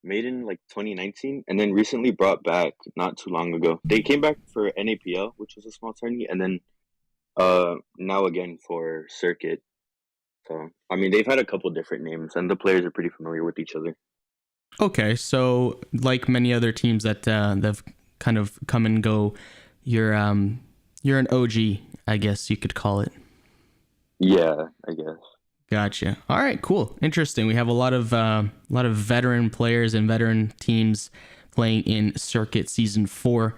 Speaker 11: made in like 2019 and then recently brought back not too long ago. They came back for NAPL, which was a small tourney, and then now again for Circuit. So I mean they've had a couple different names and the players are pretty familiar with each other.
Speaker 8: Okay, so like many other teams that have kind of come and go, you're an OG, I guess you could call it.
Speaker 11: Yeah, I guess.
Speaker 8: Gotcha. All right, cool, interesting. We have a lot of veteran players and veteran teams playing in Circuit Season 4.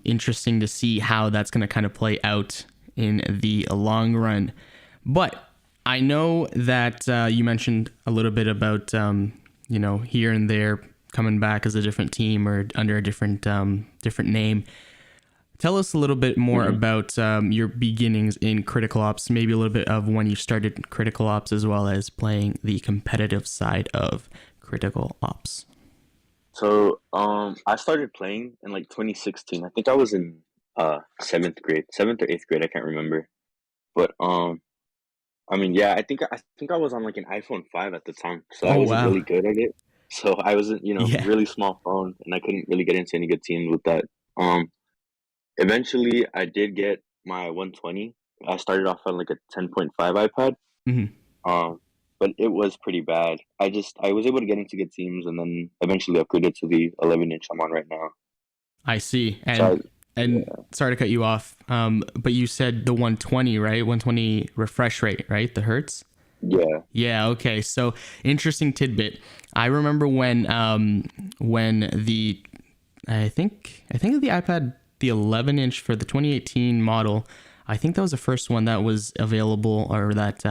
Speaker 8: Interesting to see how that's going to kind of play out in the long run. But I know that you mentioned a little bit about here and there coming back as a different team or under a different name. Tell us a little bit more about your beginnings in Critical Ops, maybe a little bit of when you started Critical Ops as well as playing the competitive side of Critical Ops.
Speaker 11: So I started playing in like 2016. I think I was in 7th or 8th grade, I can't remember. But I mean, yeah, I think I was on like an iPhone 5 at the time, so I wasn't really good at it. So I wasn't, really small phone, and I couldn't really get into any good teams with that. Eventually, I did get my 120. I started off on like a 10.5 iPad. But it was pretty bad. I was able to get into good teams, and then eventually upgraded to the 11-inch I'm on right now.
Speaker 8: I see, and sorry to cut you off, but you said the 120, right? 120 refresh rate, right? The hertz.
Speaker 11: Yeah.
Speaker 8: Yeah. Okay. So interesting tidbit. I remember when the I think the iPad, the 11-inch for the 2018 model, I think that was the first one that was available or that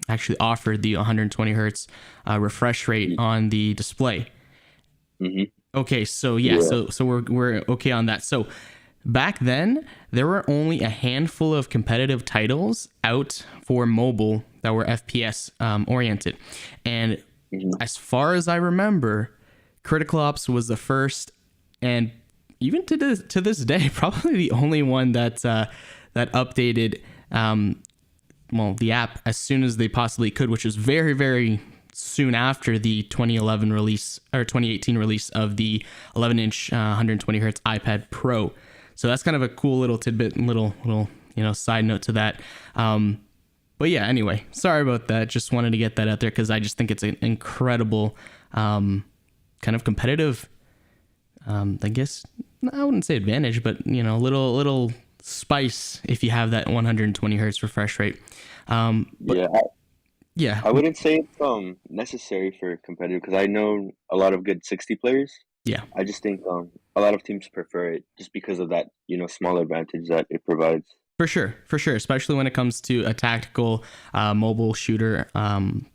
Speaker 8: actually offered the 120 hertz refresh rate on the display. Okay. So so we're okay on that. So back then, there were only a handful of competitive titles out for mobile that were FPS oriented. And as far as I remember, Critical Ops was the first, and even to this day, probably the only one that updated the app as soon as they possibly could, which was very, very soon after the 2011 release or 2018 release of the 11-inch 120 hertz iPad Pro. So that's kind of a cool little tidbit, little side note to that. But yeah, anyway, sorry about that. Just wanted to get that out there because I just think it's an incredible kind of competitive, I guess I wouldn't say advantage, but little spice if you have that 120 hertz refresh rate. I
Speaker 11: wouldn't say it's necessary for competitive because I know a lot of good 60 players.
Speaker 8: Yeah,
Speaker 11: I just think a lot of teams prefer it just because of that small advantage that it provides.
Speaker 8: For sure, especially when it comes to a tactical mobile shooter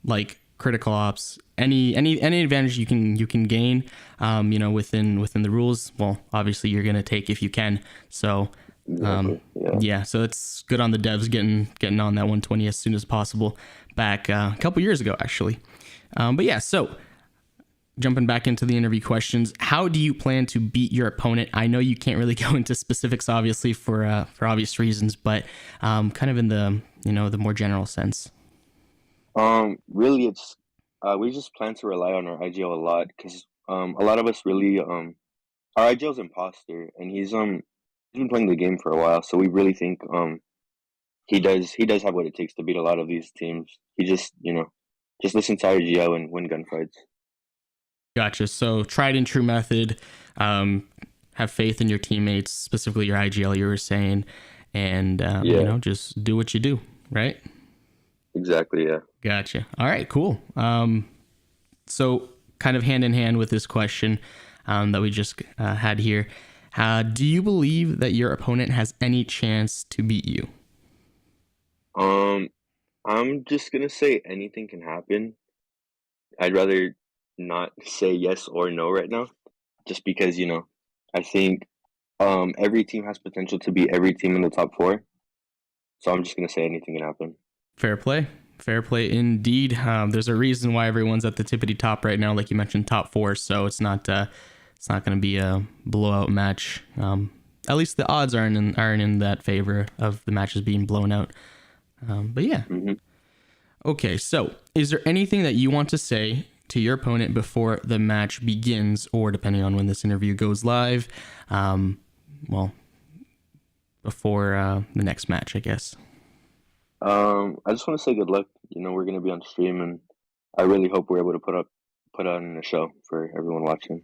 Speaker 8: like Critical Ops. Any advantage you can gain, within the rules. Well, obviously you're gonna take if you can. So, so it's good on the devs getting on that 120 as soon as possible. Back a couple years ago, actually. But yeah, so jumping back into the interview questions, how do you plan to beat your opponent? I know you can't really go into specifics, obviously, for obvious reasons, but kind of in the the more general sense.
Speaker 11: Really, it's we just plan to rely on our IGL a lot because a lot of us really our IGL's imposter and he's been playing the game for a while, so we really think he does have what it takes to beat a lot of these teams. He just listen to IGL and win gunfights.
Speaker 8: Gotcha. So tried and true method. Have faith in your teammates, specifically your IGL. You were saying, and just do what you do, right?
Speaker 11: Exactly. Yeah.
Speaker 8: Gotcha. All right. Cool. So kind of hand in hand with this question that we just had here. Do you believe that your opponent has any chance to beat you?
Speaker 11: I'm just gonna say anything can happen. I'd rather not say yes or no right now, just because I think every team has potential to beat every team in the top 4. So I'm just gonna say anything can happen.
Speaker 8: Fair play indeed. There's a reason why everyone's at the tippity top right now, like you mentioned, top 4. So it's not going to be a blowout match. At least the odds aren't in that favor of the matches being blown out. But yeah.
Speaker 11: Mm-hmm.
Speaker 8: Okay, so is there anything that you want to say to your opponent before the match begins, or depending on when this interview goes live, before the next match, I guess?
Speaker 11: I just want to say good luck. We're gonna be on stream, and I really hope we're able to put on a show for everyone watching.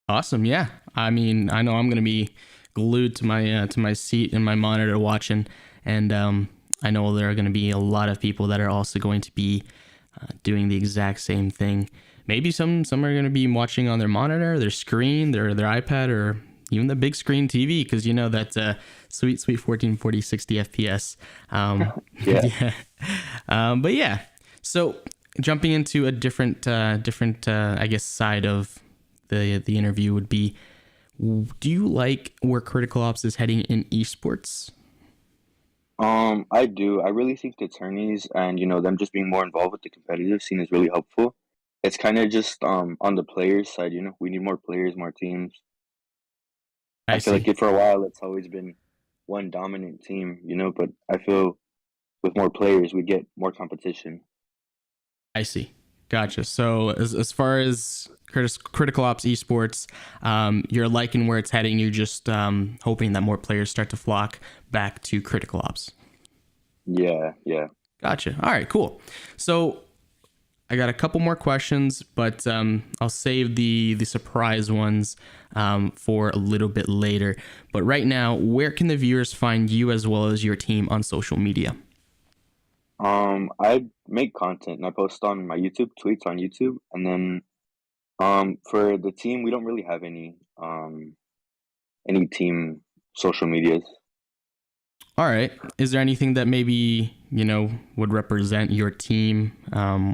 Speaker 8: Awesome, yeah. I mean, I know I'm gonna be glued to my seat and my monitor watching, and I know there are gonna be a lot of people that are also going to be doing the exact same thing. Maybe some are gonna be watching on their monitor, their screen, their iPad, or even the big screen TV, because that sweet 1440 60 FPS.
Speaker 11: Yeah.
Speaker 8: But yeah, so jumping into a different I guess side of the interview would be, do you like where Critical Ops is heading in esports?
Speaker 11: I do. I really think the tourneys and them just being more involved with the competitive scene is really helpful. It's kind of just on the players side. We need more players, more teams. I feel like for a while it's always been one dominant team, but I feel with more players we get more competition.
Speaker 8: I see. Gotcha. So as far as Critical Ops esports, you're liking where it's heading. You're just hoping that more players start to flock back to Critical Ops.
Speaker 11: Yeah.
Speaker 8: Gotcha. All right, cool. So I got a couple more questions, but I'll save the surprise ones for a little bit later. But right now, where can the viewers find you as well as your team on social media?
Speaker 11: I make content and I post on my YouTube, tweets on YouTube, and then for the team, we don't really have any team social medias.
Speaker 8: All right. Is there anything that maybe, would represent your team,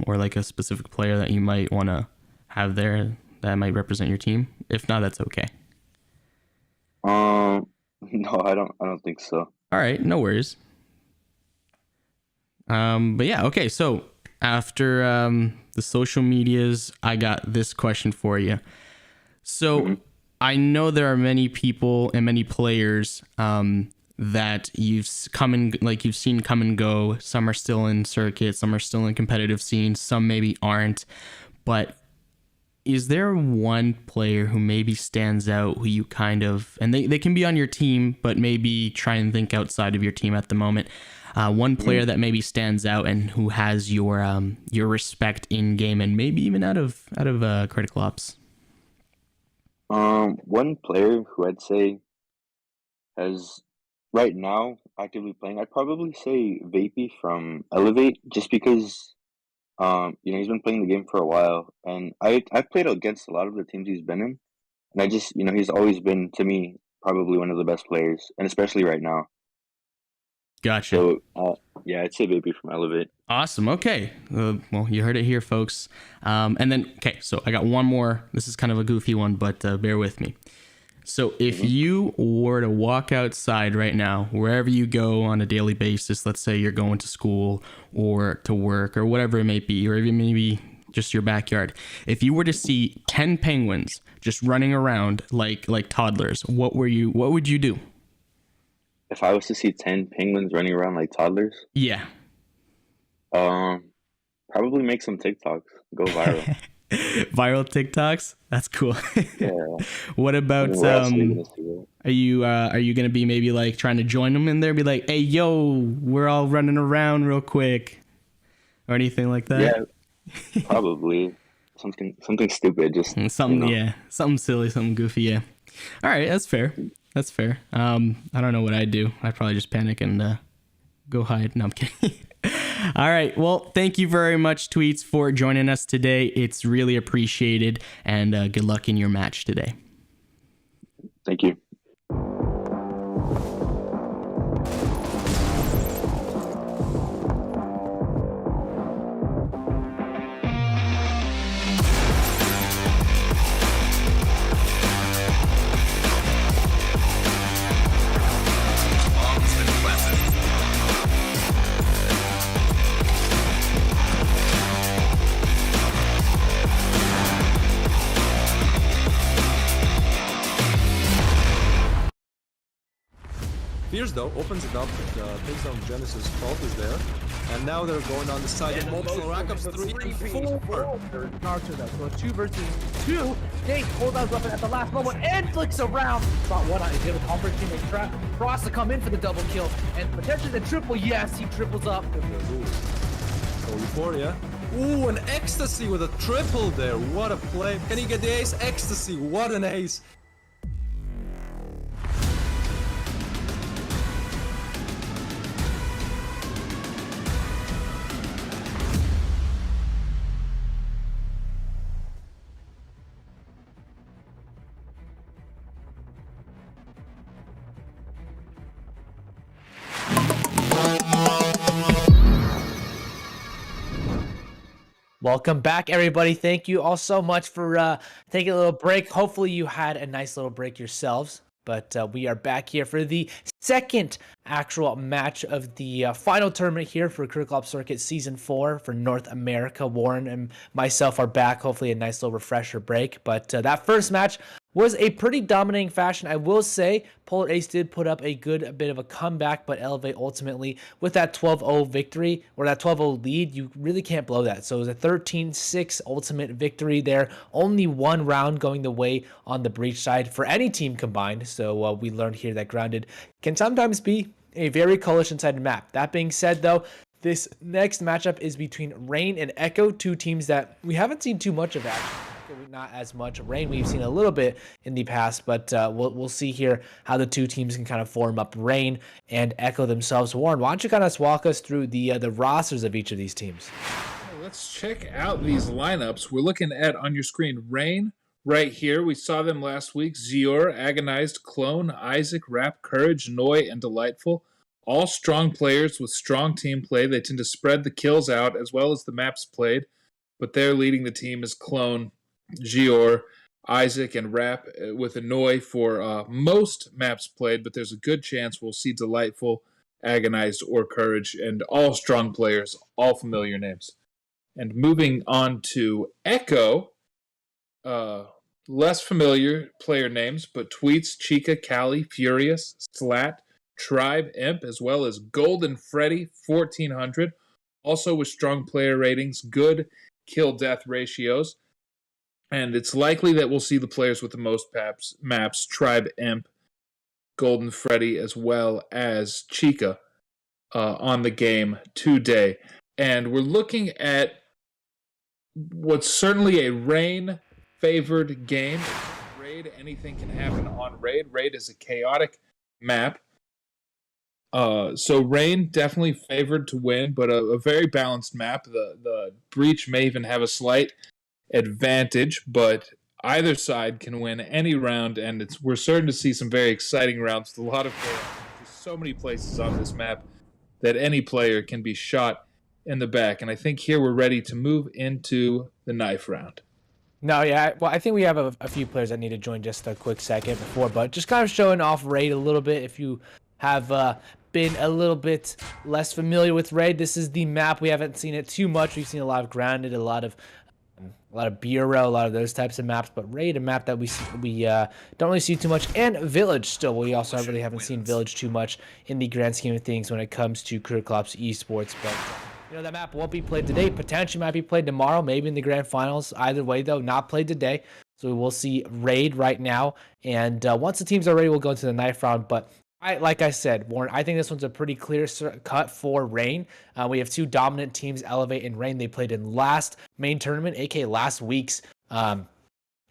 Speaker 8: or like a specific player that you might want to have there that might represent your team? If not, that's okay.
Speaker 11: No, I don't think so.
Speaker 8: All right, no worries. But yeah, okay. So after the social medias, I got this question for you. So I know there are many people and many players that you've seen come and go. Some are still in circuit, some are still in competitive scenes, some maybe aren't. But is there one player who maybe stands out, who you kind of, and they can be on your team, but maybe try and think outside of your team at the moment? One player that maybe stands out and who has your respect in game and maybe even out of Critical Ops?
Speaker 11: One player who I'd say has right now actively playing, I'd probably say Vapey from Elevate, just because he's been playing the game for a while, and I've played against a lot of the teams he's been in, and I just he's always been, to me, probably one of the best players, and especially right now.
Speaker 8: Gotcha.
Speaker 11: So yeah, I'd say Vapey from Elevate.
Speaker 8: Awesome. Okay. Well, you heard it here, folks. And then, okay, so I got one more. This is kind of a goofy one, but bear with me. So if you were to walk outside right now, wherever you go on a daily basis, let's say you're going to school or to work or whatever it may be, or even maybe just your backyard, if you were to see 10 penguins just running around like toddlers, what would you do?
Speaker 11: If I was to see 10 penguins running around like toddlers?
Speaker 8: Yeah.
Speaker 11: Probably make some TikToks. Go viral.
Speaker 8: Viral TikToks? That's cool.
Speaker 11: Yeah.
Speaker 8: What about are you gonna be maybe like trying to join them in there, be like, hey yo, we're all running around real quick, or anything like that?
Speaker 11: Yeah, probably something stupid, just
Speaker 8: something something silly, something goofy. Yeah. All right, that's fair. I don't know what I'd do. I'd probably just panic and go hide. No, I'm kidding. All right. Well, thank you very much, Tweets, for joining us today. It's really appreciated, and good luck in your match today.
Speaker 11: Thank you.
Speaker 1: Fierce though opens it up, takes down Genesis, Fault is there, and now they're going on the side of multiple rackups, 3 and 4.
Speaker 2: Naruto though, so a 2 versus 2. Dave pulls out his weapon at the last moment and flicks around. Spot one on, he's able to comfort teammate trap. Frost to come in for the double kill, and potentially the triple, yes, he triples up.
Speaker 1: So Euphoria. Ooh, an Ecstasy with a triple there, what a play. Can he get the ace? Ecstasy, what an ace.
Speaker 3: Welcome back, everybody. Thank you all so much for taking a little break. Hopefully you had a nice little break yourselves. But we are back here for the second actual match of the final tournament here for Critical Ops Circuit Season 4 for North America. Warren and myself are back. Hopefully a nice little refresher break. But that first match was a pretty dominating fashion. I will say Polar Ace did put up a good bit of a comeback, but Elevate ultimately with that 12-0 victory, or that 12-0 lead, you really can't blow that. So it was a 13-6 ultimate victory there. Only one round going the way on the breach side for any team combined. So we learned here that Grounded can sometimes be a very coalition-sided map. That being said, though, this next matchup is between Rain and Echo, two teams that we haven't seen too much of actually. Not as much. Rain we've seen a little bit in the past, but we'll see here how the two teams can kind of form up. Rain and Echo themselves. Warren, why don't you kind of walk us through the rosters of each of these teams?
Speaker 4: Let's check out these lineups. We're looking at on your screen Rain right here. We saw them last week. Zior, Agonized, Clone, Isaac, Rap, Courage, Noi, and Delightful. All strong players with strong team play. They tend to spread the kills out as well as the maps played, but they're leading the team as Clone, Gior, Isaac, and Rap with Annoy for most maps played, but there's a good chance we'll see Delightful, Agonized, or Courage, and all strong players, all familiar names. And moving on to Echo, less familiar player names, but Tweets, Chica, Cali, Furious, Slat, Tribe, Imp, as well as Golden Freddy, 1400, also with strong player ratings, good kill-death ratios. And it's likely that we'll see the players with the most maps, Tribe, Imp, Golden Freddy, as well as Chica on the game today. And we're looking at what's certainly a Rain-favored game. Raid, anything can happen on Raid. Raid is a chaotic map. So Rain definitely favored to win, but a very balanced map. The Breach may even have a slight advantage, but either side can win any round, and we're certain to see some very exciting rounds with a lot of chaos. There's so many places on this map that any player can be shot in the back, and I think here we're ready to move into the knife round.
Speaker 3: No, yeah, well, I think we have a few players that need to join just a quick second before, but just kind of showing off Raid a little bit. If you have been a little bit less familiar with Raid, this is the map. We haven't seen it too much. We've seen a lot of Grounded, a lot of Bureau, a lot of those types of maps, but Raid, a map that we don't really see too much, and Village still. We also really haven't seen Village too much in the grand scheme of things when it comes to Critical Ops Esports, but that map won't be played today. Potentially might be played tomorrow, maybe in the grand finals. Either way, though, not played today. So we will see Raid right now, and once the teams are ready, we'll go into the knife round, but like I said, Warren, I think this one's a pretty clear cut for Rain. We have two dominant teams, Elevate and Rain. They played in last main tournament, aka last week's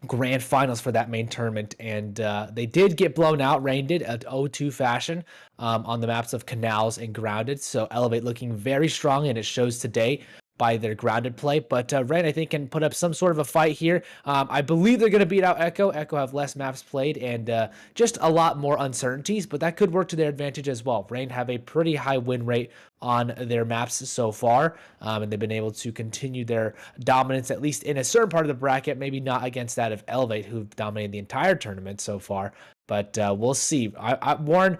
Speaker 3: grand finals for that main tournament, and they did get blown out. Rain did at 0-2 fashion on the maps of Canals and Grounded. So Elevate looking very strong, and it shows today by their Grounded play, but Rain, I think, can put up some sort of a fight here. I believe they're going to beat out Echo. Echo have less maps played and just a lot more uncertainties, but that could work to their advantage as well. Rain have a pretty high win rate on their maps so far, and they've been able to continue their dominance, at least in a certain part of the bracket, maybe not against that of Elevate, who've dominated the entire tournament so far, but we'll see. Warren,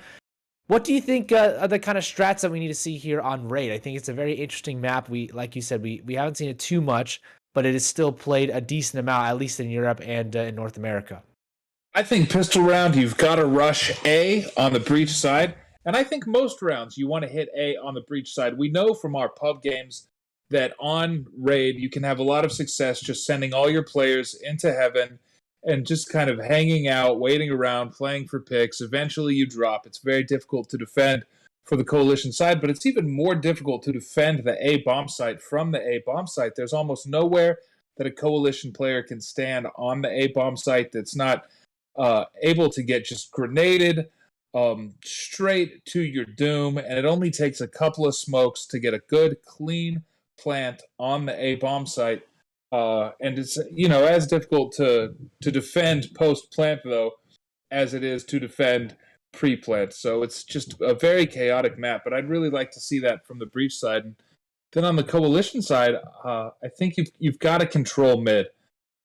Speaker 3: what do you think are the kind of strats that we need to see here on Raid? I think it's a very interesting map. Like you said, we haven't seen it too much, but it is still played a decent amount, at least in Europe and in North America.
Speaker 4: I think pistol round, you've got to rush A on the Breach side, And I think most rounds you want to hit A on the breach side. We know from our pub games that on raid you can have a lot of success just sending all your players into heaven and just kind of hanging out, waiting around, playing for picks. Eventually you drop. It's very difficult to defend for the coalition side, but it's even more difficult to defend the A bomb site from the A bomb site. There's almost nowhere that a coalition player can stand on the A bomb site that's not able to get just grenaded straight to your doom, and it only takes a couple of smokes to get a good, clean plant on the A bomb site. And it's as difficult to defend post plant though as it is to defend pre-plant. So it's just a very chaotic map. But I'd really like to see that from the breach side. And then on the coalition side, I think you've got to control mid.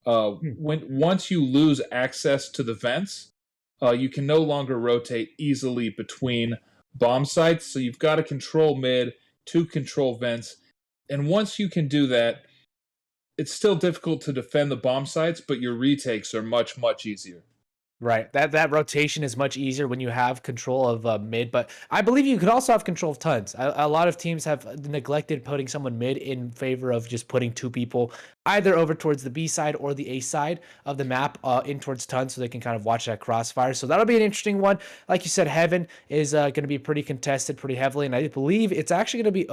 Speaker 4: Once you lose access to the vents, you can no longer rotate easily between bomb sites. So you've got to control mid to control vents. And once you can do that, it's still difficult to defend the bomb sites, but your retakes are much, much easier.
Speaker 3: Right. That rotation is much easier when you have control of mid, but I believe you could also have control of tons. A lot of teams have neglected putting someone mid in favor of just putting two people either over towards the B side or the A side of the map in towards tons so they can kind of watch that crossfire. So that'll be an interesting one. Like you said, Heaven is going to be pretty contested pretty heavily, and I believe it's actually going to be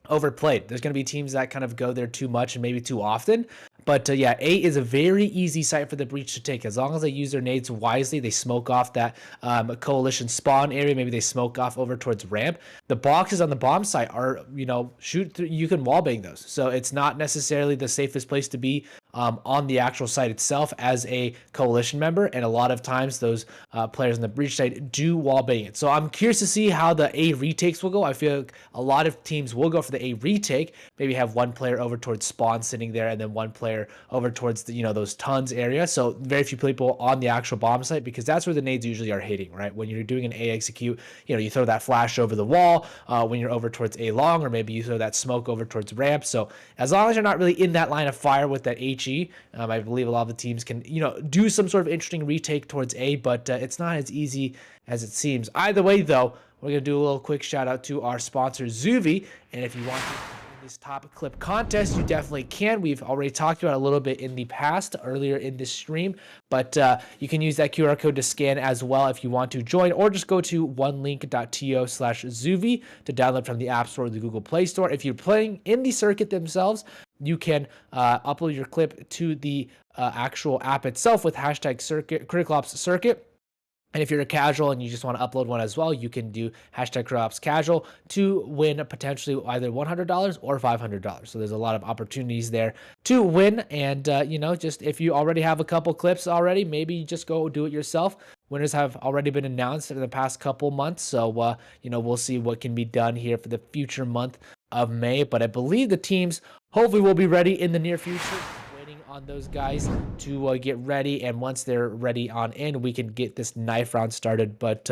Speaker 3: overplayed. There's going to be teams that kind of go there too much and maybe too often. But yeah, A is a very easy site for the breach to take. As long as they use their nades wisely, they smoke off that coalition spawn area. Maybe they smoke off over towards ramp. The boxes on the bomb site are, shoot through, you can wallbang those. So it's not necessarily the safest place to be on the actual site itself as a coalition member. And a lot of times those players on the breach site do wallbang it. So I'm curious to see how the A retakes will go. I feel like a lot of teams will go for the A retake. Maybe have one player over towards spawn sitting there and then one player over towards the, those tons area. So very few people on the actual bomb site because that's where the nades usually are hitting, right? When you're doing an A execute, you throw that flash over the wall when you're over towards A long, or maybe you throw that smoke over towards ramp. So as long as you're not really in that line of fire with that HE, I believe a lot of the teams can, do some sort of interesting retake towards A, but it's not as easy as it seems. Either way, though, we're going to do a little quick shout out to our sponsor, Zuvvii. And if you want to this top clip contest, you definitely can. We've already talked about it a little bit in the past earlier in this stream, but you can use that QR code to scan as well if you want to join, or just go to onelink.to/Zuvvii to download from the App Store or the Google Play Store. If you're playing in the circuit themselves, you can upload your clip to the actual app itself with hashtag Critical Ops Circuit. And if you're a casual and you just want to upload one as well, you can do hashtag Critical Ops Casual to win potentially either $100 or $500. So there's a lot of opportunities there to win. And, just if you already have a couple clips already, maybe just go do it yourself. Winners have already been announced in the past couple months. So, we'll see what can be done here for the future month of May. But I believe the teams hopefully will be ready in the near future. On those guys to get ready, and once they're ready on in, we can get this knife round started. But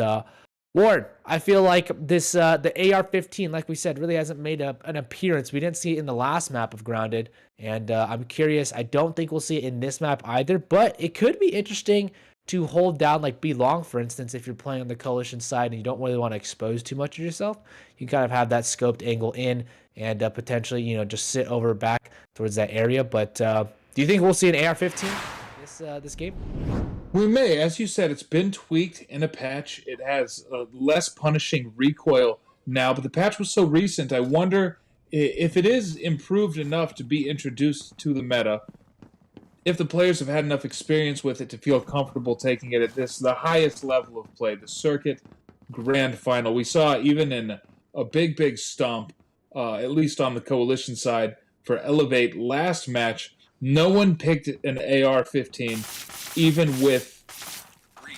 Speaker 3: Warren, I feel like this the AR-15, like we said, really hasn't made an appearance. We didn't see it in the last map of Grounded, and I'm curious. I don't think we'll see it in this map either, but it could be interesting to hold down like B long, for instance. If you're playing on the coalition side and you don't really want to expose too much of yourself, you kind of have that scoped angle in and potentially just sit over back towards that area. But do you think we'll see an AR-15 this game?
Speaker 4: We may. As you said, it's been tweaked in a patch. It has a less punishing recoil now, but the patch was so recent, I wonder if it is improved enough to be introduced to the meta, if the players have had enough experience with it to feel comfortable taking it at the highest level of play, the circuit grand final. We saw even in a big stomp, at least on the coalition side, for Elevate last match, no one picked an AR-15, even with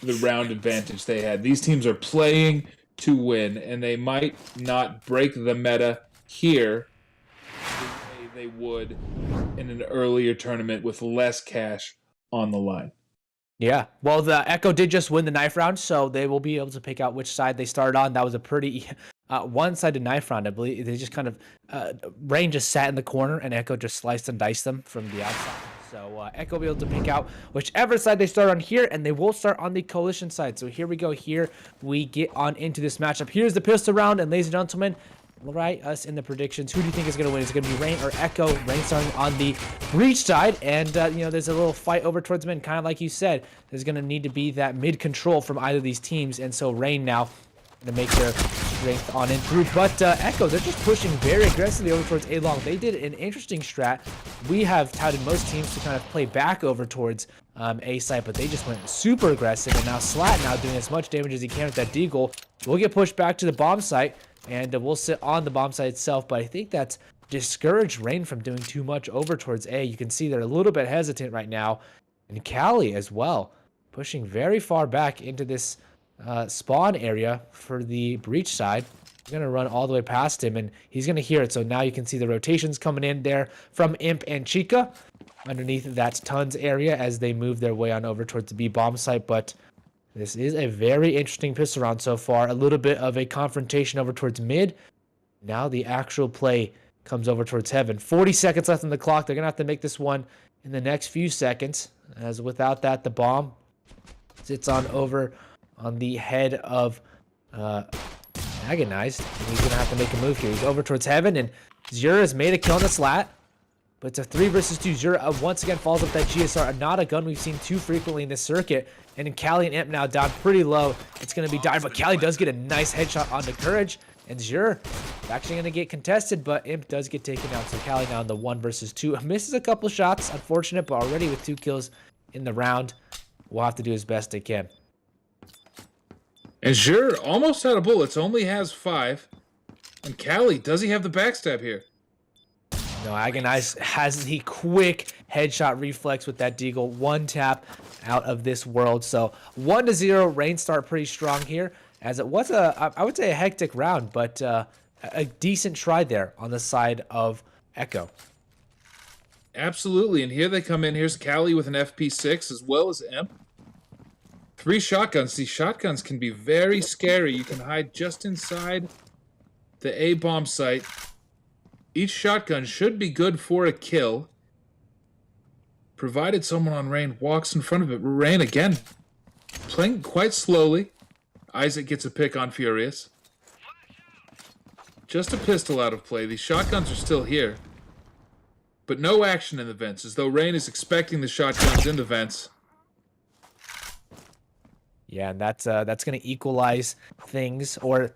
Speaker 4: the round advantage they had. These teams are playing to win, and they might not break the meta here the way they would in an earlier tournament with less cash on the line.
Speaker 3: Yeah, well, the Echo did just win the knife round, so they will be able to pick out which side they started on. That was a pretty one-sided knife round, I believe. They just kind of Rain just sat in the corner, and Echo just sliced and diced them from the outside. So Echo will be able to pick out whichever side they start on here, and they will start on the coalition side. So here we go. Here we get on into this matchup. Here's the pistol round, and ladies and gentlemen, write us in the predictions. Who do you think is going to win? Is it going to be Rain or Echo? Rain starting on the breach side, and you know, there's a little fight over towards mid, kind of like you said. There's going to need to be that mid control from either of these teams, and so Rain now to make their strength on in through. But Echo, they're just pushing very aggressively over towards A long. They did an interesting strat. We have touted most teams to kind of play back over towards A side, but they just went super aggressive. And now Slat now doing as much damage as he can with that deagle. We'll get pushed back to the bomb site, and we'll sit on the bomb site itself. But I think that's discouraged Rain from doing too much over towards A. You can see they're a little bit hesitant right now. And Cali as well, pushing very far back into this spawn area for the breach side. He's gonna run all the way past him, and he's gonna hear it. So now you can see the rotations coming in there from Imp and Chica underneath that Tons area as they move their way on over towards the B bomb site. But this is a very interesting pistol round so far. A little bit of a confrontation over towards mid. Now the actual play comes over towards heaven. 40 seconds left on the clock. They're gonna have to make this one in the next few seconds, as without that, the bomb sits on over on the head of Agonized. And he's going to have to make a move here. He's over towards heaven, and Zura has made a kill on the Slat. But it's a 3 versus 2. Zura once again falls up that GSR. Not a gun we've seen too frequently in this circuit. And in Cali and Imp now down pretty low. It's going to be dire, but Cali does get a nice headshot onto Courage. And Zura actually going to get contested, but Imp does get taken out. So Cali now in the 1 versus 2. Misses a couple shots. Unfortunate, but already with 2 kills in the round. Will have to do his best he can.
Speaker 4: And Zure almost out of bullets, only has 5. And Cali, does he have the backstab here?
Speaker 3: No, Agonize has the quick headshot reflex with that deagle. 1 tap out of this world. So 1-0, Rain start pretty strong here. As it was I would say a hectic round, but a decent try there on the side of Echo.
Speaker 4: Absolutely, and here they come in. Here's Cali with an FP6 as well as Imp. 3 shotguns. These shotguns can be very scary. You can hide just inside the A bomb site. Each shotgun should be good for a kill, provided someone on Rain walks in front of it. Rain again, playing quite slowly. Isaac gets a pick on Furious. Just a pistol out of play. These shotguns are still here, but no action in the vents, as though Rain is expecting the shotguns in the vents.
Speaker 3: Yeah, and that's going to equalize things, or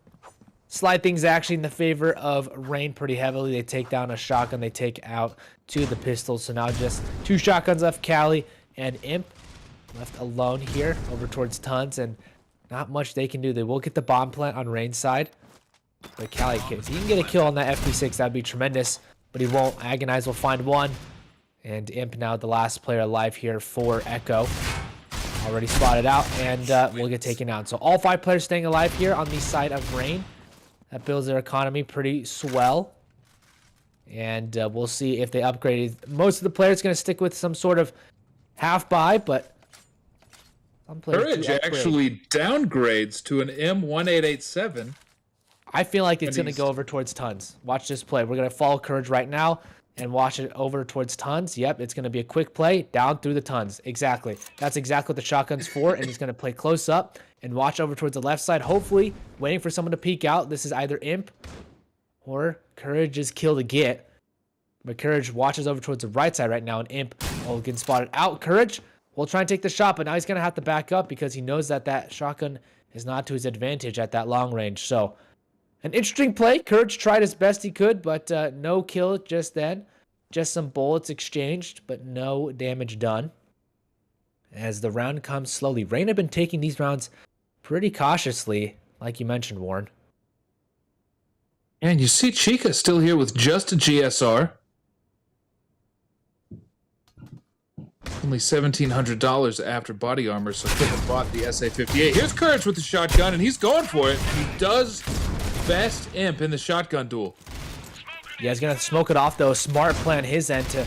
Speaker 3: slide things actually in the favor of Rain pretty heavily. They take down a shotgun, they take out 2 of the pistols, so now just 2 shotguns left, Cali and Imp left alone here over towards Tons, and not much they can do. They will get the bomb plant on Rain's side, but Cali, if he can get a kill on that FP6, that'd be tremendous, but he won't. Agonize will find 1, and Imp now the last player alive here for Echo. Already spotted out, and will get taken out. So all 5 players staying alive here on the side of Rain. That builds their economy pretty swell. And we'll see if they upgrade. Most of the players going to stick with some sort of half buy, but some players
Speaker 4: Courage actually downgrades to an M1887.
Speaker 3: I feel like it's going to go over towards Tons. Watch this play. We're going to follow Courage right now and watch it over towards Tons. Yep, it's going to be a quick play down through the Tons. Exactly. That's exactly what the shotgun's for, and he's going to play close up and watch over towards the left side, hopefully waiting for someone to peek out. This is either Imp or Courage's kill to get. But Courage watches over towards the right side right now, and Imp will get spotted out. Courage will try and take the shot, but now he's going to have to back up because he knows that that shotgun is not to his advantage at that long range. So an interesting play. Courage tried his best he could, but no kill just then. Just some bullets exchanged, but no damage done. As the round comes slowly. Rain have been taking these rounds pretty cautiously, like you mentioned, Warren.
Speaker 4: And you see Chica still here with just a GSR. Only $1,700 after body armor, so could have bought the SA-58. Here's Courage with the shotgun, and he's going for it. And he does best Imp in the shotgun duel.
Speaker 3: Yeah, he's going to smoke it off, though. Smart plan his end to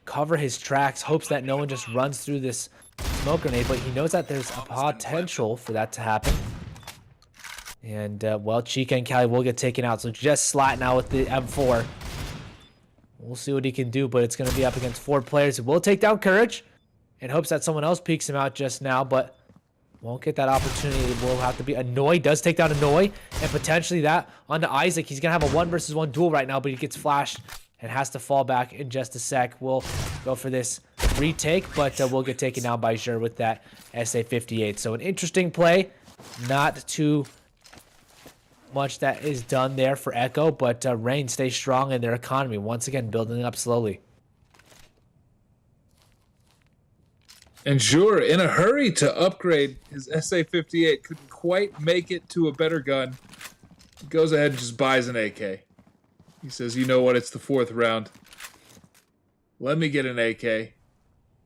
Speaker 3: cover his tracks. Hopes that no one just runs through this smoke grenade, but he knows that there's a potential for that to happen. And, well, Chica and Cali will get taken out. So just Slat now with the M4. We'll see what he can do, but it's going to be up against 4 players who will take down Courage in hopes that someone else peeks him out just now, but won't get that opportunity. It will have to be Annoy. Does take down Annoy, and potentially that onto Isaac. He's going to have a 1 versus 1 duel right now, but he gets flashed and has to fall back in just a sec. We'll go for this retake, but we'll get taken down by Zuvvii with that SA-58. So an interesting play. Not too much that is done there for Echo, but Rain stays strong in their economy. Once again, building up slowly.
Speaker 4: And Zuvvii, in a hurry to upgrade his SA-58, couldn't quite make it to a better gun. He goes ahead and just buys an AK. He says, you know what, it's the 4th round. Let me get an AK.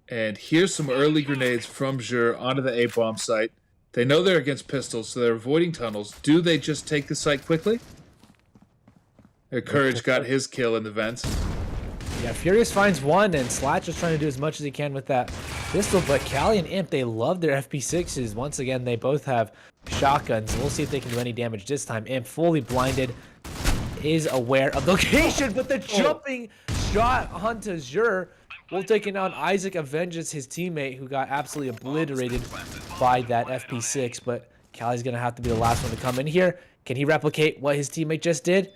Speaker 4: And here's some early grenades from Zuvvii onto the A-bomb site. They know they're against pistols, so they're avoiding tunnels. Do they just take the site quickly? Their Courage got his kill in the vents.
Speaker 3: Yeah, Furious finds 1, and Slat just trying to do as much as he can with that pistol, but Callie and Imp, they love their FP6s. Once again, they both have shotguns. We'll see if they can do any damage this time. Imp, fully blinded, is aware of the location, but the jumping shot onto Zuvvii will take down Isaac, avenges his teammate who got absolutely obliterated by that FP6, but Callie's going to have to be the last one to come in here. Can he replicate what his teammate just did?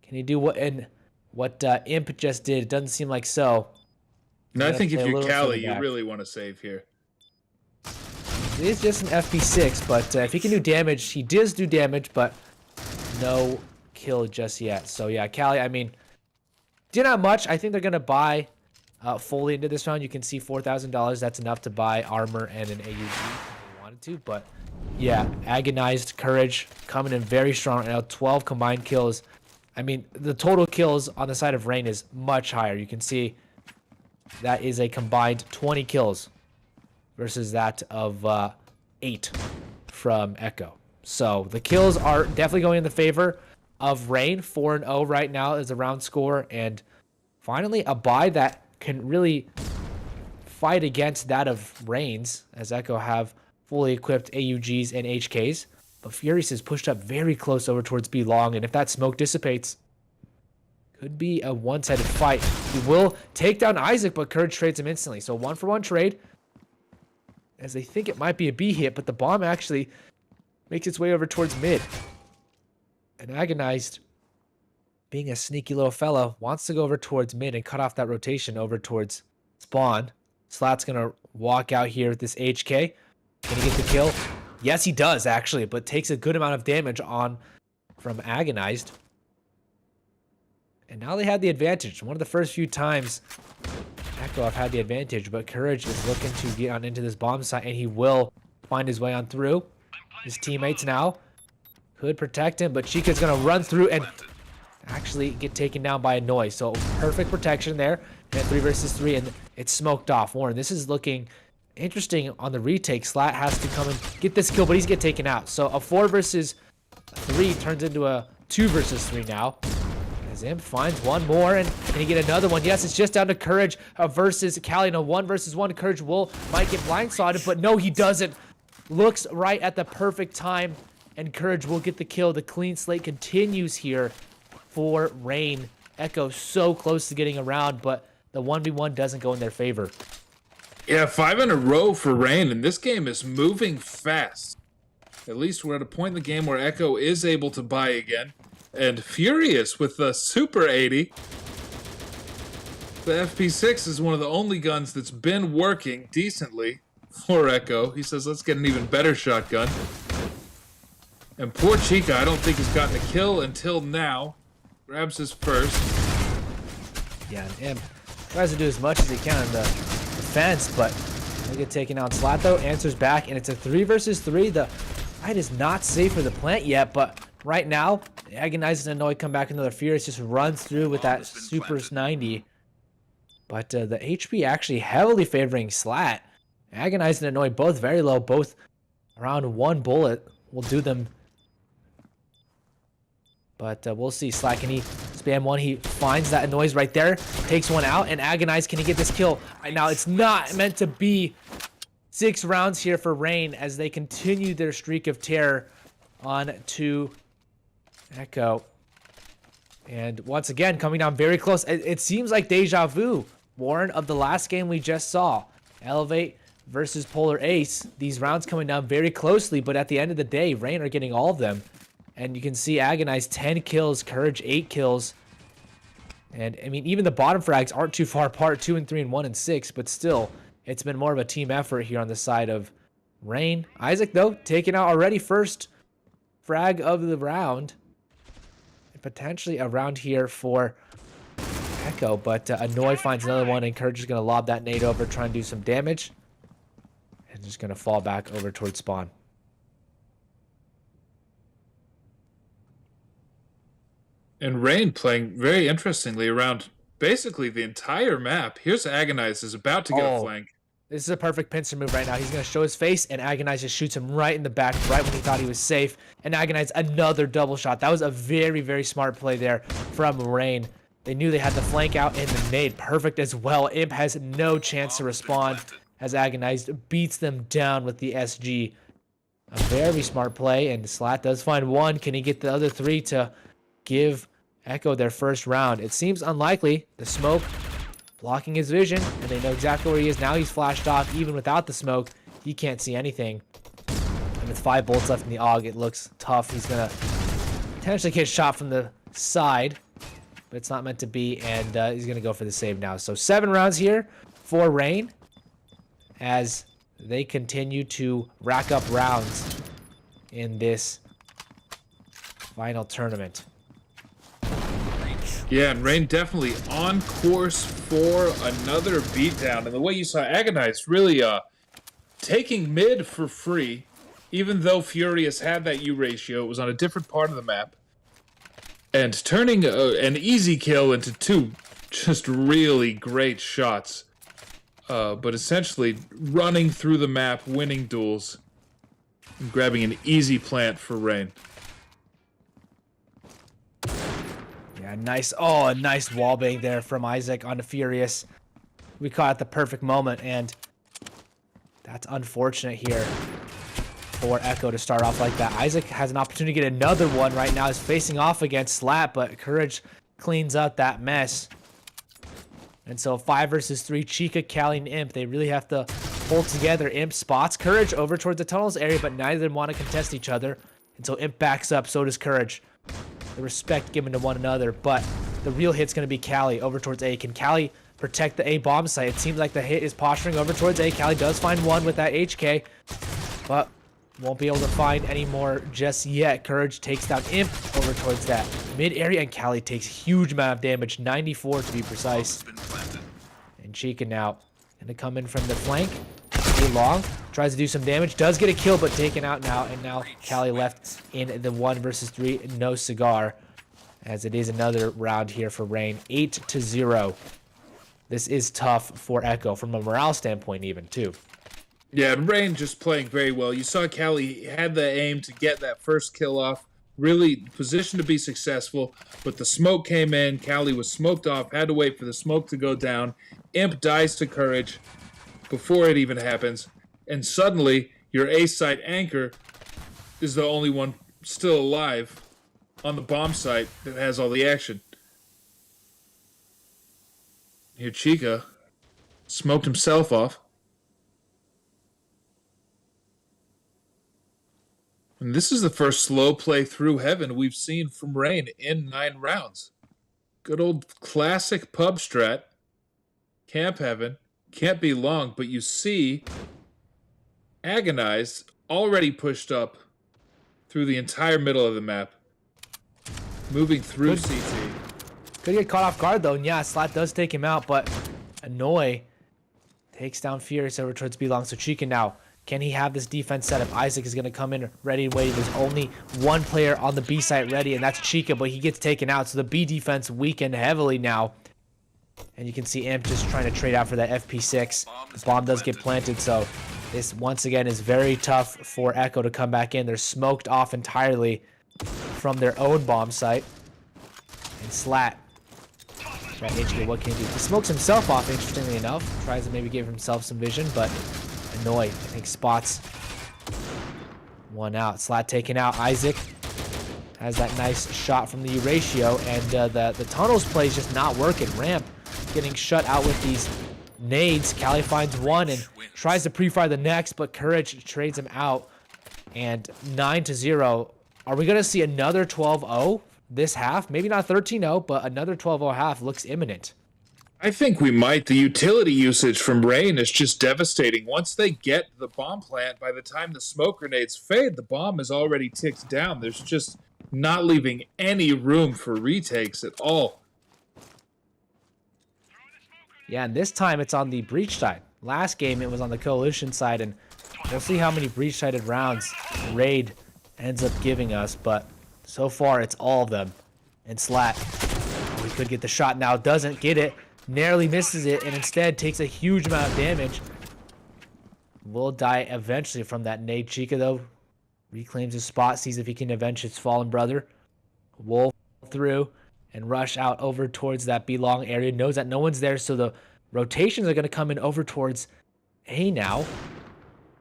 Speaker 3: Can he do what Imp just did? It doesn't seem like so.
Speaker 4: No, I think if you're Callie, you really want to save here.
Speaker 3: It is just an FP6, but if he can do damage, he does do damage, but no kill just yet. So yeah, Callie, I mean, did not much. I think they're going to buy fully into this round. You can see $4,000. That's enough to buy armor and an AUG if they wanted to. But yeah, Agonized, Courage coming in very strong right now. 12 combined kills. I mean, the total kills on the side of Rain is much higher. You can see that is a combined 20 kills versus that of 8 from Echo. So the kills are definitely going in the favor of Rain. 4-0 right now is a round score. And finally, a buy that can really fight against that of Rain's, as Echo have fully equipped AUGs and HKs. But Furious is pushed up very close over towards B long, and if that smoke dissipates, could be a one-sided fight. He will take down Isaac, but Courage trades him instantly. So 1-for-1 trade, as they think it might be a B hit, but the bomb actually makes its way over towards mid. And Agonized, being a sneaky little fella, wants to go over towards mid and cut off that rotation over towards spawn. Slat's going to walk out here with this HK. Can he get the kill? Yes, he does, actually, but takes a good amount of damage on from Agonized. And now they have the advantage. One of the first few times Echo have had the advantage, but Courage is looking to get on into this bomb site, and he will find his way on through. His teammates now could protect him, but Chica's going to run through and actually get taken down by Annoy. So perfect protection there. And 3 versus 3, and it's smoked off. Warren, this is looking interesting on the retake. Slat has to come and get this kill, but he's get taken out. So a 4 versus 3 turns into a 2 versus 3 now. As Imp finds one more, and can he get another one? Yes, it's just down to Courage versus Callie. No, 1 versus 1. Courage might get blindsided, but no, he doesn't. Looks right at the perfect time, and Courage will get the kill. The clean slate continues here for Rain. Echo so close to getting around, but the 1v1 doesn't go in their favor.
Speaker 4: Yeah, 5 in a row for Rain, and this game is moving fast. At least we're at a point in the game where Echo is able to buy again. And Furious with the Super 80. The FP6 is one of the only guns that's been working decently for Echo. He says, let's get an even better shotgun. And poor Chica, I don't think he's gotten a kill until now. Grabs his first.
Speaker 3: Yeah, and Imp tries to do as much as he can on the defense, but he'll get taken out. Slat, though, answers back, and it's a 3 versus 3. The fight is not safe for the plant yet, but right now, Agonized and Annoy come back. Another Furious just runs through with that Super 90. But the HP actually heavily favoring Slat. Agonized and Annoy both very low, both around 1 bullet will do them. But we'll see. Slat, can he spam one? He finds that Annoy's right there, takes one out, and Agonized, can he get this kill? Right now, it's not meant to be 6 rounds here for Rain as they continue their streak of terror on to Echo. And once again, coming down very close. It seems like deja vu, Warren, of the last game we just saw. Elevate versus Polar Ace. These rounds coming down very closely, but at the end of the day, Rain are getting all of them. And you can see Agonize 10 kills, Courage 8 kills. And I mean, even the bottom frags aren't too far apart, 2 and 3 and 1 and 6, but still, it's been more of a team effort here on the side of Rain. Isaac, though, taking out already first frag of the round. And potentially a round here for Echo, but Annoy finds another one, and Courage is going to lob that nade over, try and do some damage. And just going to fall back over towards spawn.
Speaker 4: And Rain playing very interestingly around basically the entire map. Here's Agonize is about to get a flank.
Speaker 3: This is a perfect pincer move right now. He's going to show his face, and Agonize just shoots him right in the back, right when he thought he was safe. And Agonize another double shot. That was a very, very smart play there from Rain. They knew they had the flank out, and the nade perfect as well. Imp has no chance to respond as Agonize beats them down with the SG. A very smart play, and Slat does find one. Can he get the other three to give Echo their first round? It seems unlikely. The smoke blocking his vision, and they know exactly where he is. Now he's flashed off. Even without the smoke, he can't see anything. And with 5 bullets left in the AUG, it looks tough. He's going to potentially get shot from the side, but it's not meant to be, and he's going to go for the save now. So 7 rounds here for Rain as they continue to rack up rounds in this final tournament.
Speaker 4: Yeah, and Rain definitely on course for another beatdown. And the way you saw Agonize really taking mid for free, even though Furious had that U ratio, it was on a different part of the map. And turning an easy kill into 2 just really great shots. But essentially running through the map, winning duels, and grabbing an easy plant for Rain.
Speaker 3: Yeah, nice. Oh, a nice wallbang there from Isaac onto Furious. We caught at the perfect moment, and that's unfortunate here for Echo to start off like that. Isaac has an opportunity to get another one right now. He's facing off against Slap, but Courage cleans up that mess. And so 5 versus 3, Chica, Callie, and Imp. They really have to hold together. Imp spots Courage over towards the tunnels area, but neither of them want to contest each other. And so Imp backs up, so does Courage. The respect given to one another, but the real hit's going to be Callie over towards A. Can Callie protect the A bomb site? It seems like the hit is posturing over towards A. Callie does find one with that HK, but won't be able to find any more just yet. Courage takes down Imp over towards that mid area, and Callie takes huge amount of damage, 94 to be precise. And Chica now going to come in from the flank. A long tries to do some damage, does get a kill, but taken out now, and now Callie left in the 1 versus 3, no cigar, as it is another round here for Rain, 8-0. This is tough for Echo from a morale standpoint even too.
Speaker 4: Yeah, and Rain just playing very well. You saw Callie had the aim to get that first kill off, really positioned to be successful, but the smoke came in, Callie was smoked off, had to wait for the smoke to go down. Imp dies to Courage before it even happens, and suddenly your A site anchor is the only one still alive on the bomb site that has all the action. Here Chica smoked himself off. And this is the first slow play through heaven we've seen from Rain in 9 rounds. Good old classic pub strat. Camp heaven. Can't be long, but you see Agonized already pushed up through the entire middle of the map. Moving through CT.
Speaker 3: Could get caught off guard though, and yeah, Slat does take him out, but Annoy takes down Furious over towards B long. So Chica now, can he have this defense set up? Isaac is going to come in ready and waiting. There's only one player on the B site ready, and that's Chica, but he gets taken out. So the B defense weakened heavily now. And you can see Imp just trying to trade out for that FP6. The bomb does get planted, so this once again is very tough for Echo to come back in. They're smoked off entirely from their own bomb site. And Slat, that HK, what can he do? He smokes himself off, interestingly enough. Tries to maybe give himself some vision, but Annoy, I think, spots one out. Slat taken out. Isaac has that nice shot from the U-ratio, and the tunnels play is just not working. Ramp getting shut out with these nades. Cali finds one and tries to pre-fire the next, but Courage trades him out. And 9-0. Are we going to see another 12-0 this half? Maybe not 13-0, but another 12-0 half looks imminent.
Speaker 4: I think we might. The utility usage from Rain is just devastating. Once they get the bomb plant, by the time the smoke grenades fade, the bomb is already ticked down. There's just not leaving any room for retakes at all.
Speaker 3: Yeah, and this time it's on the breach side. Last game it was on the coalition side, and we'll see how many breach-sided rounds Raid ends up giving us, but so far it's all of them. And Slat, we could get the shot now, doesn't get it, narrowly misses it, and instead takes a huge amount of damage. Will die eventually from that nade. Chica, though, reclaims his spot, sees if he can avenge his fallen brother. Wolf through and rush out over towards that B-long area. Knows that no one's there, so the rotations are going to come in over towards A now.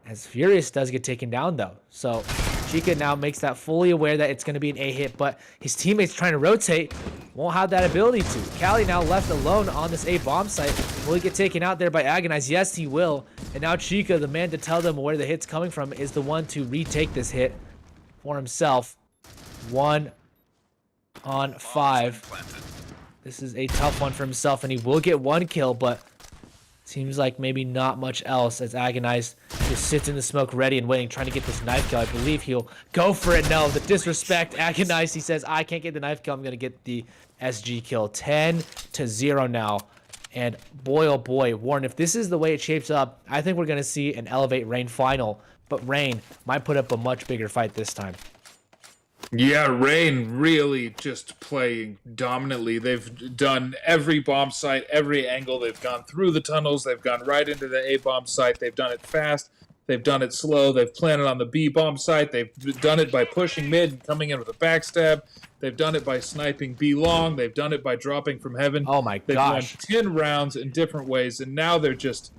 Speaker 3: As Furious does get taken down, though. So Chica now makes that fully aware that it's going to be an A hit, but his teammates trying to rotate won't have that ability to. Cali now left alone on this A bomb site. Will he get taken out there by Agonize? Yes, he will. And now Chica, the man to tell them where the hit's coming from, is the one to retake this hit for himself. 1 on 5. This is a tough one for himself, and he will get 1 kill, but seems like maybe not much else as Agonize just sits in the smoke ready and waiting, trying to get this knife kill. I believe he'll go for it. No, the disrespect. Agonize, he says, I can't get the knife kill. I'm going to get the SG kill. 10-0 now. And boy, oh boy, Warren, if this is the way it shapes up, I think we're going to see an Elevate Rain final. But Rain might put up a much bigger fight this time.
Speaker 4: Yeah, Rain really just playing dominantly. They've done every bomb site, every angle. They've gone through the tunnels. They've gone right into the A bomb site. They've done it fast. They've done it slow. They've planted on the B bomb site. They've done it by pushing mid and coming in with a backstab. They've done it by sniping B long. They've done it by dropping from heaven.
Speaker 3: Oh my
Speaker 4: They've
Speaker 3: gosh.
Speaker 4: won 10 rounds in different ways, and now they're just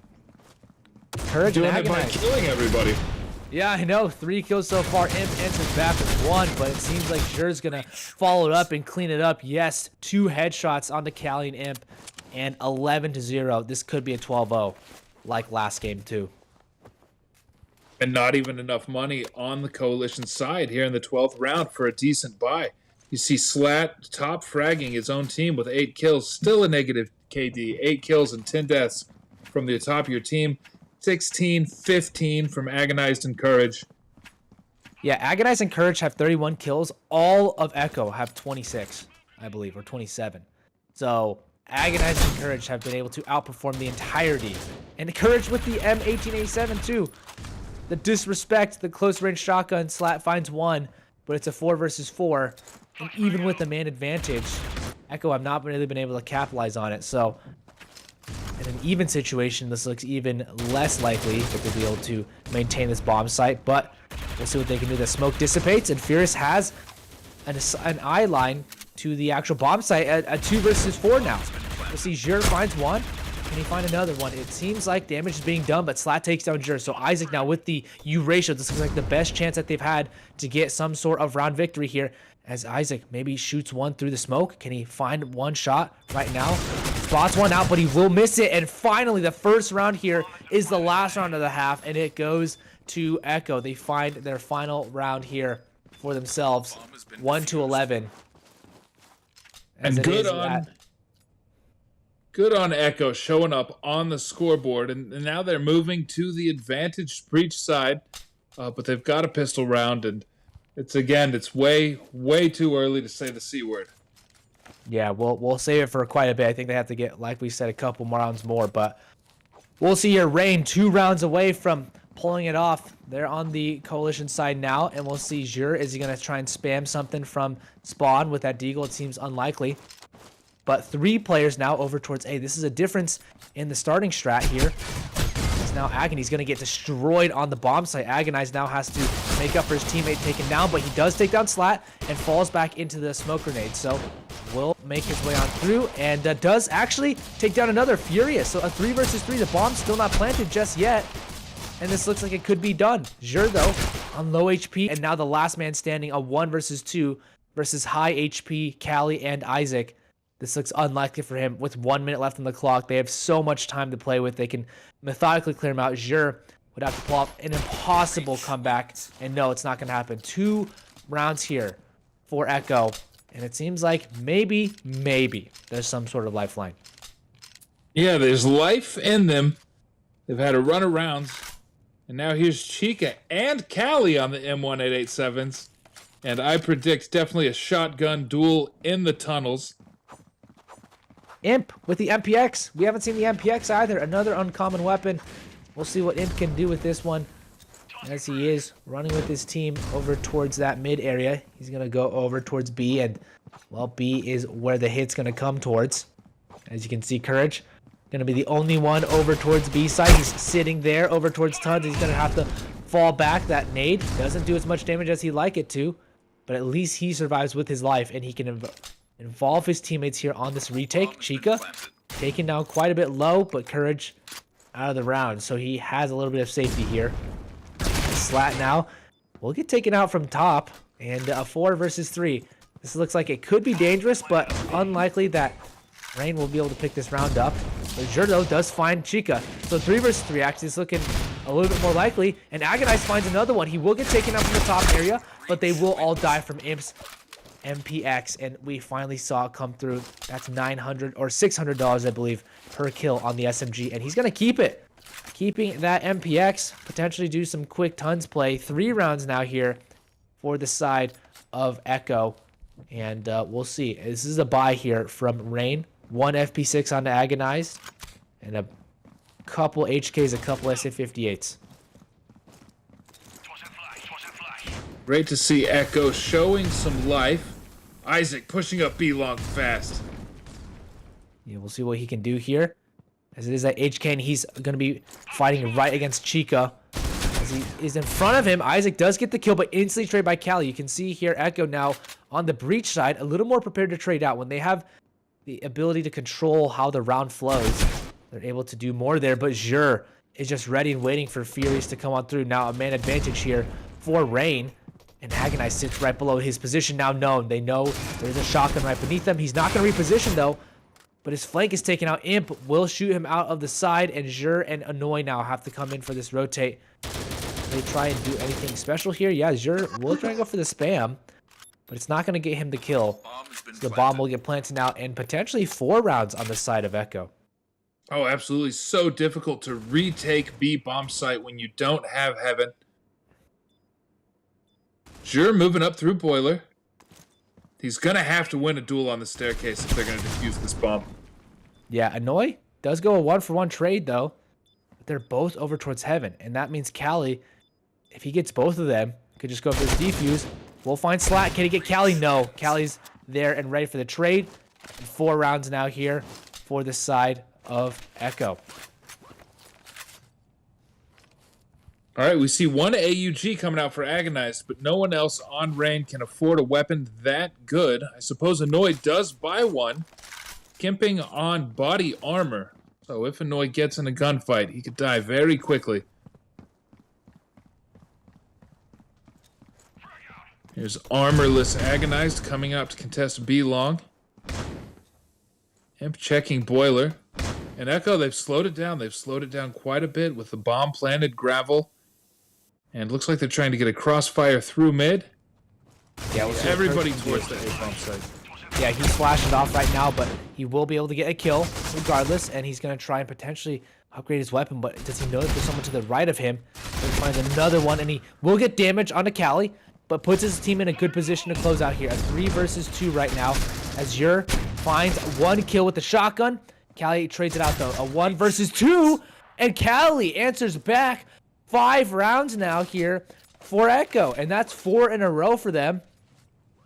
Speaker 3: Courage
Speaker 4: doing
Speaker 3: and
Speaker 4: it by
Speaker 3: Agonize.
Speaker 4: killing everybody.
Speaker 3: Yeah, I know. 3 kills so far. Imp enters back with 1, but it seems like Zhu's going to follow it up and clean it up. Yes, 2 headshots on the Cali and Imp, and 11-0. This could be a 12-0, like last game, too.
Speaker 4: And not even enough money on the Coalition side here in the 12th round for a decent buy. You see Slat top fragging his own team with 8 kills, still a negative KD, 8 kills and 10 deaths from the top of your team. 16-15 from Agonized and Courage.
Speaker 3: Yeah, Agonize and Courage have 31 kills. All of Echo have 26, I believe, or 27. So Agonize and Courage have been able to outperform the entirety. And Courage with the M1887 too. The disrespect, the close range shotgun, Slat finds 1, but it's a 4 versus 4. And even with the man advantage, Echo have not really been able to capitalize on it. So in an even situation, this looks even less likely that they'll be able to maintain this bomb site, but we'll see what they can do. The smoke dissipates, and Furious has an eye line to the actual bomb site at 2 versus 4 now. We'll see Zhu finds 1. Can he find another one? It seems like damage is being done, but Slat takes down Zhu. So Isaac now with the U-ratio. This looks like the best chance that they've had to get some sort of round victory here, as Isaac maybe shoots 1 through the smoke. Can he find 1 shot right now? Spots 1 out, but he will miss it. And finally, the first round here is the last round of the half, and it goes to Echo. They find their final round here for themselves, 1-11.
Speaker 4: And good on Echo showing up on the scoreboard, and now they're moving to the advantage breach side, but they've got a pistol round, and it's way too early to say the C word.
Speaker 3: Yeah, we'll save it for quite a bit. I think they have to get, like we said, a couple more rounds more, but we'll see here. Rain 2 rounds away from pulling it off. They're on the Coalition side now, and we'll see Zhu. Is he going to try and spam something from spawn with that deagle? It seems unlikely. But 3 players now over towards A. This is a difference in the starting strat here. Now Agony's going to get destroyed on the bomb site. Agonize now has to make up for his teammate taken down, but he does take down Slat and falls back into the smoke grenade. So will make his way on through and does actually take down another Furious. So a 3 versus 3. The bomb's still not planted just yet. And this looks like it could be done. Zhu, though, on low HP. And now the last man standing, a 1 versus 2 versus high HP Callie and Isaac. This looks unlikely for him. With 1 minute left on the clock, they have so much time to play with. They can methodically clear him out. Zuvvii would have to pull off an impossible comeback. And no, it's not going to happen. 2 rounds here for Echo. And it seems like maybe there's some sort of lifeline.
Speaker 4: Yeah, there's life in them. They've had a run of rounds. And now here's Chica and Callie on the M1887s. And I predict definitely a shotgun duel in the tunnels.
Speaker 3: Imp with the MPX. We haven't seen the MPX either. Another uncommon weapon. We'll see what Imp can do with this one. As he is running with his team over towards that mid area. He's going to go over towards B. And, well, B is where the hit's going to come towards. As you can see, Courage going to be the only one over towards B side. He's sitting there over towards Tons. He's going to have to fall back. That nade doesn't do as much damage as he'd like it to. But at least he survives with his life. And he can involve his teammates here on this retake. Chica taken down quite a bit low, but Courage out of the round. So he has a little bit of safety here. Slat now will get taken out from top. And a 4 versus 3. This looks like it could be dangerous, but unlikely that Rain will be able to pick this round up. But Zuvvii does find Chica. So 3 versus 3 actually is looking a little bit more likely. And Agonize finds another one. He will get taken out from the top area, but they will all die from Imp's MPX. And we finally saw it come through. That's $900 or $600, I believe, per kill on the SMG. And he's going to keep it. Keeping that MPX, potentially do some quick tons play. 3 rounds now here for the side of Echo. And we'll see. This is a buy here from Rain. 1 FP6 onto Agonized. And a couple HKs, a couple SA58s.
Speaker 4: Great to see Echo showing some life. Isaac pushing up B long fast.
Speaker 3: Yeah, we'll see what he can do here. As it is at HK, and he's going to be fighting right against Chica. As he is in front of him, Isaac does get the kill, but instantly traded by Callie. You can see here Echo now on the breach side, a little more prepared to trade out. When they have the ability to control how the round flows, they're able to do more there. But Zuvvii is just ready and waiting for Furies to come on through. Now a man advantage here for Rain. And Agonize sits right below his position now known. They know there's a shotgun right beneath them. He's not going to reposition though. But his flank is taken out. Imp will shoot him out of the side. And Zuvvii and Annoy now have to come in for this rotate. They try and do anything special here. Yeah, Zuvvii will try and go for the spam. But it's not going to get him the kill. So the bomb will get planted now. And potentially 4 rounds on the side of Echo.
Speaker 4: Oh, absolutely. So difficult to retake B bomb site when you don't have Heaven. Zuvvii moving up through Boiler. He's going to have to win a duel on the staircase if they're going to defuse this bomb.
Speaker 3: Yeah, Annoy does go a 1-for-1 trade, though. But they're both over towards Heaven. And that means Callie, if he gets both of them, could just go for this defuse. We'll find Slat. Can he get Callie? No. Callie's there and ready for the trade. And 4 rounds now here for the side of Echo.
Speaker 4: All right, we see 1 AUG coming out for Agonized, but no one else on Rain can afford a weapon that good. I suppose Annoy does buy one, kimping on body armor. So if Annoy gets in a gunfight, he could die very quickly. Here's armorless Agonized coming out to contest B long. Imp checking Boiler. And Echo, they've slowed it down. They've slowed it down quite a bit with the bomb planted gravel. And looks like they're trying to get a crossfire through mid.
Speaker 3: Yeah, we'll
Speaker 4: everybody towards the A bomb site.
Speaker 3: Yeah, he's flashing off right now, but he will be able to get a kill regardless. And he's going to try and potentially upgrade his weapon. But does he know that there's someone to the right of him? So he finds another one, and he will get damage onto Callie, but puts his team in a good position to close out here. A 3 versus 2 right now as Zuvvii finds 1 kill with the shotgun. Callie trades it out though. A 1 versus 2, and Callie answers back. 5 rounds now here for Echo, and that's 4 in a row for them.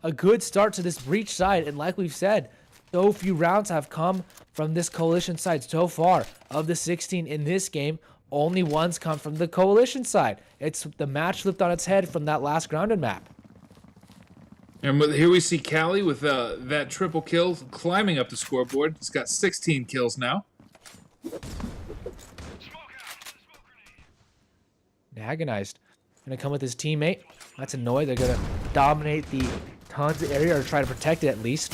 Speaker 3: A good start to this breach side, and like we've said, so few rounds have come from this coalition side so far. Of the 16 in this game, only one's come from the coalition side. It's the match flipped on its head from that last grounded map.
Speaker 4: And here we see Callie with that triple kill climbing up the scoreboard. He's got 16 kills now.
Speaker 3: Agonized. Gonna come with his teammate. That's Annoy. They're gonna dominate the tons of area or try to protect it at least.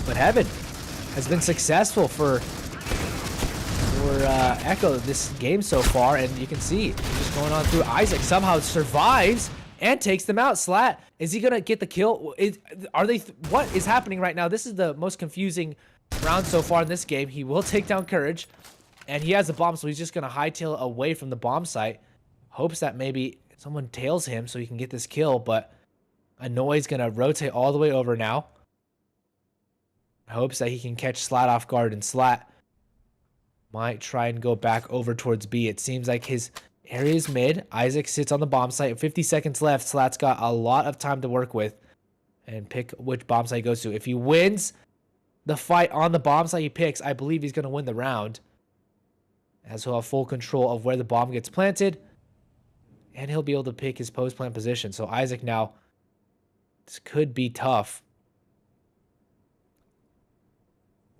Speaker 3: But Heaven has been successful for Echo this game so far, and you can see he's just going on through. Isaac somehow survives and takes them out. Slat, is he gonna get the kill? What is happening right now? This is the most confusing round so far in this game. He will take down Courage, and he has a bomb, so he's just gonna hightail away from the bomb site. Hopes that maybe someone tails him so he can get this kill, but Annoy's gonna rotate all the way over now. Hopes that he can catch Slat off guard, and Slat might try and go back over towards B. It seems like his area is mid. Isaac sits on the bomb site. 50 seconds left. Slat's got a lot of time to work with and pick which bomb site he goes to. If he wins the fight on the bomb site he picks, I believe he's going to win the round, as he'll have full control of where the bomb gets planted, and he'll be able to pick his post-plant position. So Isaac now, this could be tough,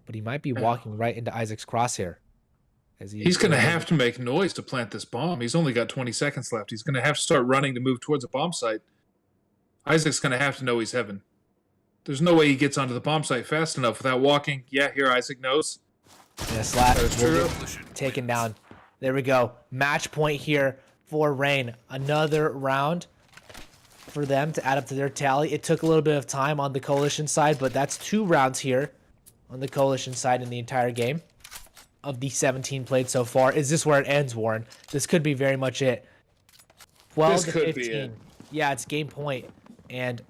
Speaker 3: but he might be walking right into Isaac's crosshair.
Speaker 4: He's going to have to make noise to plant this bomb. He's only got 20 seconds left. He's going to have to start running to move towards a bomb site. Isaac's going to have to know he's Heaven. There's no way he gets onto the bomb site fast enough without walking. Yeah, here Isaac knows.
Speaker 3: Yeah, Slat will get taken down. There we go. Match point here for Rain. Another round for them to add up to their tally. It took a little bit of time on the Coalition side, but that's 2 rounds here on the Coalition side in the entire game. Of the 17 played so far. Is this where it ends, Warren? This could be very much it. 12 to 15. Yeah, it's game point. And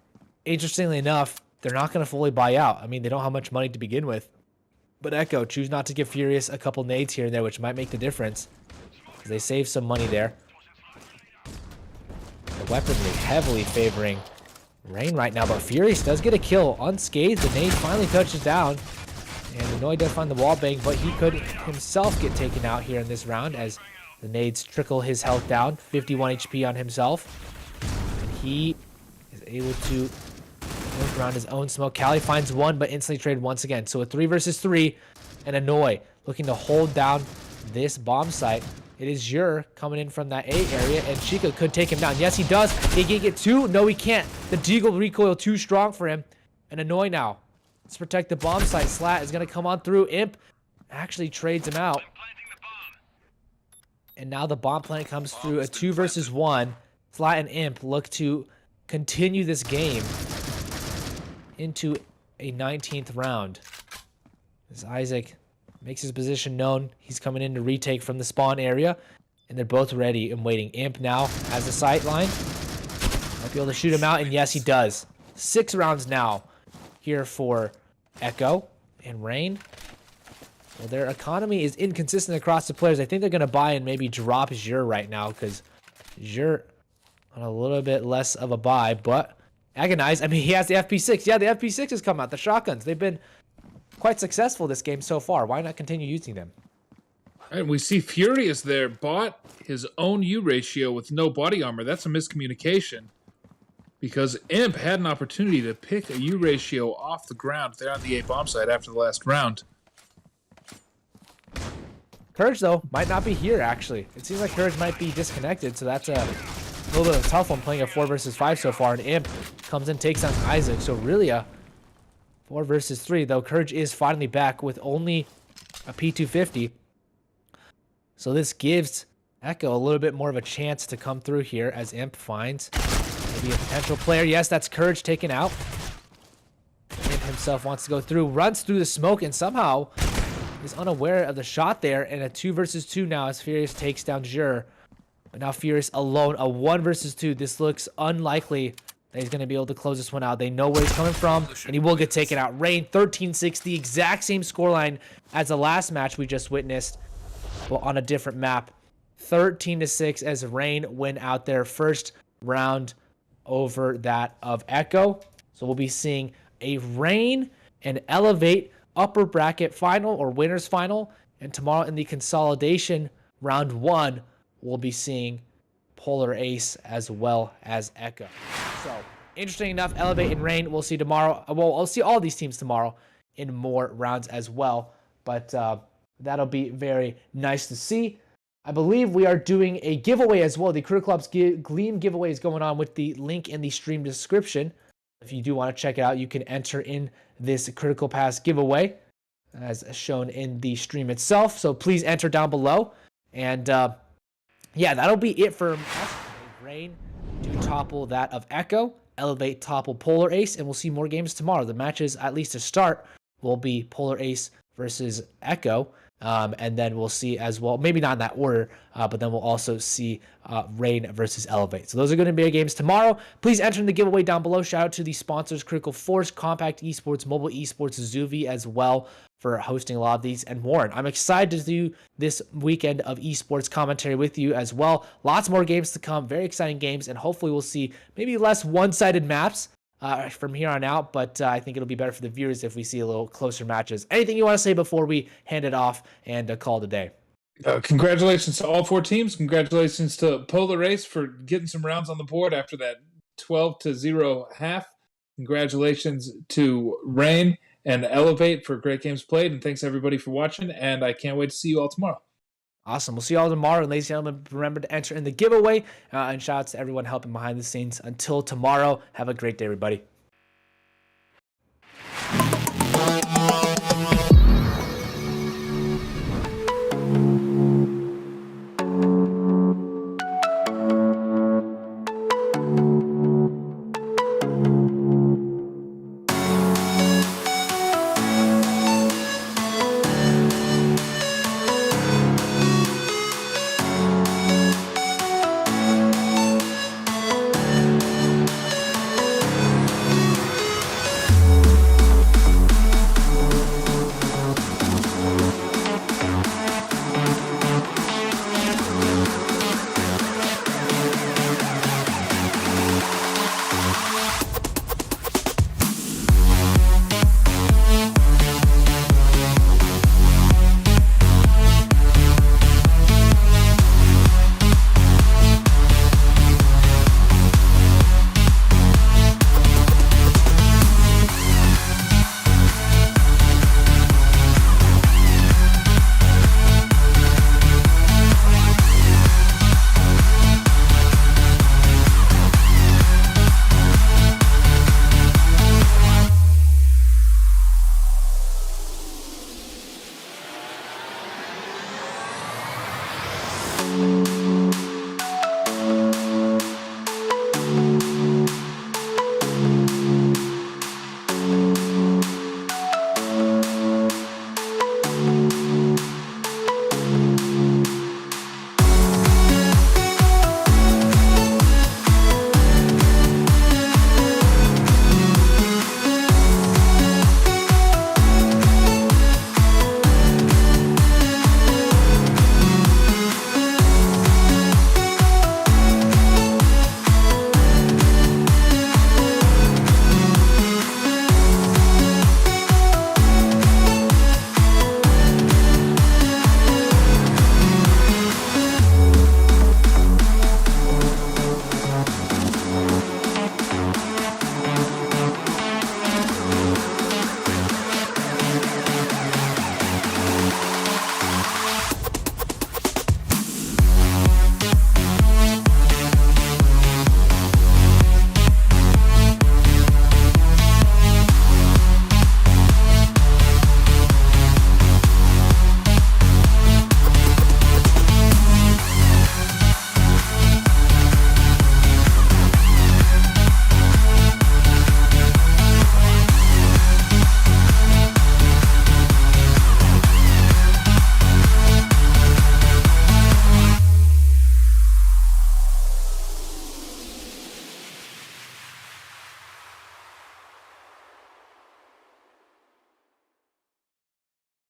Speaker 3: interestingly enough, they're not going to fully buy out. I mean, they don't have much money to begin with. But Echo choose not to give Furious a couple nades here and there, which might make the difference. They save some money there. The weaponry heavily favoring Rain right now, but Furious does get a kill unscathed. The nade finally touches down. And Annoy does find the wall bang, but he could himself get taken out here in this round as the nades trickle his health down. 51 HP on himself. And he is able to work around his own smoke. Callie finds one, but instantly traded once again. So a 3 versus 3, and Annoy looking to hold down this bomb site. It is Jur coming in from that A area, and Chica could take him down. Yes, he does. He can get 2. No, he can't. The Deagle recoil too strong for him. And Annoy now. Let's protect the bomb site. Slat is going to come on through. Imp actually trades him out. And now the bomb plant comes through. A 2 versus 1. Slat and Imp look to continue this game into a 19th round. As Isaac makes his position known, he's coming in to retake from the spawn area. And they're both ready and waiting. Imp now has a sight line. Might be able to shoot him out, and yes, he does. 6 rounds now here for Echo and Rain. Well, their economy is inconsistent across the players. I think they're going to buy and maybe drop Jur right now, because Jur on a little bit less of a buy, but Agonize, I mean, he has the FP6. Yeah, the FP6 has come out. The shotguns, they've been quite successful this game so far. Why not continue using them?
Speaker 4: And we see Furious there bought his own U ratio with no body armor. That's a miscommunication, because Imp had an opportunity to pick a U ratio off the ground there on the A bomb site after the last round.
Speaker 3: Courage, though, might not be here, actually. It seems like Courage might be disconnected, so that's a little bit of a tough one, playing a 4 versus 5 so far, and Imp comes in, takes on Isaac, so really a 4 versus 3, though Courage is finally back with only a P250. So this gives Echo a little bit more of a chance to come through here as Imp finds maybe a potential player. Yes, that's Courage taken out. Imp himself wants to go through, runs through the smoke, and somehow is unaware of the shot there. And a 2 versus 2 now as Furious takes down Jur. But now Furious alone, a 1 versus 2. This looks unlikely that he's going to be able to close this one out. They know where he's coming from, and he will get taken out. Rain, 13-6, the exact same scoreline as the last match we just witnessed, but on a different map. 13-6 as Rain win out their first round over that of Echo. So we'll be seeing a Rain and Elevate upper bracket final or winners final. And tomorrow in the consolidation round 1, we'll be seeing Polar Ace as well as Echo. So interesting enough, Elevate and Rain we'll see tomorrow. Well, I'll see all these teams tomorrow in more rounds as well. But that'll be very nice to see. I believe we are doing a giveaway as well. The Critical Ops Gleam giveaway is going on with the link in the stream description. If you do want to check it out, you can enter in this Critical Pass giveaway as shown in the stream itself. So please enter down below. And yeah, that'll be it for us. Rain to topple that of Echo, Elevate topple Polar Ace, and we'll see more games tomorrow. The matches, at least to start, will be Polar Ace versus Echo. And then we'll see as well, maybe not in that order, but then we'll also see Rain versus Elevate. So those are going to be our games tomorrow. Please enter in the giveaway down below. Shout out to the sponsors, Critical Force, Compact Esports, Mobile Esports, Zuvvii as well for hosting a lot of these, and Warren. I'm excited to do this weekend of esports commentary with you as well. Lots more games to come, very exciting games, and hopefully we'll see maybe less one-sided maps from here on out, but I think it'll be better for the viewers if we see a little closer matches. Anything you want to say before we hand it off and call it a day?
Speaker 4: Congratulations to all 4 teams. Congratulations to Polar Ace for getting some rounds on the board after that 12-0 half. Congratulations to Rain and Elevate for great games played. And thanks everybody for watching. And I can't wait to see you all tomorrow.
Speaker 3: Awesome. We'll see you all tomorrow. And ladies and gentlemen, remember to enter in the giveaway. And shout out to everyone helping behind the scenes. Until tomorrow, have a great day, everybody.